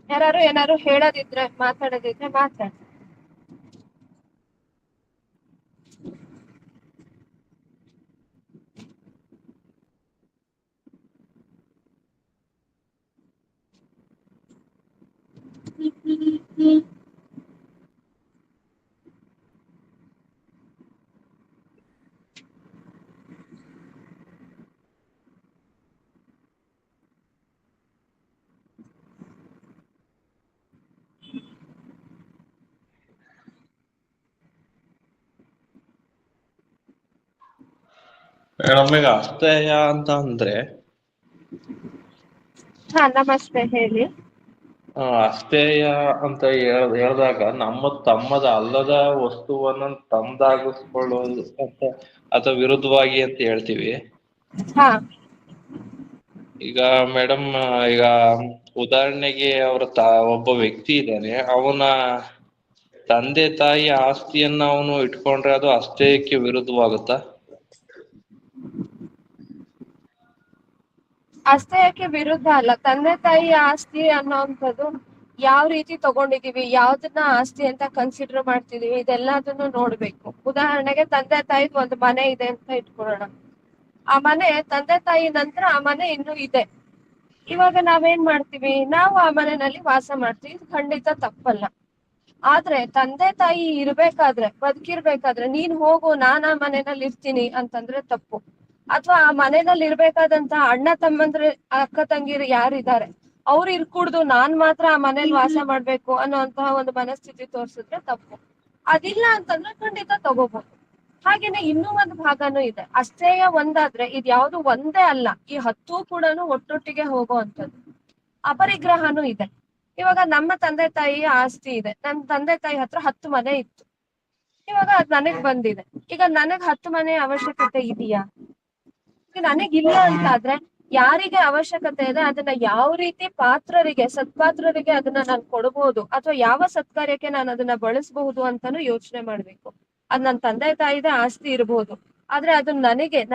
ಯಾರು ಏನಾದ್ರು ಹೇಳೋದಿದ್ರೆ ಮಾತಾಡೋದಿದ್ರೆ ಮಾತಾಡಿ. ನಮಗೆ ಅಸ್ಥೇಯ ಅಂತ ಅಂದ್ರೆ ಹಾ ನಮಸ್ತೆ, ಹೇಳಿ. ಅಸ್ಥೇಯ ಅಂತ ಹೇಳಿದಾಗ ತಮ್ಮದ ಅಲ್ಲದ ವಸ್ತುವನ್ನ ತಮ್ಮದಾಗಿಸ್ಕೊಳ್ಳೋದು ಅಂತ ಅಥವಾ ವಿರುದ್ಧವಾಗಿ ಅಂತ ಹೇಳ್ತೀವಿ. ಹಾ ಈಗ ಮೇಡಮ್, ಈಗ ಉದಾಹರಣೆಗೆ ಒಬ್ಬ ವ್ಯಕ್ತಿ ಇದ್ದಾನೆ, ಅವನ ತಂದೆ ತಾಯಿ ಆಸ್ತಿಯನ್ನ ಅವನು ಇಟ್ಕೊಂಡ್ರೆ ಅದು ಅಸ್ಥೇಯಕ್ಕೆ ವಿರುದ್ಧವಾಗುತ್ತಾ? ಅಸ್ಥೇಯಕ್ಕೆ ವಿರುದ್ಧ ಅಲ್ಲ. ತಂದೆ ತಾಯಿ ಆಸ್ತಿ ಅನ್ನೋಂಥದ್ದು ಯಾವ ರೀತಿ ತಗೊಂಡಿದೀವಿ, ಯಾವ್ದನ್ನ ಆಸ್ತಿ ಅಂತ ಕನ್ಸಿಡರ್ ಮಾಡ್ತಿದೀವಿ, ಇದೆಲ್ಲದನ್ನು ನೋಡ್ಬೇಕು. ಉದಾಹರಣೆಗೆ ತಂದೆ ತಾಯಿ ಒಂದು ಮನೆ ಇದೆ ಅಂತ ಇಟ್ಕೊಳ್ಳೋಣ. ಆ ಮನೆ ತಂದೆ ತಾಯಿ ನಂತರ ಆ ಮನೆ ಇನ್ನೂ ಇದೆ. ಇವಾಗ ನಾವೇನ್ ಮಾಡ್ತೀವಿ, ನಾವು ಆ ಮನೆಯಲ್ಲಿ ವಾಸ ಮಾಡ್ತೀವಿ, ಇದು ಖಂಡಿತ ತಪ್ಪಲ್ಲ. ಆದ್ರೆ ತಂದೆ ತಾಯಿ ಬದುಕಿರ್ಬೇಕಾದ್ರೆ ನೀನ್ ಹೋಗು, ನಾನ್ ಆ ಮನೆಯಲ್ಲಿ ಇರ್ತೀನಿ ಅಂತಂದ್ರೆ ತಪ್ಪು. ಅಥವಾ ಆ ಮನೆಯಲ್ಲಿ ಇರ್ಬೇಕಾದಂತ ಅಣ್ಣ ತಮ್ಮಂದ್ರೆ ಅಕ್ಕ ತಂಗಿರು ಯಾರಿದ್ದಾರೆ ಅವ್ರು ಇರ್ಕೂಡ್ದು, ನಾನ್ ಮಾತ್ರ ಆ ಮನೇಲಿ ವಾಸ ಮಾಡ್ಬೇಕು ಅನ್ನೋಂತಹ ಒಂದು ಮನಸ್ಥಿತಿ ತೋರ್ಸಿದ್ರೆ ತಪ್ಪು. ಅದಿಲ್ಲ ಅಂತಂದ್ರೆ ಖಂಡಿತ ತಗೋಬಹುದು. ಹಾಗೇನೆ ಇನ್ನೂ ಒಂದು ಭಾಗನೂ ಇದೆ. ಅಸ್ಥೇಯ ಒಂದಾದ್ರೆ ಇದ್ಯಾವುದು ಒಂದೇ ಅಲ್ಲ, ಈ 10 ಕೂಡ ಒಟ್ಟೊಟ್ಟಿಗೆ ಹೋಗುವಂಥದ್ದು. ಅಪರಿಗ್ರಹನೂ ಇದೆ. ಇವಾಗ ನಮ್ಮ ತಂದೆ ತಾಯಿಯ ಆಸ್ತಿ ಇದೆ. ನನ್ನ ತಂದೆ ತಾಯಿ ಹತ್ರ 10 ಮನೆ ಇತ್ತು. ಇವಾಗ ಅದ್ ನನಗ್ ಬಂದಿದೆ. ಈಗ ನನಗ್ 10 ಮನೆ ಅವಶ್ಯಕತೆ ಇದೆಯಾ? ನನಗಿಲ್ಲ ಅಂತ ಆದ್ರೆ ಯಾರಿಗೆ ಅವಶ್ಯಕತೆ ಇದೆ ಅದನ್ನ ಯಾವ ರೀತಿ ಸತ್ಪಾತ್ರರಿಗೆ ಅದನ್ನ ನಾನು ಕೊಡಬಹುದು, ಅಥವಾ ಯಾವ ಸತ್ಕಾರ್ಯಕ್ಕೆ ನಾನು ಅದನ್ನ ಬಳಸಬಹುದು ಅಂತಾನು ಯೋಚನೆ ಮಾಡ್ಬೇಕು. ಅದ್ ನನ್ ತಂದೆ ತಾಯಿದೆ ಆಸ್ತಿ ಇರಬಹುದು, ಆದ್ರೆ ಅದು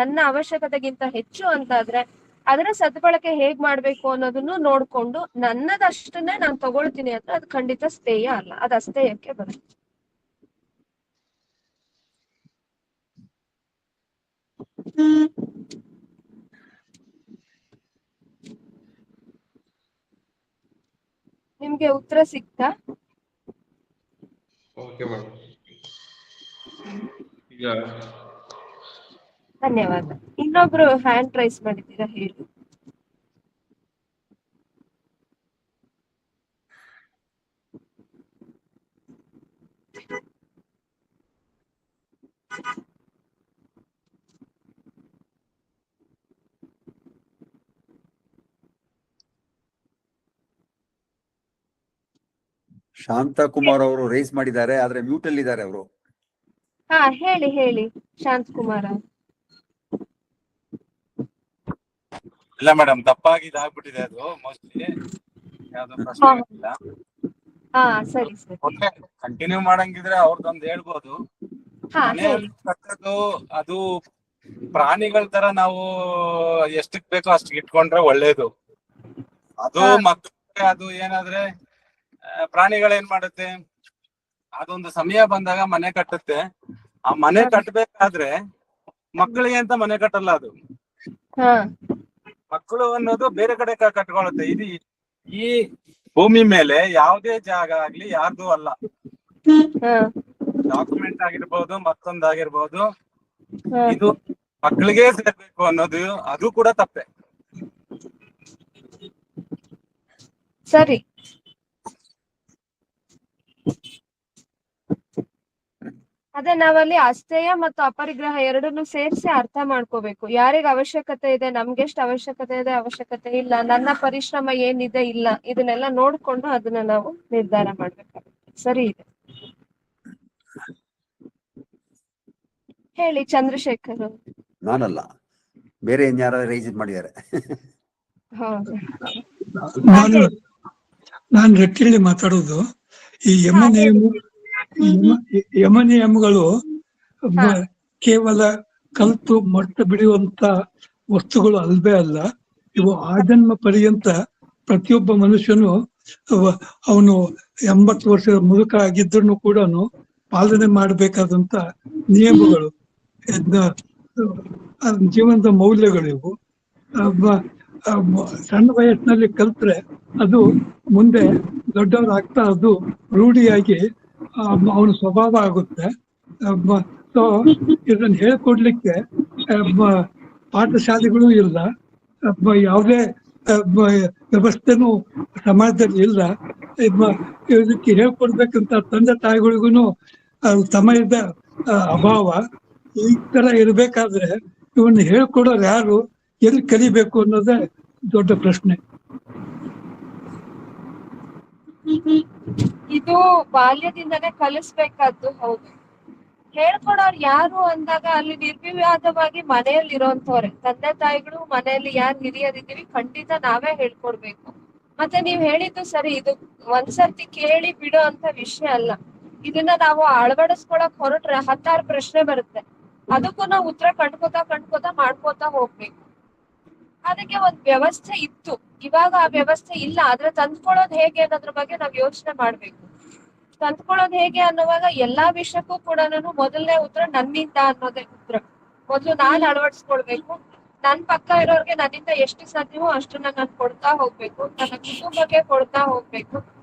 ನನ್ನ ಅವಶ್ಯಕತೆಗಿಂತ ಹೆಚ್ಚು ಅಂತಾದ್ರೆ ಅದರ ಸದ್ಬಳಕೆ ಹೇಗ್ ಮಾಡ್ಬೇಕು ಅನ್ನೋದನ್ನು ನೋಡ್ಕೊಂಡು ನನ್ನದಷ್ಟನ್ನೇ ನಾನು ತಗೊಳ್ತೀನಿ ಅಂದ್ರೆ ಅದು ಖಂಡಿತ ಸ್ಥೇಯ ಅಲ್ಲ, ಅದು ಅಸ್ಥೇಯಕ್ಕೆ ಬರುತ್ತೆ. ನಿಮ್ಗೆ ಉತ್ತರ ಸಿಕ್ತಾ? Okay madam. ಈಗ ಧನ್ಯವಾದ. ಇನ್ನೊಬ್ರು ಹ್ಯಾಂಡ್ ರೈಸ್ ಮಾಡಿದ್ದೀರಾ, ಹೇಳಿ. ಶಾಂತಕುಮಾರ್ ಅವರು ರೈಸ್ ಮಾಡಿದ್ದಾರೆ, ಆದ್ರೆ ಮ್ಯೂಟ್ ಅಲ್ಲಿ ಇದ್ದಾರೆ ಅವರು. ಹಾ ಹೇಳಿ ಹೇಳಿ ಶಾಂತಕುಮಾರ. ಇಲ್ಲ ಮೇಡಮ್, ತಪ್ಪಾಗಿ ಇದಾಗ್ಬಿಟ್ಟಿದೆ ಅದು ಮೋಸ್ಟ್ಲಿ. ಯಾವ್ದೋ ಹಾ ಪ್ರಶ್ನೆಗಳಿಲ್ಲ. ಹಾ ಸರಿ ಸರಿ. ಕಂಟಿನ್ಯೂ ಮಾಡಂಗಿದ್ರೆ ಅವ್ರದ್ದೊಂದು ಹೇಳ್ಬೋದು. ಹಾ ಮನೆ ಹೇಳಿ. ಕಟ್ಟೋದು ಅದು ಪ್ರಾಣಿಗಳ ತರ ನಾವು ಎಷ್ಟಕ್ ಬೇಕೋ ಅಷ್ಟಕ್ಕೆ ಇಟ್ಕೊಂಡ್ರೆ ಒಳ್ಳೇದು. ಅದು ಹಾ ಮಕ್ಕಳಿಗೆ ಅದು ಏನಾದ್ರೆ ಪ್ರಾಣಿಗಳೇನ್ ಮಾಡುತ್ತೆ, ಅದೊಂದು ಸಮಯ ಬಂದಾಗ ಮನೆ ಕಟ್ಟುತ್ತೆ. ಆ ಮನೆ ಹಾ ಕಟ್ಟಬೇಕಾದ್ರೆ ಮಕ್ಕಳಿಗೆ ಅಂತ ಮನೆ ಕಟ್ಟಲ್ಲ ಅದು. ಹಾ ಮಕ್ಕಳು ಅನ್ನೋದು ಬೇರೆ ಕಡೆ ಕಟ್ಕೊಳ್ಳುತ್ತೆ. ಇದು ಈ ಭೂಮಿ ಮೇಲೆ ಯಾವುದೇ ಜಾಗ ಆಗ್ಲಿ ಯಾರ್ದು ಅಲ್ಲ. ಹಾ ಡಾಕ್ಯುಮೆಂಟ್ ಆಗಿರ್ಬೋದು, ಮತ್ತೊಂದಾಗಿರ್ಬೋದು, ಹಾ ಇದು ಮಕ್ಕಳಿಗೆ ಸೇರ್ಬೇಕು ಅನ್ನೋದು ಅದು ಕೂಡ ತಪ್ಪೆ. ಸರಿ. ಅದೇ ನಾವಲ್ಲಿ ಅಸ್ಥೇಯ ಮತ್ತು ಅಪರಿಗ್ರಹ ಎರಡನ್ನು ಸೇರಿಸಿ ಅರ್ಥ ಮಾಡ್ಕೋಬೇಕು. ಯಾರಿಗ ಅವಶ್ಯಕತೆ ಇದೆ, ನಮ್ಗೆಷ್ಟು ಅವಶ್ಯಕತೆ ಇದೆ, ಅವಶ್ಯಕತೆ ಇಲ್ಲ, ನನ್ನ ಪರಿಶ್ರಮ ಏನಿದೆ ಇಲ್ಲ, ಇದನ್ನೆಲ್ಲ ನೋಡ್ಕೊಂಡು ಅದನ್ನ ನಾವು ನಿರ್ಧಾರ ಮಾಡ್ಬೇಕಾಗುತ್ತೆ. ಸರಿ ಇದೆ. ಹೇಳಿ ಚಂದ್ರಶೇಖರ್. ನಾನಲ್ಲ, ಬೇರೆ ಇನ್ಯಾರೋ ರೈಸ್ ಮಾಡಿದ್ದಾರೆ. ಹೌದು. ನಾನು ರೆಟ್ಟಿಲಿ ಮಾತಾಡೋದು. ಈ ಯಮ ನಿಯಮಗಳು ಕೇವಲ ಕಲ್ತು ಮಟ್ಟ ಬಿಡುವಂತ ವಸ್ತುಗಳು ಅಲ್ವೇ ಅಲ್ಲ. ಇವು ಆಜನ್ಮ ಪರ್ಯಂತ ಪ್ರತಿಯೊಬ್ಬ ಮನುಷ್ಯನು ಅವನು 80 ವರ್ಷದ ಮುದುಕ ಆಗಿದ್ರು ಕೂಡ ಪಾಲನೆ ಮಾಡಬೇಕಾದಂತ ನಿಯಮಗಳು, ಜೀವನದ ಮೌಲ್ಯಗಳು ಇವು. ಸಣ್ಣ ವಯಸ್ಸಿನಲ್ಲಿ ಕಲ್ತ್ರೆ ಅದು ಮುಂದೆ ದೊಡ್ಡವರಾಗ್ತಾ ಅದು ರೂಢಿಯಾಗಿ ಅವನ ಸ್ವಭಾವ ಆಗುತ್ತೆ. ಸೊ ಇದನ್ನ ಹೇಳ್ಕೊಡ್ಲಿಕ್ಕೆ ಪಾಠಶಾಲೆಗಳು ಇಲ್ಲ, ಯಾವುದೇ ವ್ಯವಸ್ಥೆನೂ ಸಮಾಜದಲ್ಲಿ ಇಲ್ಲ. ಇದಕ್ಕೆ ಹೇಳ್ಕೊಡ್ಬೇಕಂತ ತಂದೆ ತಾಯಿಗಳಿಗೂ ಸಮಯದ ಅಭಾವ. ಈ ತರ ಇರ್ಬೇಕಾದ್ರೆ ಇವನ್ನ ಹೇಳ್ಕೊಡೋರು ಯಾರು, ಎಲ್ಲಿ ಕಲಿಬೇಕು ಅನ್ನೋದೇ ದೊಡ್ಡ ಪ್ರಶ್ನೆ. ಇದು ಬಾಲ್ಯದಿಂದನೇ ಕಲಿಸ್ಬೇಕಾದ್ದು. ಹೌದು. ಹೇಳ್ಕೊಡೋರು ಯಾರು ಅಂದಾಗ ಅಲ್ಲಿ ನಿರ್ವಿವಾದವಾಗಿ ಮನೆಯಲ್ಲಿ ಇರೋಂಥವ್ರೆ ತಂದೆ ತಾಯಿಗಳು. ಮನೆಯಲ್ಲಿ ಯಾರು ಹಿರಿಯರಿದ್ದೀವಿ ಖಂಡಿತ ನಾವೇ ಹೇಳ್ಕೊಡ್ಬೇಕು. ಮತ್ತೆ ನೀವ್ ಹೇಳಿದ್ದು ಸರಿ, ಇದು ಒಂದ್ಸರ್ತಿ ಕೇಳಿ ಬಿಡೋ ಅಂತ ವಿಷಯ ಅಲ್ಲ. ಇದನ್ನ ನಾವು ಅಳವಡಿಸ್ಕೊಳಕ್ ಹೊರಟ್ರೆ 16 ಪ್ರಶ್ನೆ ಬರುತ್ತೆ. ಅದಕ್ಕೂ ನಾವು ಉತ್ತರ ಕಂಡ್ಕೋತಾ ಮಾಡ್ಕೋತಾ ಹೋಗ್ಬೇಕು. ಅದಕ್ಕೆ ಒಂದ್ ವ್ಯವಸ್ಥೆ ಇತ್ತು, ಇವಾಗ ಆ ವ್ಯವಸ್ಥೆ ಇಲ್ಲ. ಆದ್ರೆ ತಂದ್ಕೊಳ್ಳೋದು ಹೇಗೆ ಅನ್ನೋದ್ರ ಬಗ್ಗೆ ನಾವ್ ಯೋಚನೆ ಮಾಡ್ಬೇಕು. ತಂದ್ಕೊಳ್ಳೋದು ಹೇಗೆ ಅನ್ನುವಾಗ ಎಲ್ಲಾ ವಿಷಯಕ್ಕೂ ಕೂಡ ಮೊದಲನೇ ಉತ್ತರ ನನ್ನಿಂದ ಅನ್ನೋದೇ ಉತ್ತರ. ಮೊದ್ಲು ನಾನ್ ಅಳವಡಿಸ್ಕೊಳ್ಬೇಕು. ನನ್ ಪಕ್ಕ ಇರೋರ್ಗೆ ನನ್ನಿಂದ ಎಷ್ಟು ಸಾಧ್ಯವೋ ಅಷ್ಟನ್ನ ನಾನು ಕೊಡ್ತಾ ಹೋಗ್ಬೇಕು, ನನ್ನ ಕುಟುಂಬಕ್ಕೆ ಕೊಡ್ತಾ ಹೋಗ್ಬೇಕು.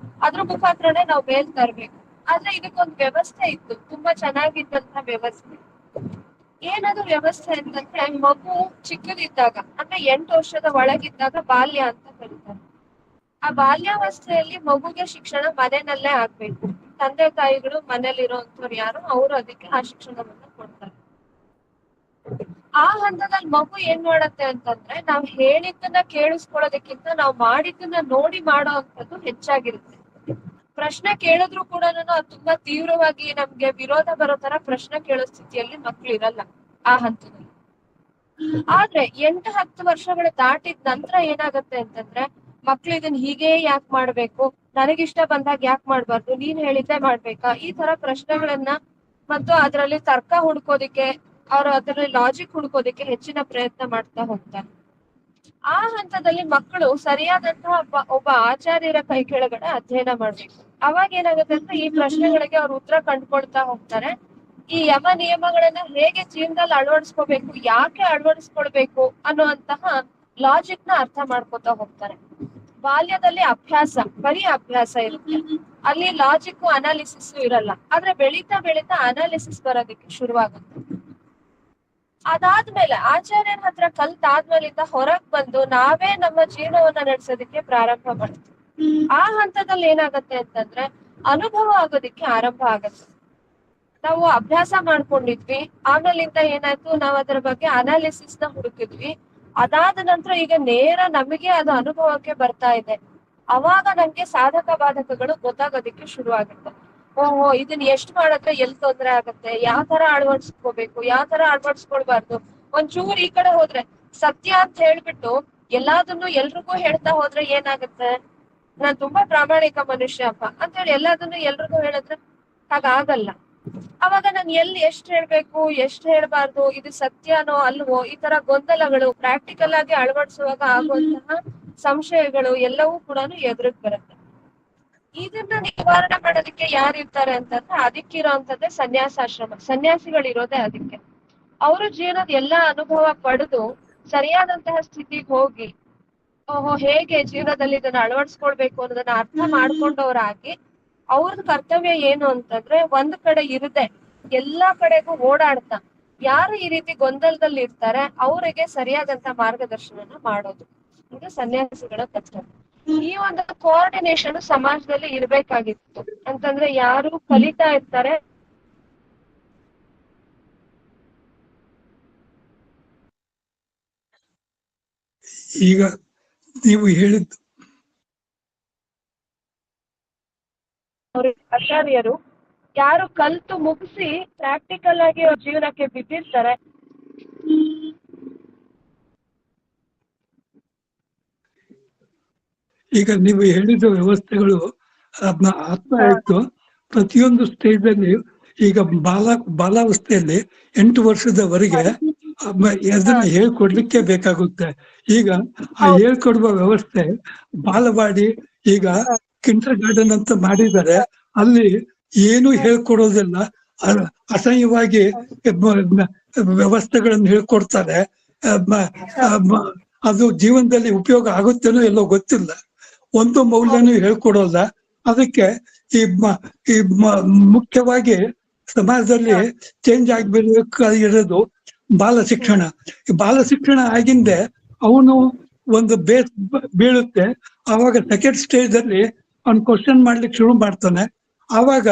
ಅದ್ರ ಮುಖಾಂತರನೇ ನಾವ್ ಮೇಲ್ ತರ್ಬೇಕು. ಆದ್ರೆ ಇದಕ್ಕೊಂದ್ ವ್ಯವಸ್ಥೆ ಇತ್ತು, ತುಂಬಾ ಚೆನ್ನಾಗಿದ್ದಂತ ವ್ಯವಸ್ಥೆ. ಏನದು ವ್ಯವಸ್ಥೆ ಅಂತಂದ್ರೆ, ಮಗು ಚಿಕ್ಕದಿದ್ದಾಗ ಅಂದ್ರೆ 8 ವರ್ಷದ ಒಳಗಿದ್ದಾಗ ಬಾಲ್ಯ ಅಂತ ಕರೀತಾರೆ. ಆ ಬಾಲ್ಯಾವಸ್ಥೆಯಲ್ಲಿ ಮಗುಗೆ ಶಿಕ್ಷಣ ಮನೆಯಲ್ಲೇ ಆಗ್ಬೇಕು. ತಂದೆ ತಾಯಿಗಳು ಮನೇಲಿರುವಂತವ್ರು ಯಾರು ಅವ್ರು ಅದಕ್ಕೆ ಆ ಶಿಕ್ಷಣವನ್ನ ಕೊಡ್ತಾರೆ. ಆ ಹಂತದಲ್ಲಿ ಮಗು ಏನ್ ಮಾಡತ್ತೆ ಅಂತಂದ್ರೆ, ನಾವ್ ಹೇಳಿದ್ದನ್ನ ಕೇಳಿಸ್ಕೊಳ್ಳೋದಕ್ಕಿಂತ ನಾವ್ ಮಾಡಿದ್ದನ್ನ ನೋಡಿ ಮಾಡೋ ಅಂತದ್ದು ಹೆಚ್ಚಾಗಿರುತ್ತೆ. ಪ್ರಶ್ನೆ ಕೇಳಿದ್ರು ಕೂಡ ಅದು ತುಂಬಾ ತೀವ್ರವಾಗಿ ನಮ್ಗೆ ವಿರೋಧ ಬರೋ ತರ ಪ್ರಶ್ನೆ ಕೇಳೋ ಸ್ಥಿತಿಯಲ್ಲಿ ಮಕ್ಳು ಇರಲ್ಲ ಆ ಹಂತದಲ್ಲಿ. ಆದ್ರೆ 8-10 ವರ್ಷಗಳು ದಾಟಿದ ನಂತರ ಏನಾಗತ್ತೆ ಅಂತಂದ್ರೆ, ಮಕ್ಳು ಇದನ್ನ ಹೀಗೆ ಯಾಕೆ ಮಾಡ್ಬೇಕು, ನನಗಿಷ್ಟ ಬಂದಾಗ ಯಾಕೆ ಮಾಡ್ಬಾರ್ದು, ನೀನ್ ಹೇಳಿದ್ದೆ ಮಾಡ್ಬೇಕಾ, ಈ ತರ ಪ್ರಶ್ನೆಗಳನ್ನ ಮತ್ತು ಅದರಲ್ಲಿ ತರ್ಕ ಹುಡ್ಕೋದಿಕ್ಕೆ, ಅವ್ರು ಅದರಲ್ಲಿ ಲಾಜಿಕ್ ಹುಡ್ಕೋದಿಕ್ಕೆ ಹೆಚ್ಚಿನ ಪ್ರಯತ್ನ ಮಾಡ್ತಾ ಹೋಗ್ತಾರೆ. ಆ ಹಂತದಲ್ಲಿ ಮಕ್ಕಳು ಸರಿಯಾದಂತಹ ಒಬ್ಬ ಆಚಾರ್ಯರ ಕೈ ಕೆಳಗಡೆ ಅಧ್ಯಯನ ಮಾಡ್ಬೇಕು. ಅವಾಗ ಏನಾಗುತ್ತೆ ಅಂದ್ರೆ ಈ ಪ್ರಶ್ನೆಗಳಿಗೆ ಅವ್ರು ಉತ್ತರ ಕಂಡುಕೊಳ್ತಾ ಹೋಗ್ತಾರೆ. ಈ ಯಮ ನಿಯಮಗಳನ್ನ ಹೇಗೆ ಜೀವನದಲ್ಲಿ ಅಳವಡಿಸ್ಕೋಬೇಕು, ಯಾಕೆ ಅಳವಡಿಸ್ಕೊಳ್ಬೇಕು ಅನ್ನುವಂತಹ ಲಾಜಿಕ್ ನ ಅರ್ಥ ಮಾಡ್ಕೊತಾ ಹೋಗ್ತಾರೆ. ಬಾಲ್ಯದಲ್ಲಿ ಅಭ್ಯಾಸ, ಬರೀ ಅಭ್ಯಾಸ ಇರುತ್ತೆ, ಅಲ್ಲಿ ಲಾಜಿಕ್ ಅನಾಲಿಸಿಸ್ ಇರಲ್ಲ. ಆದ್ರೆ ಬೆಳೀತಾ ಬೆಳೀತಾ ಅನಾಲಿಸಿಸ್ ಬರೋದಕ್ಕೆ ಶುರುವಾಗುತ್ತೆ. ಅದಾದ್ಮೇಲೆ ಆಚಾರ್ಯರ ಹತ್ರ ಕಲ್ತಾದ್ಮೇಲಿಂದ ಹೊರಗ್ ಬಂದು ನಾವೇ ನಮ್ಮ ಜೀವನವನ್ನ ನಡೆಸೋದಕ್ಕೆ ಪ್ರಾರಂಭ ಮಾಡ್ತೀವಿ. ಆ ಹಂತದಲ್ಲಿ ಏನಾಗತ್ತೆ ಅಂತಂದ್ರೆ ಅನುಭವ ಆಗೋದಿಕ್ಕೆ ಆರಂಭ ಆಗತ್ತೆ. ನಾವು ಅಭ್ಯಾಸ ಮಾಡ್ಕೊಂಡಿದ್ವಿ, ಆಮೇಲಿಂದ ಏನಾಯ್ತು, ನಾವ್ ಅದ್ರ ಬಗ್ಗೆ ಅನಾಲಿಸಿಸ್ ನ ಹುಡುಕಿದ್ವಿ. ಅದಾದ ನಂತರ ಈಗ ನೇರ ನಮಗೆ ಅದು ಅನುಭವಕ್ಕೆ ಬರ್ತಾ ಇದೆ. ಅವಾಗ ನಮ್ಗೆ ಸಾಧಕ ಬಾಧಕಗಳು ಗೊತ್ತಾಗೋದಿಕ್ಕೆ ಶುರು ಆಗುತ್ತೆ. ಓಹೋ ಇದನ್ನ ಎಷ್ಟ್ ಮಾಡಿದ್ರೆ ಎಲ್ ತೊಂದ್ರೆ ಆಗತ್ತೆ, ಯಾವ ತರ ಅಳವಡಿಸ್ಕೋಬೇಕು, ಯಾವ ತರ ಅಳವಡಿಸ್ಕೊಳ್ಬಾರ್ದು, ಒಂಚೂರ್ ಈ ಕಡೆ ಹೋದ್ರೆ ಸತ್ಯ ಅಂತ ಹೇಳ್ಬಿಟ್ಟು ಎಲ್ಲಾದನ್ನು ಎಲ್ರಿಗೂ ಹೇಳ್ತಾ ಹೋದ್ರೆ ಏನಾಗತ್ತೆ, ನಾನ್ ತುಂಬಾ ಪ್ರಾಮಾಣಿಕ ಮನುಷ್ಯಪ್ಪ ಅಂತ ಹೇಳಿ ಎಲ್ಲಾದನ್ನು ಎಲ್ರಿಗೂ ಹೇಳಿದ್ರೆ ಹಾಗಾಗಲ್ಲ. ಅವಾಗ ನಾನು ಎಲ್ಲಿ ಎಷ್ಟ್ ಹೇಳ್ಬೇಕು ಎಷ್ಟ್ ಹೇಳ್ಬಾರ್ದು, ಇದು ಸತ್ಯನೋ ಅಲ್ವೋ, ಈ ತರ ಗೊಂದಲಗಳು ಪ್ರಾಕ್ಟಿಕಲ್ ಆಗಿ ಅಳವಡಿಸುವಾಗ ಆಗುವಂತಹ ಸಂಶಯಗಳು ಎಲ್ಲವೂ ಕೂಡ ಎದುರಿಗೆ ಬರುತ್ತೆ. ಇದನ್ನ ನಿವಾರಣೆ ಮಾಡೋದಕ್ಕೆ ಯಾರು ಇರ್ತಾರೆ ಅಂತಂದ್ರೆ ಅದಕ್ಕಿರೋ ಅಂತದ್ದೇ ಸನ್ಯಾಸಾಶ್ರಮ, ಸನ್ಯಾಸಿಗಳಿರೋದೇ ಅದಕ್ಕೆ. ಅವರು ಜೀವನದ ಎಲ್ಲಾ ಅನುಭವ ಪಡೆದು ಸರಿಯಾದಂತಹ ಸ್ಥಿತಿಗೆ ಹೋಗಿ ಓಹೋ ಹೇಗೆ ಜೀವನದಲ್ಲಿ ಇದನ್ನ ಅಳವಡಿಸ್ಕೊಳ್ಬೇಕು ಅನ್ನೋದನ್ನ ಅರ್ಥ ಮಾಡ್ಕೊಂಡವ್ರಾಗಿ ಅವ್ರದ್ ಕರ್ತವ್ಯ ಏನು ಅಂತಂದ್ರೆ ಒಂದ್ ಕಡೆ ಇರದೆ ಎಲ್ಲಾ ಕಡೆಗೂ ಓಡಾಡ್ತಾ ಯಾರು ಈ ರೀತಿ ಗೊಂದಲದಲ್ಲಿ ಇರ್ತಾರೆ ಅವರಿಗೆ ಸರಿಯಾದಂತ ಮಾರ್ಗದರ್ಶನ ಮಾಡೋದು, ಇದು ಸನ್ಯಾಸಿಗಳ ಕರ್ತವ್ಯ. ಈ ಒಂದು ಕೋಆರ್ಡಿನೇಷನ್ ಸಮಾಜದಲ್ಲಿ ಇರ್ಬೇಕಾಗಿತ್ತು ಅಂತಂದ್ರೆ ಯಾರು ಕಲಿತಾ ಇರ್ತಾರೆ ಈಗ ನೀವು ಹೇಳಿದ್ದು ಆಚಾರ್ಯರು ಯಾರು ಕಲ್ತು ಮುಗಿಸಿ ಪ್ರಾಕ್ಟಿಕಲ್ ಆಗಿ ಅವ್ರ ಜೀವನಕ್ಕೆ ಬಿದ್ದಿರ್ತಾರೆ ಈಗ ನೀವು ಹೇಳಿದ ವ್ಯವಸ್ಥೆಗಳು ಅದನ್ನ ಅರ್ಥ ಆಯ್ತು. ಪ್ರತಿಯೊಂದು ಸ್ಟೇಜ್ ಅಲ್ಲಿ ಈಗ ಬಾಲಾವಸ್ಥೆಯಲ್ಲಿ 8 ವರ್ಷದವರೆಗೆ ಅದನ್ನ ಹೇಳ್ಕೊಡ್ಲಿಕ್ಕೆ ಬೇಕಾಗುತ್ತೆ. ಈಗ ಆ ಹೇಳ್ಕೊಡುವ ವ್ಯವಸ್ಥೆ ಬಾಲವಾಡಿ ಈಗ ಕಿಂಡರ್ ಗಾರ್ಡನ್ ಅಂತ ಮಾಡಿದ್ದಾರೆ, ಅಲ್ಲಿ ಏನು ಹೇಳ್ಕೊಡೋದಿಲ್ಲ, ಅಸಹ್ಯವಾಗಿ ವ್ಯವಸ್ಥೆಗಳನ್ನು ಹೇಳ್ಕೊಡ್ತಾರೆ. ಅದು ಜೀವನದಲ್ಲಿ ಉಪಯೋಗ ಆಗುತ್ತೇನೋ ಎಲ್ಲೋ ಗೊತ್ತಿಲ್ಲ, ಒಂದು ಮೌಲ್ಯನೂ ಹೇಳ್ಕೊಡೋಲ್ಲ. ಅದಕ್ಕೆ ಈ ಮುಖ್ಯವಾಗಿ ಸಮಾಜದಲ್ಲಿ ಚೇಂಜ್ ಆಗ್ಬೇಕಾಗಿರೋದು ಬಾಲ ಶಿಕ್ಷಣ. ಈ ಬಾಲ ಶಿಕ್ಷಣ ಆಗಿಂದೆ ಅವನು ಒಂದು ಬೇಸ್ ಬೀಳುತ್ತೆ. ಆವಾಗ ಸೆಕೆಂಡ್ ಸ್ಟೇಜ್ ಅಲ್ಲಿ ಅವ್ನು ಕ್ವಶನ್ ಮಾಡ್ಲಿಕ್ಕೆ ಶುರು ಮಾಡ್ತಾನೆ. ಆವಾಗ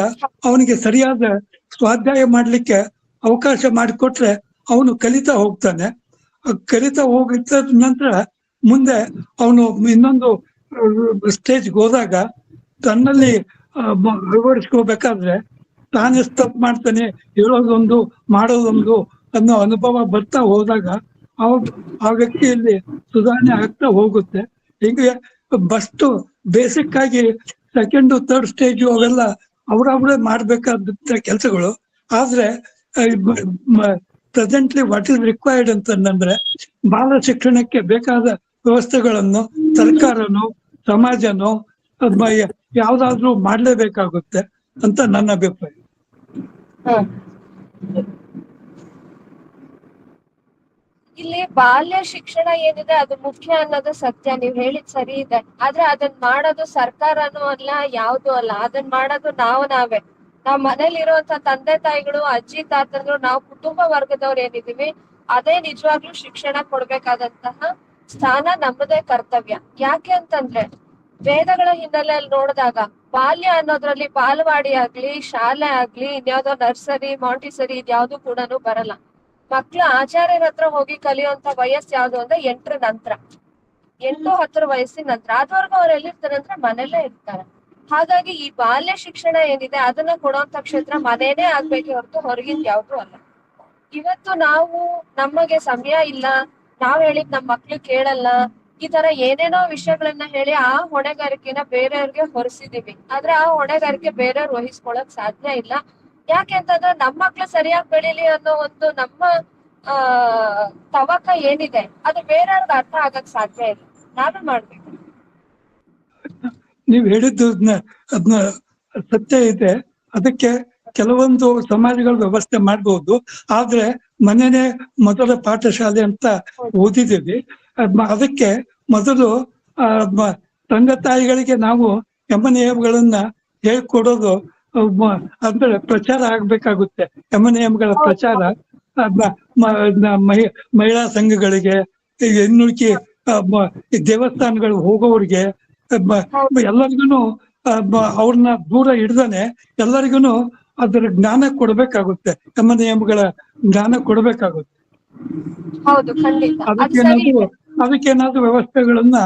ಅವನಿಗೆ ಸರಿಯಾದ ಸ್ವಾಧ್ಯಾಯ ಮಾಡ್ಲಿಕ್ಕೆ ಅವಕಾಶ ಮಾಡಿಕೊಟ್ರೆ ಅವನು ಕಲಿತಾ ಹೋಗ್ತಾನೆ. ಕಲಿತಾ ಹೋಗಿದ ನಂತರ ಮುಂದೆ ಅವನು ಇನ್ನೊಂದು ಸ್ಟೇಜ್ಗೆ ಹೋದಾಗ ತನ್ನಲ್ಲಿ ಅಳವಡಿಸ್ಕೋಬೇಕಾದ್ರೆ ತಾನೇ ತಪ್ಪು ಮಾಡ್ತಾನೆ, ಹೇಳೋದೊಂದು ಮಾಡೋದೊಂದು ಅನ್ನೋ ಅನುಭವ ಬರ್ತಾ ಹೋದಾಗ ಆ ವ್ಯಕ್ತಿಯಲ್ಲಿ ಸುಧಾರಣೆ ಆಗ್ತಾ ಹೋಗುತ್ತೆ. ಹೀಗೆ ಬಸ್ಟ್ ಬೇಸಿಕ್ ಆಗಿ ಸೆಕೆಂಡ್ ಥರ್ಡ್ ಸ್ಟೇಜ್ ಅವೆಲ್ಲ ಅವರವರೇ ಮಾಡ್ಬೇಕಾದಂತ ಕೆಲಸಗಳು. ಆದ್ರೆ ಪ್ರೆಸೆಂಟ್ಲಿ ವಾಟ್ ಇಸ್ ರಿಕ್ವೈರ್ಡ್ ಅಂತಂದ್ರೆ ಬಾಲ ಶಿಕ್ಷಣಕ್ಕೆ ಬೇಕಾದ ವ್ಯವಸ್ಥೆಗಳನ್ನು ಸರ್ಕಾರನೋ ಸಮಾಜನೋ ಯಾವ್ದಾದ್ರೂ ಮಾಡ್ಲೇಬೇಕಾಗುತ್ತೆ ಅಂತ ನನ್ನ ಅಭಿಪ್ರಾಯ. ಇಲ್ಲಿ ಬಾಲ್ಯ ಶಿಕ್ಷಣ ಏನಿದೆ ಅದು ಮುಖ್ಯ ಅನ್ನೋದು ಸತ್ಯ, ನೀವ್ ಹೇಳಿದ್ ಸರಿ ಇದೆ. ಆದ್ರೆ ಅದನ್ ಮಾಡೋದು ಸರ್ಕಾರನೂ ಅಲ್ಲ, ಯಾವ್ದು ಅಲ್ಲ, ಅದನ್ ಮಾಡೋದು ನಾವೇ. ನಾವ್ ಮನೇಲಿ ಇರುವಂತ ತಂದೆ ತಾಯಿಗಳು, ಅಜ್ಜಿ ತಾತಂದ್ರು, ನಾವು ಕುಟುಂಬ ವರ್ಗದವ್ರು ಏನಿದೀವಿ ಅದೇ ನಿಜವಾಗ್ಲೂ ಶಿಕ್ಷಣ ಕೊಡ್ಬೇಕಾದಂತಹ ಸ್ಥಾನ ನಮ್ಮದೇ ಕರ್ತವ್ಯ. ಯಾಕೆ ಅಂತಂದ್ರೆ ವೇದಗಳ ಹಿನ್ನೆಲೆಯಲ್ಲಿ ನೋಡಿದಾಗ ಬಾಲ್ಯ ಅನ್ನೋದ್ರಲ್ಲಿ ಬಾಲವಾಡಿ ಆಗ್ಲಿ, ಶಾಲೆ ಆಗ್ಲಿ, ಇನ್ಯಾವ್ದೋ ನರ್ಸರಿ, ಮಾಂಟಿಸರಿ ಇದ್ಯಾವ್ದು ಕೂಡ ಬರಲ್ಲ. ಮಕ್ಳು ಆಚಾರ್ಯರ ಹತ್ರ ಹೋಗಿ ಕಲಿಯುವಂತ ವಯಸ್ಸು ಯಾವ್ದು ಅಂದ್ರೆ 8ರ ನಂತರ, 8-10 ವಯಸ್ಸಿನ ನಂತರ. ಅದ್ವರ್ಗು ಅವ್ರು ಎಲ್ಲಿರ್ತಾರೆ ಅಂದ್ರೆ ಮನೇಲೇ ಇರ್ತಾರೆ. ಹಾಗಾಗಿ ಈ ಬಾಲ್ಯ ಶಿಕ್ಷಣ ಏನಿದೆ ಅದನ್ನ ಕೊಡುವಂತ ಕ್ಷೇತ್ರ ಮನೇನೇ ಆಗ್ಬೇಕೆ ಹೊರತು ಹೊರಗಿಂದ ಯಾವ್ದು ಅಲ್ಲ. ಇವತ್ತು ನಾವು ನಮಗೆ ಸಮಯ ಇಲ್ಲ, ನಾವ್ ಹೇಳಿದ್ ನಮ್ ಮಕ್ಳು ಕೇಳಲ್ಲ, ಈ ತರ ಏನೇನೋ ವಿಷಯಗಳನ್ನ ಹೇಳಿ ಆ ಹೊಣೆಗಾರಿಕೆನ ಬೇರೆಯವ್ರಿಗೆ ಹೊರಿಸಿದೀವಿ. ಆದ್ರೆ ಆ ಹೊಣೆಗಾರಿಕೆ ಬೇರೆಯವ್ರು ವಹಿಸ್ಕೊಳಕ್ ಸಾಧ್ಯ ಇಲ್ಲ. ಯಾಕೆ ಅಂತಂದ್ರೆ ನಮ್ಮ ಮಕ್ಳು ಸರಿಯಾಗಿ ಬೆಳೀಲಿ ಅನ್ನೋ ಒಂದು ನಮ್ಮ ತವಕ ಏನಿದೆ ಅದು ಬೇರೆಯವ್ರಿಗೆ ಅರ್ಥ ಆಗಕ್ ಸಾಧ್ಯ ಇಲ್ಲ, ನಾವೇ ಮಾಡ್ಬೇಕು. ನೀವ್ ಹೇಳಿದ್ದು ಅದನ್ನ ಸತ್ಯ ಇದೆ. ಅದಕ್ಕೆ ಕೆಲವೊಂದು ಸಮಾಜಗಳ ವ್ಯವಸ್ಥೆ ಮಾಡ್ಬೋದು. ಆದ್ರೆ ಮನೆನೇ ಮೊದಲ ಪಾಠಶಾಲೆ ಅಂತ ಓದಿದ್ದೀವಿ. ಅದಕ್ಕೆ ಮೊದಲು ತಂದೆ ತಾಯಿಗಳಿಗೆ ನಾವು ಯಮನಿಯಮಗಳನ್ನ ಹೇಳ್ಕೊಡೋದು ಅಂದ್ರೆ ಪ್ರಚಾರ ಆಗ್ಬೇಕಾಗುತ್ತೆ. ಯಮನಿಯಮಗಳ ಪ್ರಚಾರ ಮಹಿಳಾ ಸಂಘಗಳಿಗೆ, ಹೆಣ್ಣುಳಿಕೆ ದೇವಸ್ಥಾನಗಳಿಗೆ ಹೋಗೋವ್ರಿಗೆ ಎಲ್ಲರಿಗೂ ಅವ್ರನ್ನ ದೂರ ಹಿಡ್ದಾನೆ ಎಲ್ಲರಿಗೂ ಅದರ ಜ್ಞಾನ ಕೊಡ್ಬೇಕಾಗುತ್ತೆ, ಯಮನಿಯಮಗಳ ಜ್ಞಾನ ಕೊಡ್ಬೇಕಾಗುತ್ತೆ. ಅದಕ್ಕೇನಾದ್ರೂ ವ್ಯವಸ್ಥೆಗಳನ್ನ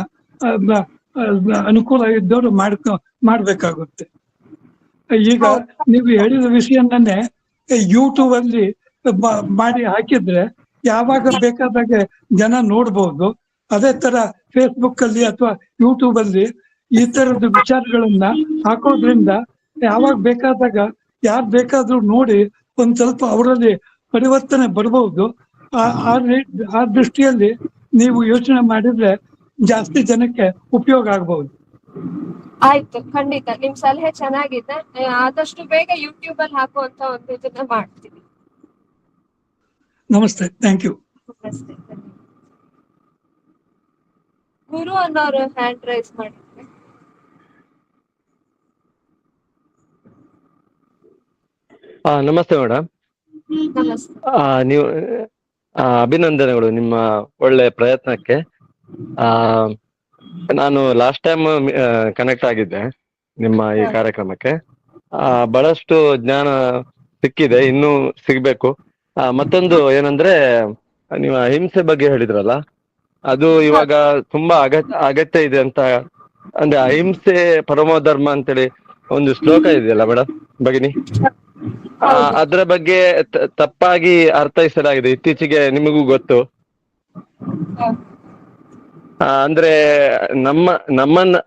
ಅನುಕೂಲ ಇದ್ದವರು ಮಾಡ್ಬೇಕಾಗುತ್ತೆ. ಈಗ ನೀವು ಹೇಳಿದ ವಿಷಯನ್ನೇ ಯೂಟ್ಯೂಬ್ ಅಲ್ಲಿ ಮಾಡಿ ಹಾಕಿದ್ರೆ ಯಾವಾಗ ಬೇಕಾದಾಗ ಜನ ನೋಡ್ಬೋದು. ಅದೇ ತರ ಫೇಸ್ಬುಕ್ ಅಲ್ಲಿ ಅಥವಾ ಯೂಟ್ಯೂಬ್ ಅಲ್ಲಿ ಈ ತರದ ವಿಚಾರಗಳನ್ನ ಹಾಕೋದ್ರಿಂದ ಯಾವಾಗ ಬೇಕಾದಾಗ ಯಾರು ಬೇಕಾದ್ರೂ ನೋಡಿ ಒಂದ್ ಸ್ವಲ್ಪ ಅವರಲ್ಲಿ ಪರಿವರ್ತನೆ ಬರ್ಬಹುದು. ಆ ದೃಷ್ಟಿಯಲ್ಲಿ ನೀವು ಯೋಚನೆ ಮಾಡಿದ್ರೆ ಜಾಸ್ತಿ ಜನಕ್ಕೆ ಉಪಯೋಗ ಆಗ್ಬಹುದು. ಆಯ್ತು, ಖಂಡಿತ ನಿಮ್ ಸಲಹೆ ಚೆನ್ನಾಗಿದೆ. ಆದಷ್ಟು ಬೇಗ ಯೂಟ್ಯೂಬ್ ಅಲ್ಲಿ ಹಾಕುವಂತ ಒಂದು ಇದನ್ನ ಮಾಡ್ತೀವಿ. ನಮಸ್ತೆ, ಥ್ಯಾಂಕ್ ಯು. ನಮಸ್ತೆ. ಗುರು ಅನ್ನೋರು ಹ್ಯಾಂಡ್ ರೈಸ್ ಮಾಡಿದ್ರೆ. ನಮಸ್ತೆ ಮೇಡಮ್. ನಮಸ್ತೆ. ನೀವು ಅಭಿನಂದನೆಗಳು ನಿಮ್ಮ ಒಳ್ಳೆ ಪ್ರಯತ್ನಕ್ಕೆ. ನಾನು ಲಾಸ್ಟ್ ಟೈಮ್ ಕನೆಕ್ಟ್ ಆಗಿದ್ದೆ ನಿಮ್ಮ ಈ ಕಾರ್ಯಕ್ರಮಕ್ಕೆ. ಬಹಳಷ್ಟು ಜ್ಞಾನ ಸಿಕ್ಕಿದೆ, ಇನ್ನೂ ಸಿಗ್ಬೇಕು. ಮತ್ತೊಂದು ಏನಂದ್ರೆ, ನೀವು ಅಹಿಂಸೆ ಬಗ್ಗೆ ಹೇಳಿದ್ರಲ್ಲ, ಅದು ಇವಾಗ ತುಂಬಾ ಅಗತ್ಯ ಇದೆ ಅಂತ. ಅಂದ್ರೆ ಅಹಿಂಸೆ ಪರಮೋ ಧರ್ಮ ಅಂತೇಳಿ ಒಂದು ಶ್ಲೋಕ ಇದೆಯಲ್ಲ ಮೇಡಮ್ ಭಗಿನಿ, ಅದ್ರ ಬಗ್ಗೆ ತಪ್ಪಾಗಿ ಅರ್ಥೈಸಲಾಗಿದೆ ಇತ್ತೀಚೆಗೆ, ನಿಮಗೂ ಗೊತ್ತು. ಅಂದ್ರೆ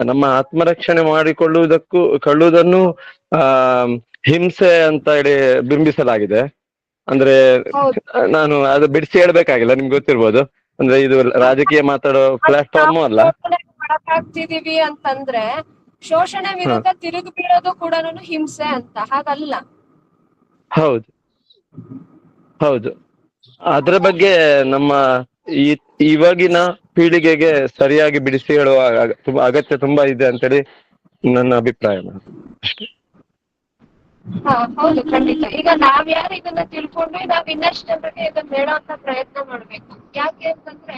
ನಮ್ಮ ಆತ್ಮರಕ್ಷಣೆ ಕೊಳ್ಳುವುದನ್ನು ಹಿಂಸೆ ಅಂತ ಹೇಳಿ ಬಿಂಬಿಸಲಾಗಿದೆ. ಅಂದ್ರೆ ನಾನು ಅದು ಬಿಡಿಸಿ ಹೇಳ್ಬೇಕಾಗಿಲ್ಲ, ನಿಮ್ಗೆ ಗೊತ್ತಿರ್ಬೋದು. ಅಂದ್ರೆ ಇದು ರಾಜಕೀಯ ಮಾತಾಡೋ ಪ್ಲಾಟ್ಫಾರ್ಮು ಅಲ್ಲ. ಆಗ್ತಿದೀವಿ ಅಂತಂದ್ರೆ ಶೋಷಣೆ ವಿರುದ್ಧ ತಿರುಗಿ ಬೀಳೋದು ಕೂಡ ಹಿಂಸೆ ಅಂತ, ಹಾಗಲ್ಲ. ಹೌದು ಹೌದು, ಅದ್ರ ಬಗ್ಗೆ ನಮ್ಮ ಇವಾಗಿನ ಪೀಳಿಗೆಗೆ ಸರಿಯಾಗಿ ಬಿಡಿಸಿ ಹೇಳುವ ಅಗತ್ಯ ತುಂಬಾ ಇದೆ ಅಂತೇಳಿ ನನ್ನ ಅಭಿಪ್ರಾಯ ಅಷ್ಟೇ. ಹೌದು, ಖಂಡಿತ. ಈಗ ನಾವ್ಯಾರು ಇದನ್ನ ತಿಳ್ಕೊಂಡು ನಾವ್ ಇನ್ನಷ್ಟು ಜನರಿಗೆ ಇದನ್ನ ಹೇಳೋಂತ ಪ್ರಯತ್ನ ಮಾಡ್ಬೇಕು. ಯಾಕೆ ಅಂತಂದ್ರೆ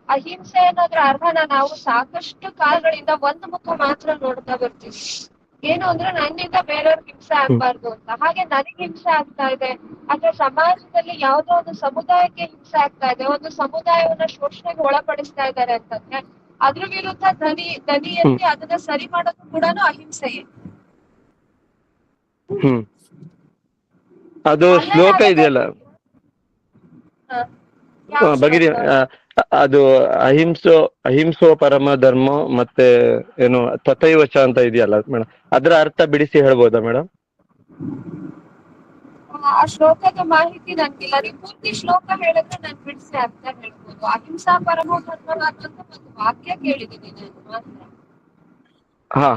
ಅಹಿಂಸೆ ಅನ್ನೋದ್ರ ಅರ್ಥನ ನಾವು ಸಾಕಷ್ಟು ಕಾಲಗಳಿಂದ ಒಂದು ಮುಖ ಮಾತ್ರ ನೋಡ್ತಾ ಬರ್ತೀವಿ. ಏನು ಅಂದ್ರೆ ನನ್ನಿಂದ ಬೇರೆಯವ್ರಿಗೆ ಹಿಂಸೆ ಆಗ್ಬಾರ್ದು ಅಂತ. ಹಾಗೆ ನನಗೆ ಹಿಂಸೆ ಆಗ್ತಾ ಇದೆ, ಅಥವಾ ಸಮಾಜದಲ್ಲಿ ಯಾವ್ದೋ ಒಂದು ಸಮುದಾಯಕ್ಕೆ ಹಿಂಸೆ ಆಗ್ತಾ ಇದೆ, ಒಂದು ಸಮುದಾಯವನ್ನ ಶೋಷಣೆಗೆ ಒಳಪಡಿಸ್ತಾ ಇದ್ದಾರೆ ಅಂತಂದ್ರೆ ಅದ್ರ ವಿರುದ್ಧ ದನಿ ಎತ್ತಿ ಅದನ್ನ ಸರಿ ಮಾಡೋದು ಕೂಡ ಅಹಿಂಸೆಯೇ. ಅದು ಶ್ಲೋಕ ಇದೆಯಲ್ಲ ಭಗಿನಿ, ಅದು ಅಹಿಂಸೋ ಪರಮ ಧರ್ಮ ಮತ್ತೆ ಏನು ತಥೈವಚ ಅಂತ ಇದೆಯಲ್ಲ ಮೇಡಮ್, ಅದ್ರ ಅರ್ಥ ಬಿಡಿಸಿ ಹೇಳ್ಬೋದಾ ಮೇಡಮ್? ಆ ಶ್ಲೋಕದ ಮಾಹಿತಿ ನನ್ಗಿಲ್ಲ. ನೀವು ಪೂರ್ತಿ ಶ್ಲೋಕ ಹೇಳಿದ್ರೆ ನಾನು ಬಿಡಿಸಿ ಅರ್ಥ ಹೇಳ್ಬೋದು. ಅಹಿಂಸಾ ಪರಮೋ ಧರ್ಮ ಅಂತ ಒಂದು ವಾಕ್ಯ ಕೇಳಿದ್ದೀನಿ ನಾನು ಮಾತ್ರ. ಹಾ,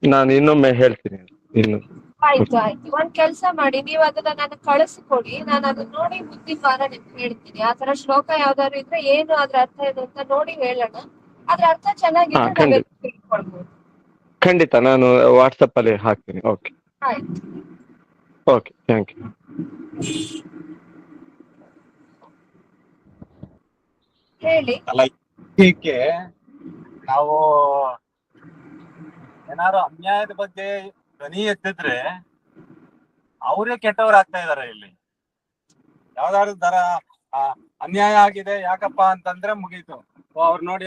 ನಾನು ಇನ್ನೊಮ್ಮೆ ಹೇಳ್ತೀನಿ. ಆಯ್ತು, ಒಂದ್ ಕೆಲ್ಸ ಮಾಡಿ, ನೀವು ಅದನ್ನ ನನಗೆ ಕಳಿಸ್ಕೊಡಿ, ನಾನು ಅದನ್ನ ನೋಡಿ ಮುಂದಿನ ವಾರ ನಿಮ್ಗೆ ಹೇಳ್ತೀನಿ. ಆತರ ಶ್ಲೋಕ ಯಾವ್ದಾದ್ರು ಇದ್ರೆ ಏನು ಅದ್ರ ಅರ್ಥ ಏನು ಅಂತ ನೋಡಿ ಹೇಳೋಣ. ಅದ್ರ ಅರ್ಥ ಚೆನ್ನಾಗಿದ್ರೆ ತಿಳ್ಕೊಳ್ಬೋದು. ಖಂಡಿತ ನಾನು ವಾಟ್ಸಪ್ ಅಲ್ಲಿ ಹಾಕ್ತೀನಿ. ಓಕೆ, ಆಯ್ತು, ಓಕೆ, ಥ್ಯಾಂಕ್ ಯು. ಹೇಳಿ. ಹೀಗೆ ನಾವು ಏನಾದ್ರು ಅನ್ಯಾಯದ ಬಗ್ಗೆ ಧ್ವನಿ ಎತ್ತಿದ್ರೆ ಅವರೇ ಕೆಟ್ಟವರಾಗ್ತಾ ಇದಾರೆ. ಇಲ್ಲಿ ಯಾವ್ದಾದ್ರು ದರ ಅನ್ಯಾಯ ಆಗಿದೆ ಯಾಕಪ್ಪ ಅಂತಂದ್ರೆ ಮುಗೀತು, ಅವ್ರು ನೋಡಿ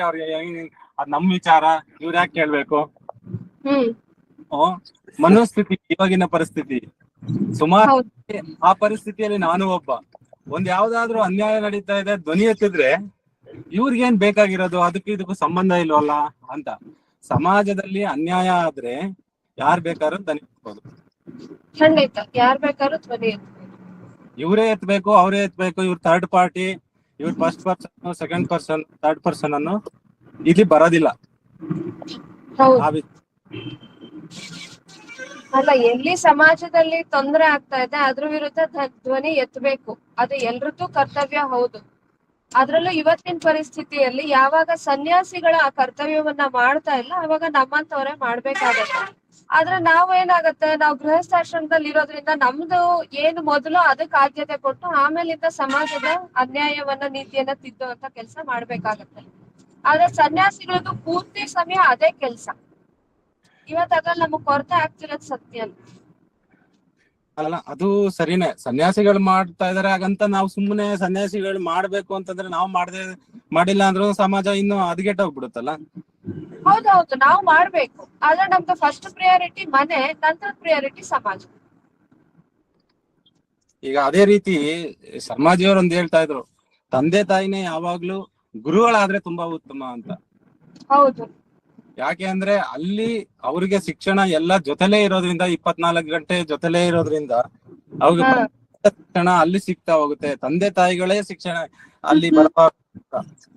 ಅದ್ ನಮ್ ವಿಚಾರ, ಇವ್ರ ಯಾಕೆ ಕೇಳ್ಬೇಕು? ಮನೋಸ್ಥಿತಿ ಇವಾಗಿನ ಪರಿಸ್ಥಿತಿ. ಸುಮಾರು ಆ ಪರಿಸ್ಥಿತಿಯಲ್ಲಿ ನಾನು ಒಬ್ಬ. ಯಾವ್ದಾದ್ರು ಅನ್ಯಾಯ ನಡೀತಾ ಇದೆ, ಧ್ವನಿ ಎತ್ತಿದ್ರೆ ಇವ್ರಿಗೇನ್ ಬೇಕಾಗಿರೋದು, ಇದಕ್ಕೂ ಸಂಬಂಧ ಇಲ್ವಲ್ಲ ಅಂತ. ಸಮಾಜದಲ್ಲಿ ಅನ್ಯಾಯ ಆದ್ರೆ ಯಾರ್ ಬೇಕಾದ್ರೂ ಧ್ವನಿ ಎತ್ಬೋದು. ಖಂಡಿತ, ಯಾರ್ ಬೇಕಾದ್ರೂ ಧ್ವನಿ ಎತ್ಬೋದು. ಇವರೇ ಎತ್ಬೇಕು, ಅವರೇ ಎತ್ಬೇಕು. ಇವ್ರ ಥರ್ಡ್ ಪಾರ್ಟಿ, ಇವ್ರ first person, second person, third person ಅನ್ನು ಇಲ್ಲಿ ಬರೋದಿಲ್ಲ. ಅಲ್ಲ, ಎಲ್ಲಿ ಸಮಾಜದಲ್ಲಿ ತೊಂದರೆ ಆಗ್ತಾ ಇದೆ ಅದ್ರ ವಿರುದ್ಧ ಧ್ವನಿ ಎತ್ತಬೇಕು, ಅದು ಎಲ್ರದ್ದು ಕರ್ತವ್ಯ. ಹೌದು, ಅದ್ರಲ್ಲೂ ಇವತ್ತಿನ ಪರಿಸ್ಥಿತಿಯಲ್ಲಿ ಯಾವಾಗ ಸನ್ಯಾಸಿಗಳ ಆ ಕರ್ತವ್ಯವನ್ನ ಮಾಡ್ತಾ ಇಲ್ಲ, ಅವಾಗ ನಮ್ಮಂತವ್ರೆ ಮಾಡ್ಬೇಕಾಗತ್ತೆ. ಆದ್ರೆ ಏನಾಗತ್ತೆ, ನಾವು ಗೃಹಸ್ಥಾಶ್ರಮದಲ್ಲಿ ಇರೋದ್ರಿಂದ ನಮ್ದು ಏನು ಮೊದಲು ಅದಕ್ಕೆ ಆದ್ಯತೆ ಕೊಟ್ಟು ಆಮೇಲಿಂದ ಸಮಾಜದ ಅನ್ಯಾಯವನ್ನ, ನೀತಿಯನ್ನ ತಿದ್ದುವಂತ ಕೆಲಸ ಮಾಡ್ಬೇಕಾಗತ್ತೆ. ಆದ್ರೆ ಸನ್ಯಾಸಿಗಳದ್ದು ಪೂರ್ತಿ ಸಮಯ ಅದೇ ಕೆಲಸ. ಇವತ್ತಾಗಲ್ಲ, ನಮಗ್ ಕೊರತೆ ಆಗ್ತಿರೋದು ಸತ್ಯ ಅಲ್ಲ. ಅದು ಸರಿನೇ, ಸನ್ಯಾಸಿಗಳು ಮಾಡ್ತಾ ಇದಾರೆ. ಹಾಗಂತ ನಾವು ಸುಮ್ಮನೆ ಸನ್ಯಾಸಿಗಳು ಮಾಡ್ಬೇಕು ಅಂತಂದ್ರೆ ನಾವು ಮಾಡಿಲ್ಲ ಅಂದ್ರೂ ಸಮಾಜ ಇನ್ನು ಹದಗೆಟ್ಟೋಗ್ಬಿಡುತ್ತಲ್ಲ. ಹೌದೌದು, ನಾವು ಮಾಡ್ಬೇಕು. ಆದ್ರೆ ನಮ್ದು ಫಸ್ಟ್ ಪ್ರಿಯಾರಿಟಿ ಮನೆ, ನಂತರ ಪ್ರಿಯಾರಿಟಿ ಸಮಾಜ. ಈಗ ಅದೇ ರೀತಿ ಸಮಾಜಿಯವರು ಒಂದು ಹೇಳ್ತಾ ಇದ್ರು, ತಂದೆ ತಾಯಿನೇ ಯಾವಾಗ್ಲೂ ಗುರುಗಳಾದ್ರೆ ತುಂಬಾ ಉತ್ತಮ ಅಂತ. ಹೌದು. ಯಾಕೆ ಅಂದ್ರೆ ಅಲ್ಲಿ ಅವ್ರಿಗೆ ಶಿಕ್ಷಣ ಎಲ್ಲ ಜೊತೆಲೇ ಇರೋದ್ರಿಂದ, 24 ಗಂಟೆ ಜೊತೆಲೇ ಇರೋದ್ರಿಂದ ಅವ್ರಿಗೆ ಹಾ. ಶಿಕ್ಷಣ ಅಲ್ಲಿ ಸಿಗ್ತಾ ಹೋಗುತ್ತೆ. ತಂದೆ ತಾಯಿಗಳೇ ಶಿಕ್ಷಣ ಅಲ್ಲಿ ಬರ್ತಾ.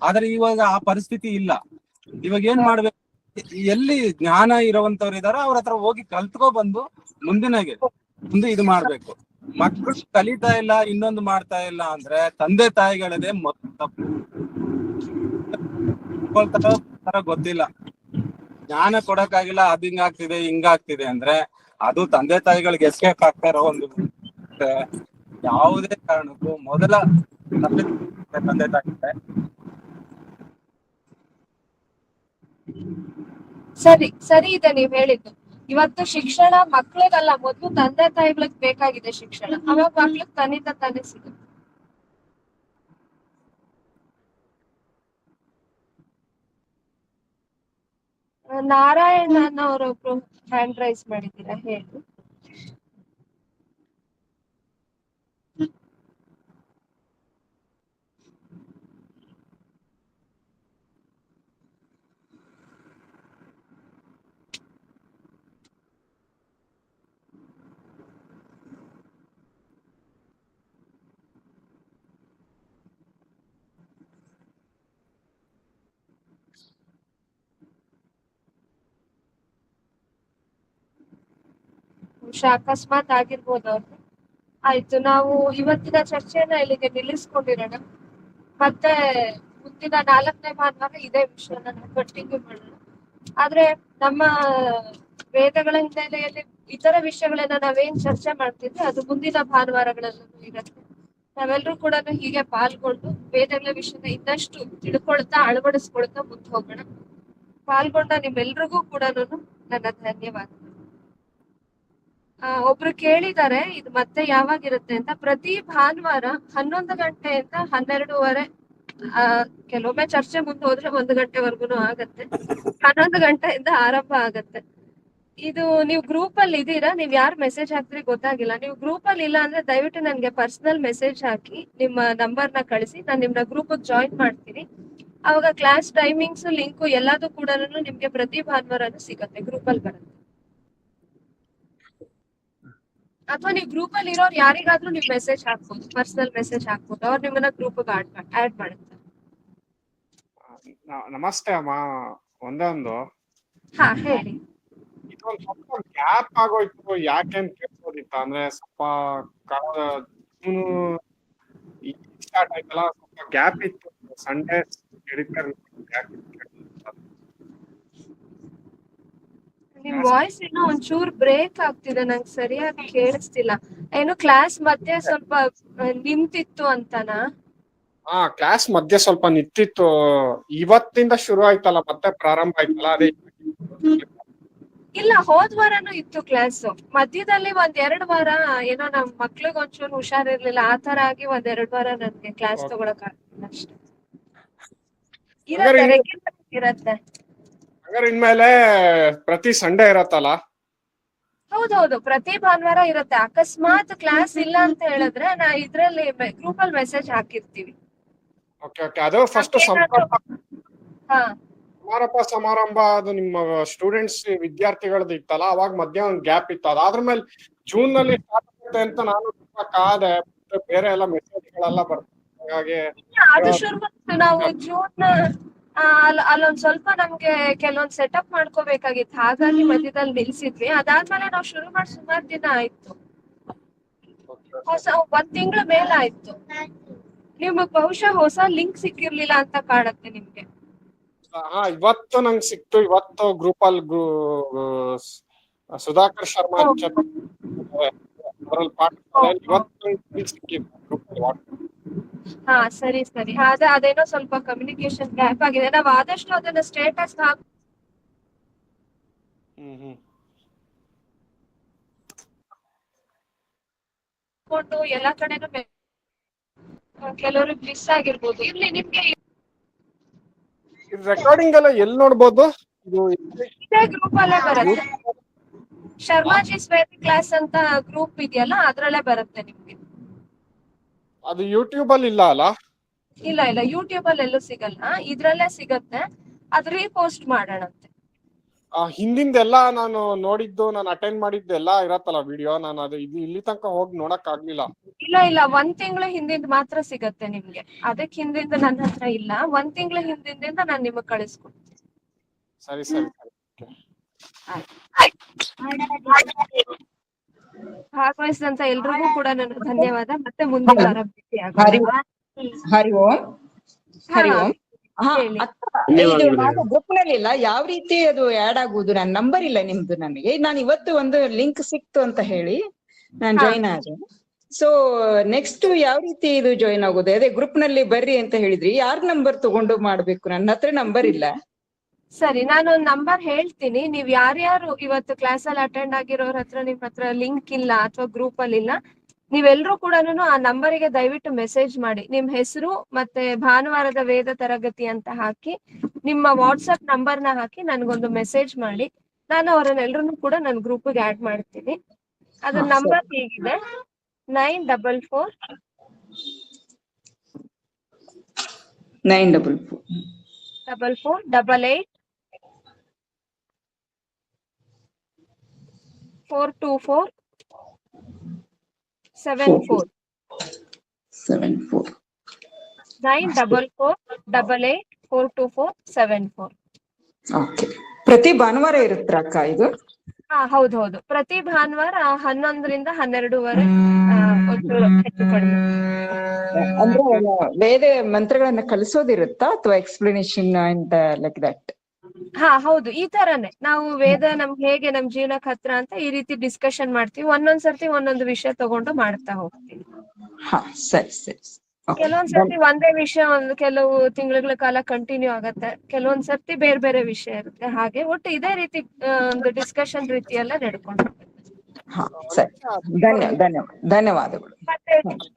ಆದ್ರೆ ಇವಾಗ ಆ ಪರಿಸ್ಥಿತಿ ಇಲ್ಲ. ಇವಾಗ ಏನ್ ಮಾಡ್ಬೇಕು, ಎಲ್ಲಿ ಜ್ಞಾನ ಇರುವಂತವ್ರು ಇದಾರೋ ಅವ್ರ ಹತ್ರ ಹೋಗಿ ಕಲ್ತ್ಕೊ ಬಂದು ಮುಂದೆ ಇದು ಮಾಡ್ಬೇಕು. ಮಕ್ಕಳು ಕಲಿತಾ ಇಲ್ಲ, ಇನ್ನೊಂದು ಮಾಡ್ತಾ ಇಲ್ಲ ಅಂದ್ರೆ ತಂದೆ ತಾಯಿಗಳದೇ ಗೊತ್ತಿಲ್ಲ, ಜ್ಞಾನ ಕೊಡಕ್ಕಾಗಿಲ್ಲ, ಅದ್ ಹಿಂಗಾಗ್ತಿದೆ ಹಿಂಗಾಗ್ತಿದೆ ಅಂದ್ರೆ ಅದು ತಂದೆ ತಾಯಿಗಳಿಗೆ ಎಸ್ಕೇಪ್ ಆಗ್ತಾ ಇರೋ ಒಂದು. ಯಾವುದೇ ಕಾರಣಕ್ಕೂ ಮೊದಲ ತಂದೆ ತಾಯಿ. ಸರಿ ಇದೆ ನೀವ್ ಹೇಳಿದ್ದು. ಇವತ್ತು ಶಿಕ್ಷಣ ಮಕ್ಳಿಗಲ್ಲ, ಮೊದ್ಲು ತಂದೆ ತಾಯಿಗಳಿಗೆ ಬೇಕಾಗಿದೆ ಶಿಕ್ಷಣ. ಅವಾಗ ಮಕ್ಳಿಗೆ ತನ್ನಿಂದ ತಾನೇ ಸಿಗುತ್ತೆ. ನಾರಾಯಣನ್ ಅವರೊಬ್ರು ಹ್ಯಾಂಡ್ ರೈಸ್ ಮಾಡಿದ್ದೀರಾ, ಹೇಳಿ. ಅಕಸ್ಮಾತ್ ಆಗಿರ್ಬೋದು ಅವ್ರು. ಆಯ್ತು, ನಾವು ಇವತ್ತಿನ ಚರ್ಚೆನ ಇಲ್ಲಿಗೆ ನಿಲ್ಲಿಸ್ಕೊಂಡಿರೋಣ. ಮತ್ತೆ ಮುಂದಿನ 4ನೇ ಭಾನುವಾರ ಇದೇ ವಿಷಯನ ನಾವು ಕಂಟಿನ್ಯೂ ಮಾಡೋಣ. ಆದ್ರೆ ನಮ್ಮ ವೇದಗಳ ಹಿನ್ನೆಲೆಯಲ್ಲಿ ಇತರ ವಿಷಯಗಳನ್ನ ನಾವೇನ್ ಚರ್ಚೆ ಮಾಡ್ತಿದ್ವಿ ಅದು ಮುಂದಿನ ಭಾನುವಾರಗಳಲ್ಲೂ ಇರುತ್ತೆ. ನಾವೆಲ್ಲರೂ ಕೂಡ ಹೀಗೆ ಪಾಲ್ಗೊಂಡು ವೇದಗಳ ವಿಷಯನ ಇನ್ನಷ್ಟು ತಿಳ್ಕೊಳ್ತಾ ಅಳವಡಿಸ್ಕೊಳ್ತಾ ಮುಂದೆ ಹೋಗೋಣ. ಪಾಲ್ಗೊಂಡ ನಿಮ್ಮೆಲ್ರಿಗೂ ಕೂಡ ನನ್ನ ಧನ್ಯವಾದ. ಒಬ್ರು ಕೇಳಿದ್ದಾರೆ ಇದು ಮತ್ತೆ ಯಾವಾಗಿರುತ್ತೆ ಅಂತ. ಪ್ರತಿ ಭಾನುವಾರ 11 ಗಂಟೆಯಿಂದ 12:30. ಕೆಲವೊಮ್ಮೆ ಚರ್ಚೆ ಮುಂದೆ ಹೋದ್ರೆ 1 ಗಂಟೆವರೆಗೂ ಆಗತ್ತೆ. 11 ಗಂಟೆಯಿಂದ ಆರಂಭ ಆಗತ್ತೆ. ಇದು ನೀವು ಗ್ರೂಪ್ ಅಲ್ಲಿ ಇದೀರಾ? ನೀವ್ ಯಾರು ಮೆಸೇಜ್ ಹಾಕ್ತಿರಿ ಗೊತ್ತಾಗಿಲ್ಲ. ನೀವು ಗ್ರೂಪ್ ಅಲ್ಲಿ ಇಲ್ಲ ಅಂದ್ರೆ ದಯವಿಟ್ಟು ನನ್ಗೆ ಪರ್ಸನಲ್ ಮೆಸೇಜ್ ಹಾಕಿ ನಿಮ್ಮ ನಂಬರ್ನ ಕಳಿಸಿ, ನಾನು ನಿಮ್ನ ಗ್ರೂಪ್ ಜಾಯಿನ್ ಮಾಡ್ತೀನಿ. ಅವಾಗ ಕ್ಲಾಸ್ ಟೈಮಿಂಗ್ಸ್ ಲಿಂಕು ಎಲ್ಲದೂ ಕೂಡ ನಿಮ್ಗೆ ಪ್ರತಿ ಭಾನುವಾರನೂ ಸಿಗತ್ತೆ, ಗ್ರೂಪ್ ಅಲ್ಲಿ ಬರುತ್ತೆ. ಅಥವಾ ನೀವು ಗ್ರೂಪ್ ಅಲ್ಲಿ ಇರೋರು ಯಾರಿಗಾದ್ರೂ ನೀವು ಮೆಸೇಜ್ ಹಾಕ್ಬೋದು, ಪರ್ಸನಲ್ ಮೆಸೇಜ್ ಹಾಕ್ಬೋದು, ಅವ್ರು ನಿಮ್ಮನ್ನ ಗ್ರೂಪ್ ಆಡ್ ಮಾಡುತ್ತಾರೆ. ನಮಸ್ತೆ ಅಮ್ಮ. ಒಂದೊಂದು ಹಾ ಹೇಳಿ. ಇದೊಂದು ಸ್ವಲ್ಪ ಗ್ಯಾಪ್ ಆಗೋಯ್ತು, ಯಾಕೆ ಅಂತ ಕೇಳ್ಬೋದಿತ್ತ? ಅಂದ್ರೆ ಸ್ವಲ್ಪ ಜೂನ್ ಸ್ಟಾರ್ಟ್ ಆಯ್ತಲ್ಲ, ಸ್ವಲ್ಪ ಗ್ಯಾಪ್ ಇತ್ತು. ಸಂಡೇ ನಿಮ್ ವಾಯ್ಸ್ ಏನೋ ಒಂಚೂರ್ ಬ್ರೇಕ್ ಆಗ್ತಿದೆ, ನಂಗೆ ಸರಿಯಾಗಿ ಕೇಳಿಸ್ತಿಲ್ಲ. ಏನು ಕ್ಲಾಸ್ ಮಧ್ಯೆ ಸ್ವಲ್ಪ ನಿಂತಿತ್ತು ಅಂತನಾ? ಹಾ, ಕ್ಲಾಸ್ ಮಧ್ಯೆ ಸ್ವಲ್ಪ ನಿಂತಿತ್ತು. ಇವತ್ತಿಂದ ಶುರು ಆಯ್ತಲ್ಲ, ಮತ್ತೆ ಪ್ರಾರಂಭ ಆಯ್ತಲ್ಲ, ಅದೇ. ಇಲ್ಲ, ಹೋದ್ ವಾರನೂ ಇತ್ತು ಕ್ಲಾಸ್. ಮಧ್ಯದಲ್ಲಿ 1-2 ವಾರ ಏನೋ ನಮ್ ಮಕ್ಳಿಗೆ ಒಂಚೂರು ಹುಷಾರಿರ್ಲಿಲ್ಲ, ಆ ತರ ಆಗಿ 1-2 ವಾರ ನನ್ಗೆ ಕ್ಲಾಸ್ ತಗೊಳಕ್ ಆಗ್ತಿಲ್ಲ ಅಷ್ಟೇ. ಇರತ್ತೆ. ಹಂಗಾರೆ ಇನ್ಮೇಲೆ ಪ್ರತಿ ಸಂಡೇ ಇರತ್ತಲ್ಲ? ಹೌದೌದು, ಪ್ರತಿ ಭಾನುವಾರ ಇರುತ್ತೆ. ಅಕಸ್ಮಾತ್ ಕ್ಲಾಸ್ ಇಲ್ಲ ಅಂತ ಹೇಳಿದ್ರೆ ನಾ ಇದ್ರಲ್ಲಿ ಗ್ರೂಪ್ ಅಲ್ಲಿ ಮೆಸೇಜ್ ಹಾಕಿರ್ತೀವಿ. ಅದು ಫಸ್ಟ್ ಹಾ, ಸಮಾರಂಭ ಅದು ನಿಮ್ಮ ಸ್ಟೂಡೆಂಟ್ಸ್ ವಿದ್ಯಾರ್ಥಿಗಳದ್ದು ಇತ್ತಲ್ಲ, ಅವಾಗ ಮಧ್ಯ ಒಂದು ಗ್ಯಾಪ್ ಇತ್ತು. ಅದಾದ್ರ ಮೇಲೆ ಜೂನ್ ನಲ್ಲಿ ಸ್ಟಾರ್ಟ್ ಆಗುತ್ತೆ ಅಂತ ನಾನು ತುಂಬಾ ಕಾದೆ. ಬೇರೆ ಎಲ್ಲ ಮೆಸೇಜ್ಗಳೆಲ್ಲ ಬರ್ತದೆ, ಹಾಗಾಗಿ ಅದು ಶುರು ಮಾಡ್ತೀವಿ ನಾವು ಜೂನ್. ಅಲ್ಲೊಂದ್ ಸ್ವಲ್ಪ ನಮ್ಗೆ ಕೆಲವೊಂದ್ ಸೆಟಪ್ ಮಾಡ್ಕೋಬೇಕಾಗಿತ್ತು, ಹಾಗಾಗಿ ಮಧ್ಯದಲ್ಲಿ ನಿಲ್ಸಿದ್ವಿ. ಅದಾದ್ಮೇಲೆ ನಾವು ಶುರು ಮಾಡಿ ಸುಮಾರು ದಿನ ಆಯ್ತು, 1 ತಿಂಗಳ ಮೇಲೆ ಆಯ್ತು. ನಿಮ್ಗೆ ಬಹುಶಃ ಹೊಸ ಲಿಂಕ್ ಸಿಕ್ಕಿರ್ಲಿಲ್ಲ ಅಂತ ಕಾಣುತ್ತೆ ನಿಮ್ಗೆ. ಇವತ್ತು ನಂಗೆ ಸಿಕ್ತು. ಇವತ್ತು ಗ್ರೂಪ್ ಅಲ್ಲಿ ಸುಧಾಕರ್ ಶರ್ಮಾ ಹಾ, ಸರಿ. ಅದೇನೋ ಸ್ವಲ್ಪ ಕಮ್ಯುನಿಕೇಶನ್ ಗ್ಯಾಪ್ ಆಗಿದೆ. ನಾವ್ ಆದಷ್ಟು ಅದನ್ನ ಸ್ಟೇಟಸ್ ಹಾಕೊಂಡು ಎಲ್ಲಾ ಕಡೆನೂ ಕೆಲವ್ರಿಗೆ ಮಿಸ್ ಆಗಿರ್ಬೋದು. ಇಲ್ಲಿ ನಿಮ್ಗೆ ರೆಕಾರ್ಡಿಂಗ್ ಎಲ್ಲ ಎಲ್ಲಿ ನೋಡ್ಬೋದು? ಇದು ಇದೇ ಗ್ರೂಪ್ ಅಲ್ಲೇ ಬರುತ್ತೆ. ಶರ್ಮಾಜಿ ವೇದಿಕ್ ಕ್ಲಾಸ್ ಅಂತ ಗ್ರೂಪ್ ಇದೆಯಲ್ಲ, ಅದ್ರಲ್ಲೇ ಬರುತ್ತೆ ನಿಮ್ಗೆ. ಅದು ಯೂಟ್ಯೂಬ್ ಅಲ್ಲಿ ಇಲ್ಲ ಅಲ್ಲ? ಇಲ್ಲ ಯೂಟ್ಯೂಬ್ ಅಲ್ಲಿ ಎಲ್ಲೂ ಸಿಗಲ್ಲ, ಇದ್ರಲ್ಲೇ ಸಿಗತ್ತೆ. ಅದ್ ರೀಪೋಸ್ಟ್ ಮಾಡೋಣಂತೆ. ಹಿಂದಿಂದೆಲ್ಲ ನಾನು ನೋಡಿದ್ದು, ನಾನು ಅಟೆಂಡ್ ಮಾಡಿದ್ದೆಲ್ಲ ಇರತ್ತಲ್ಲ ವಿಡಿಯೋ, ನಾನು ಅದು ಇಲ್ಲಿ ತನಕ ಹೋಗಿ ನೋಡಕ್ ಆಗ್ಲಿಲ್ಲ. ಇಲ್ಲ 1 ತಿಂಗಳು ಹಿಂದಿಂದ ಮಾತ್ರ ಸಿಗತ್ತೆ ನಿಮ್ಗೆ. ಅದಕ್ ಹಿಂದಿಂದ ನನ್ನ ಹತ್ರ ಇಲ್ಲ. 1 ತಿಂಗಳು ಹಿಂದಿಂದ ನಾನು ನಿಮಗ್ ಕಳಿಸ್ಕೊಡ್ತೀನಿ. ಸರಿ ಸರಿ ಸರಿ. ಭಾಗವಹಿಸಿದಂತ ಎಲ್ರಿಗೂ ಕೂಡ ನನ್ನ ಧನ್ಯವಾದ. ಮತ್ತೆ ಮುಂದಿನ ವಾರ ಭೇಟಿ ಆಗೋಣ. ಹರಿ ಓಂ. ಹರಿ ಓಂ. ಹಾ, ಹೇಳಿ. ಇದು ನಾನು ಗ್ರೂಪ್ ನಲ್ಲಿ ಇಲ್ಲ, ಯಾವ ರೀತಿ ಅದು ಆಡ್ ಆಗುವುದು? ನನ್ನ ನಂಬರ್ ಇಲ್ಲ ನಿಮ್ದು ನನಗೆ. ನಾನು ಇವತ್ತು ಒಂದು ಲಿಂಕ್ ಸಿಕ್ತು ಅಂತ ಹೇಳಿ ನಾನು ಜಾಯಿನ್ ಆದೆ. ಸೊ ನೆಕ್ಸ್ಟ್ ಯಾವ ರೀತಿ ಇದು ಜಾಯಿನ್ ಆಗೋದು? ಅದೇ ಗ್ರೂಪ್ ನಲ್ಲಿ ಬರ್ರಿ ಅಂತ ಹೇಳಿದ್ರಿ, ಯಾರ್ ನಂಬರ್ ತಗೊಂಡು ಮಾಡ್ಬೇಕು? ನನ್ನ ಹತ್ರ ನಂಬರ್ ಇಲ್ಲ. ಸರಿ, ನಾನು ಒಂದು ನಂಬರ್ ಹೇಳ್ತೀನಿ. ನೀವ್ ಯಾರ್ಯಾರು ಇವತ್ತು ಕ್ಲಾಸ್ ಅಲ್ಲಿ ಅಟೆಂಡ್ ಆಗಿರೋರ ಹತ್ರ ನಿಮ್ ಹತ್ರ ಲಿಂಕ್ ಇಲ್ಲ ಅಥವಾ ಗ್ರೂಪ್ ಅಲ್ಲಿ ಇಲ್ಲ, ನೀವೆಲ್ಲರೂ ಕೂಡ ಆ ನಂಬರಿಗೆ ದಯವಿಟ್ಟು ಮೆಸೇಜ್ ಮಾಡಿ. ನಿಮ್ ಹೆಸರು ಮತ್ತೆ ಭಾನುವಾರದ ವೇದ ತರಗತಿ ಅಂತ ಹಾಕಿ ನಿಮ್ಮ ವಾಟ್ಸ್ಆಪ್ ನಂಬರ್ನ ಹಾಕಿ ನನ್ಗೊಂದು ಮೆಸೇಜ್ ಮಾಡಿ. ನಾನು ಅವರನ್ನೆಲ್ಲರೂ ಕೂಡ ನನ್ನ ಗ್ರೂಪ್ಗೆ ಆಡ್ ಮಾಡ್ತೀನಿ. ಅದ್ರ ನಂಬರ್ ಹೀಗಿದೆ: 944 88 424 74. 944 88 424 74. ಓಕೆ. ಪ್ರತಿ ಭಾನುವಾರ ಇರುತ್ತಾ ಅಕ್ಕ ಇದು? ಹೌದು. ಪ್ರತಿ ಭಾನುವಾರ 11ರಿಂದ 12ವರೆ ಹೆಚ್ಚು ಕಡಿಮೆ. ಅಂದ್ರೆ ವೇದ ಮಂತ್ರಗಳನ್ನ ಕಲಿಸೋದಿರುತ್ತಾ ಅಥವಾ ಎಕ್ಸ್ಪ್ಲನೇಷನ್ ಅಂಡ್ ಲೈಕ್ ದಟ್? ಹೌದು, ಈ ತರನೇ ನಾವು ವೇದ ನಮ್ಗೆ ಹೇಗೆ ನಮ್ ಜೀವನಕ್ಕೆ ಹತ್ರ ಅಂತ ಈ ರೀತಿ ಡಿಸ್ಕಷನ್ ಮಾಡ್ತೀವಿ. ಒಂದೊಂದ್ಸರ್ತಿ ಒಂದೊಂದು ವಿಷಯ ತಗೊಂಡು ಮಾಡ್ತಾ ಹೋಗ್ತೀವಿ. ಸರಿ. ಕೆಲವೊಂದ್ಸರ್ತಿ ಒಂದೇ ವಿಷಯ ಕೆಲವು ತಿಂಗಳ ಕಾಲ ಕಂಟಿನ್ಯೂ ಆಗತ್ತೆ, ಕೆಲವೊಂದ್ಸರ್ತಿ ಬೇರೆ ಬೇರೆ ವಿಷಯ ಇರುತ್ತೆ. ಹಾಗೆ ಒಟ್ಟು ಇದೇ ರೀತಿ ಒಂದು ಡಿಸ್ಕಷನ್ ರೀತಿ ಎಲ್ಲ ನಡ್ಕೊಂಡು. ಸರಿ, ಧನ್ಯವಾದಗಳು. ಮತ್ತೆ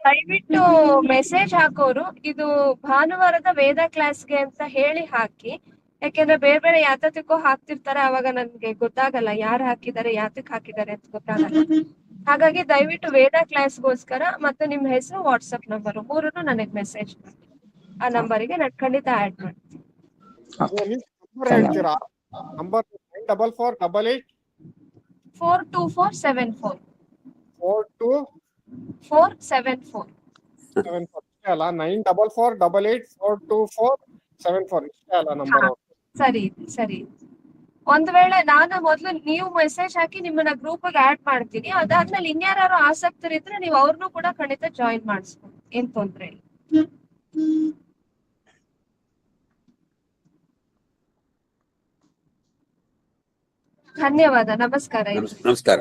ದಯವಿಟ್ಟು ಮೆಸೇಜ್ ಹಾಕೋರು ಇದು ಭಾನುವಾರದ ವೇದ ಕ್ಲಾಸ್ಗೆ ಅಂತ ಹೇಳಿ ಹಾಕಿ. ಯಾಕೆಂದ್ರೆ ಬೇರೆ ಬೇರೆ ಯಾತಕ್ಕೋ ಹಾಕ್ತಿರ್ತಾರೆ, ಅವಾಗ ನನ್ಗೆ ಗೊತ್ತಾಗಲ್ಲ ಯಾರು ಹಾಕಿದ್ದಾರೆ, ಯಾತಕ್ ಹಾಕಿದ್ದಾರೆ ಅಂತ ಗೊತ್ತಾಗಲ್ಲ. ಹಾಗಾಗಿ ದಯವಿಟ್ಟು ವೇದ ಕ್ಲಾಸ್ಗೋಸ್ಕರ ಮತ್ತೆ ನಿಮ್ ಹೆಸರು, ವಾಟ್ಸ್ಆಪ್ ನಂಬರ್ 3 ನನಗ್ ಮೆಸೇಜ್ ಮಾಡಿ. ಆ ನಂಬರಿಗೆ ನಾನು ಖಂಡಿತ ಆಡ್ ಮಾಡ್ತೀನಿ. ಹೇಳ್ತೀರಾ? ನಂಬರ್ 944 424 74. 424 74 ಅಲ್ಲ? 944 88 424 74 ಇಷ್ಟೇ ಅಲ್ಲ ನಂಬರ್? ಸರಿ. ಒಂದ್ ವೇಳೆ ನಾನು ಮೊದ್ಲು ನೀವು ಮೆಸೇಜ್ ಹಾಕಿ ನಿಮ್ಮನ್ನ ಗ್ರೂಪ್ ಗೆ ಆಡ್ ಮಾಡ್ತೀನಿ. ಅದಾದ್ಮೇಲೆ ಇನ್ಯಾರು ಆಸಕ್ತರಿದ್ರೆ ನೀವು ಅವ್ರನ್ನೂ ಕೂಡ ಖಂಡಿತ ಜಾಯಿನ್ ಮಾಡಿಸ್ಬೋದು, ಏನ್ ತೊಂದ್ರೆ ಇಲ್ಲ. ಧನ್ಯವಾದ. ನಮಸ್ಕಾರ. ನಮಸ್ಕಾರ.